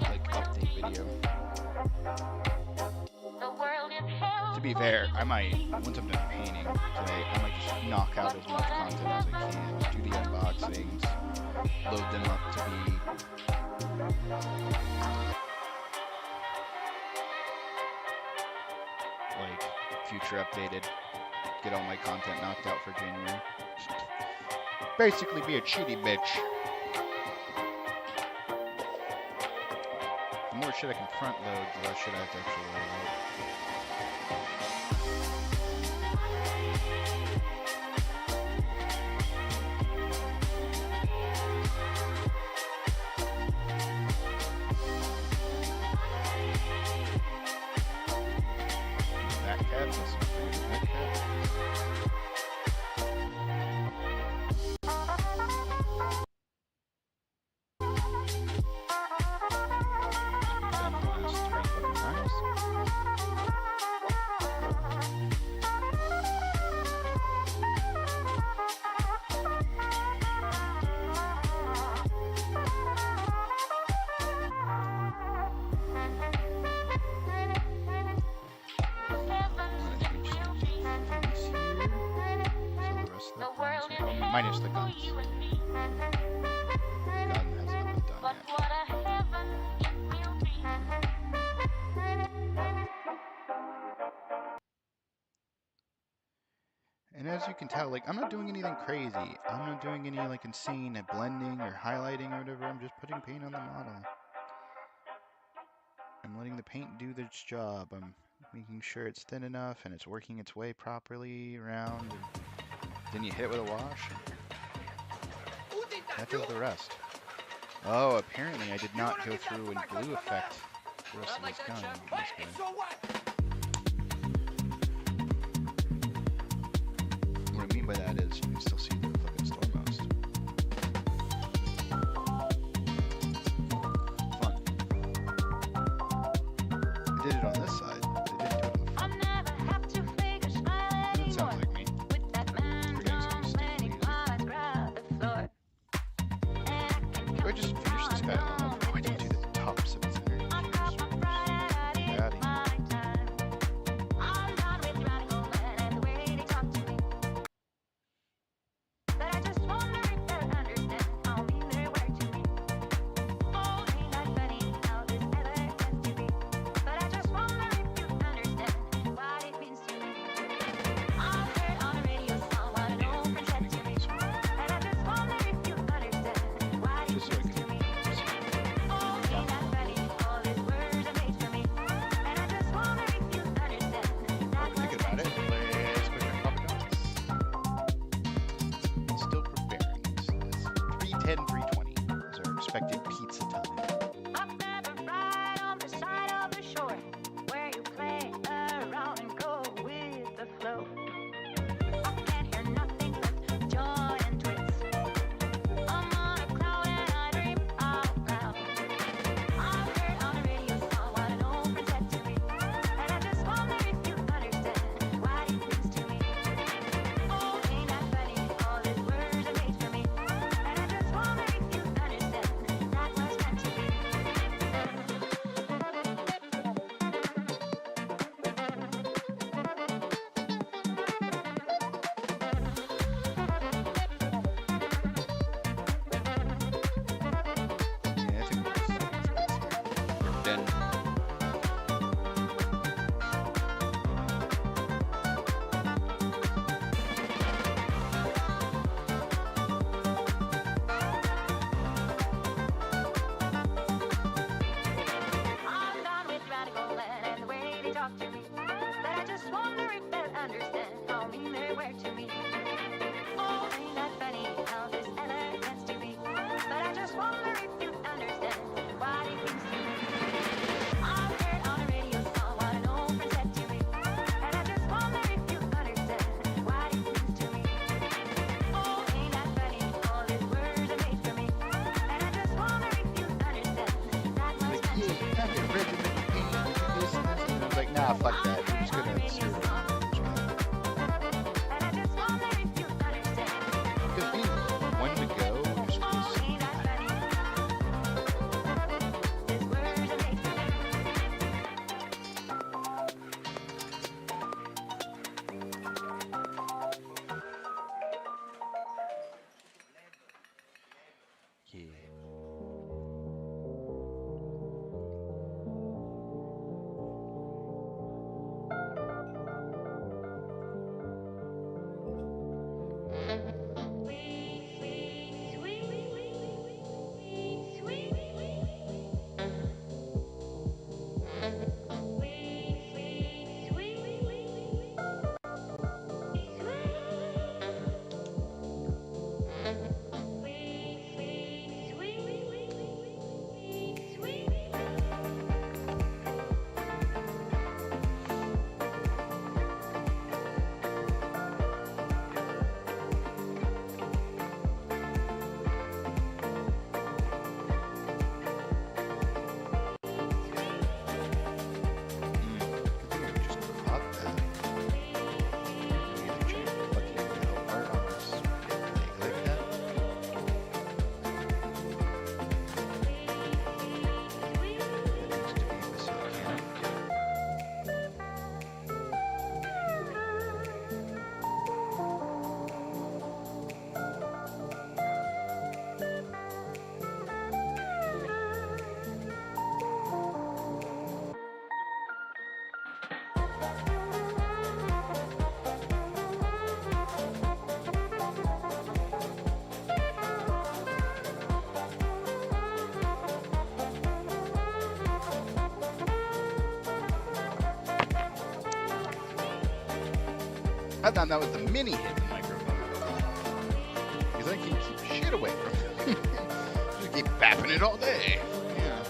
like, update video. To be fair, I might, once I'm done painting today, I might just knock out as much content as I can, do the unboxings, load them up to be like future updated, get all my content knocked out for January. Basically be a cheaty bitch. The more shit I can front load, the less shit I have to actually load out. That cat, that's not pretty good, that cat. Minus the guns. The gun hasn't been done yet. And as you can tell, like, I'm not doing anything crazy. I'm not doing any, like, insane blending or highlighting or whatever. I'm just putting paint on the model. I'm letting the paint do its job. I'm making sure it's thin enough and it's working its way properly around. And then you hit it with a wash. That does the rest. Oh, apparently I did not go through and blue effect the rest of this gun. What I mean by that is you can still see the fucking Stormhost. Fun. I did it on this side, but I didn't do it on the front. That sounds like me. Forgetting something stupid easy. Do I just finish this guy off? Oh, I didn't do the tops of his energy. Daddy. Just so I can just wonder if they'll understand how mean they were to me. Oh, ain't that funny how this ever gets to be? But I just wonder if you understand what it means to me. I heard on the radio song what an old friend said to me, and I just wonder if you understand what it means to me. Oh, ain't that funny? All these words are made for me, and I just wonder if you understand that much Like, meant to yeah, me. you have your regiment, this and this. And I was like, nah, fuck that. We're just gonna zero. And I just wonder if you understand. Because being one to go just Oh, was. ain't that funny? These words are made for me. Yeah. Good thing I just caught that. Maybe the giant fucking metal part on this leg like that. That used to be a missile cannon. I thought that was the mini hidden microphone. Because I can't keep shit away from it. Just keep bapping it all day. Yeah.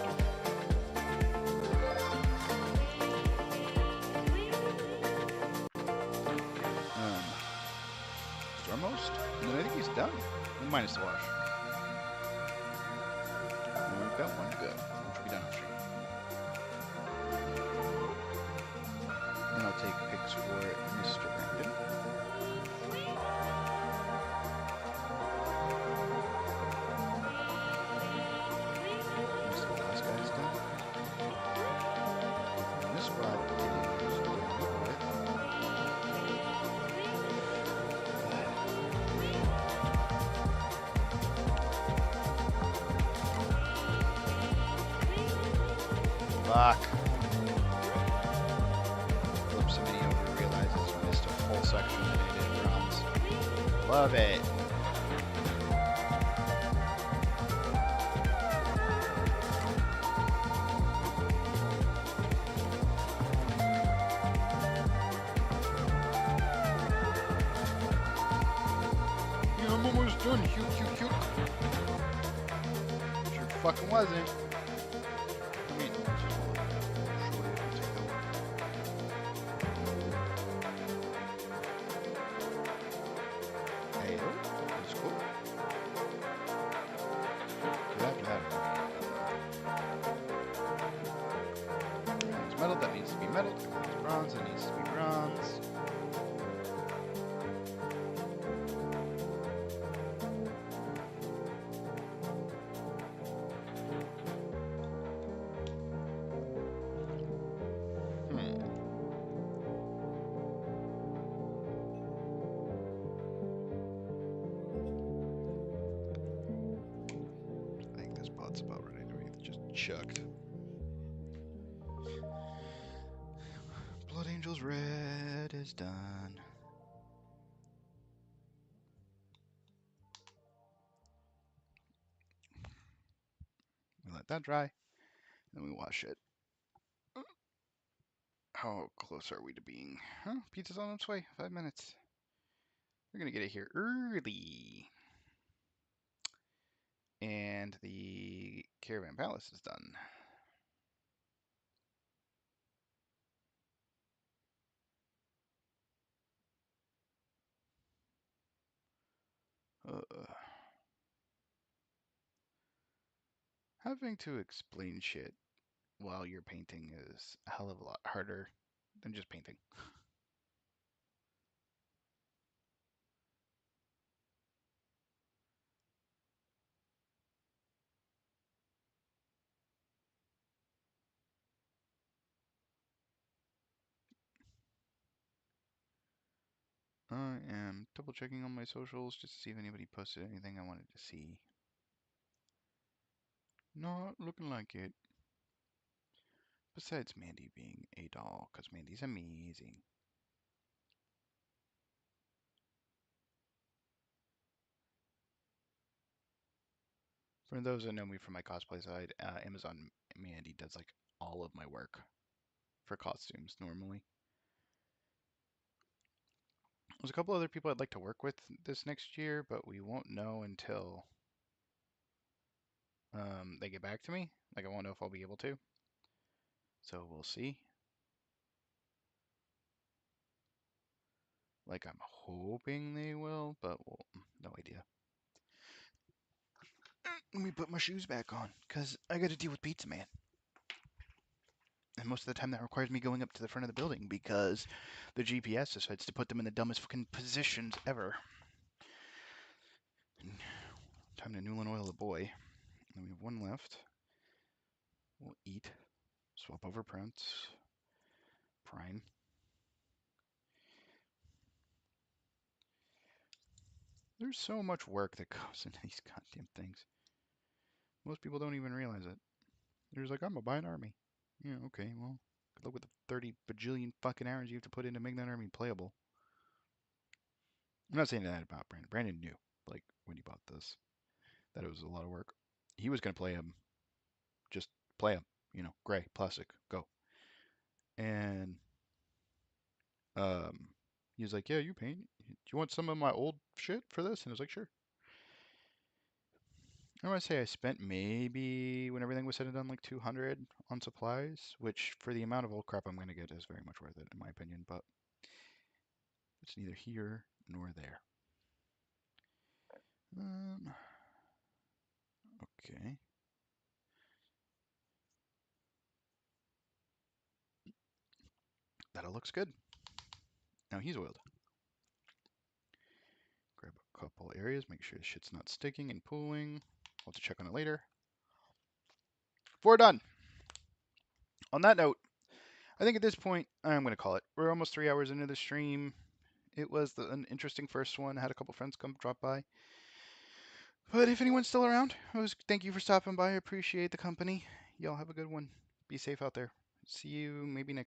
Stormmost? And then I think he's done. Minus the wash. And we've got one to go, which will be done off stream. Then I'll take picks for Mr. Brandon. Once the last guy's done. And this rod it is done with. Fuck. Flips a mini over, realizes he missed a full section and it runs. Love it. Yeah, I'm almost done. Cute. Sure fucking wasn't. I mean, it's just a little shorter to go. Hey, that's cool. Good after that. It's metal, that needs to be metal. It's bronze, that needs to be bronze. I think this pot's about ready to be just chucked. Blood Angel's red is done. We let that dry, then we wash it. How close are we to being? Huh? Pizza's on its way. 5 minutes. We're gonna get it here early. And the Caravan Palace is done. Having to explain shit while you're painting is a hell of a lot harder than just painting. I am double checking on my socials just to see if anybody posted anything I wanted to see. Not looking like it. Besides Mandy being a doll, because Mandy's amazing. For those that know me from my cosplay side, Amazon Mandy does like all of my work for costumes normally. There's a couple other people I'd like to work with this next year, but we won't know until they get back to me. Like I won't know if I'll be able to. So we'll see. Like I'm hoping they will, but no idea. Let me put my shoes back on, because I got to deal with Pizza Man. And most of the time that requires me going up to the front of the building because the GPS decides to put them in the dumbest fucking positions ever. And time to Newland oil the boy. And we have one left. We'll eat. Swap over prints. Prime. There's so much work that goes into these goddamn things. Most people don't even realize it. They're just like, I'm gonna buy an army. Yeah, okay, well, good luck with the 30 bajillion fucking hours you have to put in to make that army playable. I'm not saying that about Brandon. Brandon knew, like, when he bought this, that it was a lot of work. He was gonna play him, just play him, gray, plastic, go. And he was like, yeah, you paint. Do you want some of my old shit for this? And I was like, sure. I want to say I spent maybe, when everything was said and done, like 200 on supplies, which for the amount of old crap I'm going to get is very much worth it, in my opinion, but it's neither here nor there. Okay. That all looks good. Now he's oiled. Grab a couple areas, make sure the shit's not sticking and pooling. I'll have to check on it later. We're done. On that note, I think at this point, I'm going to call it. We're almost 3 hours into the stream. It was an interesting first one. I had a couple friends come drop by. But if anyone's still around, thank you for stopping by. I appreciate the company. Y'all have a good one. Be safe out there. See you maybe next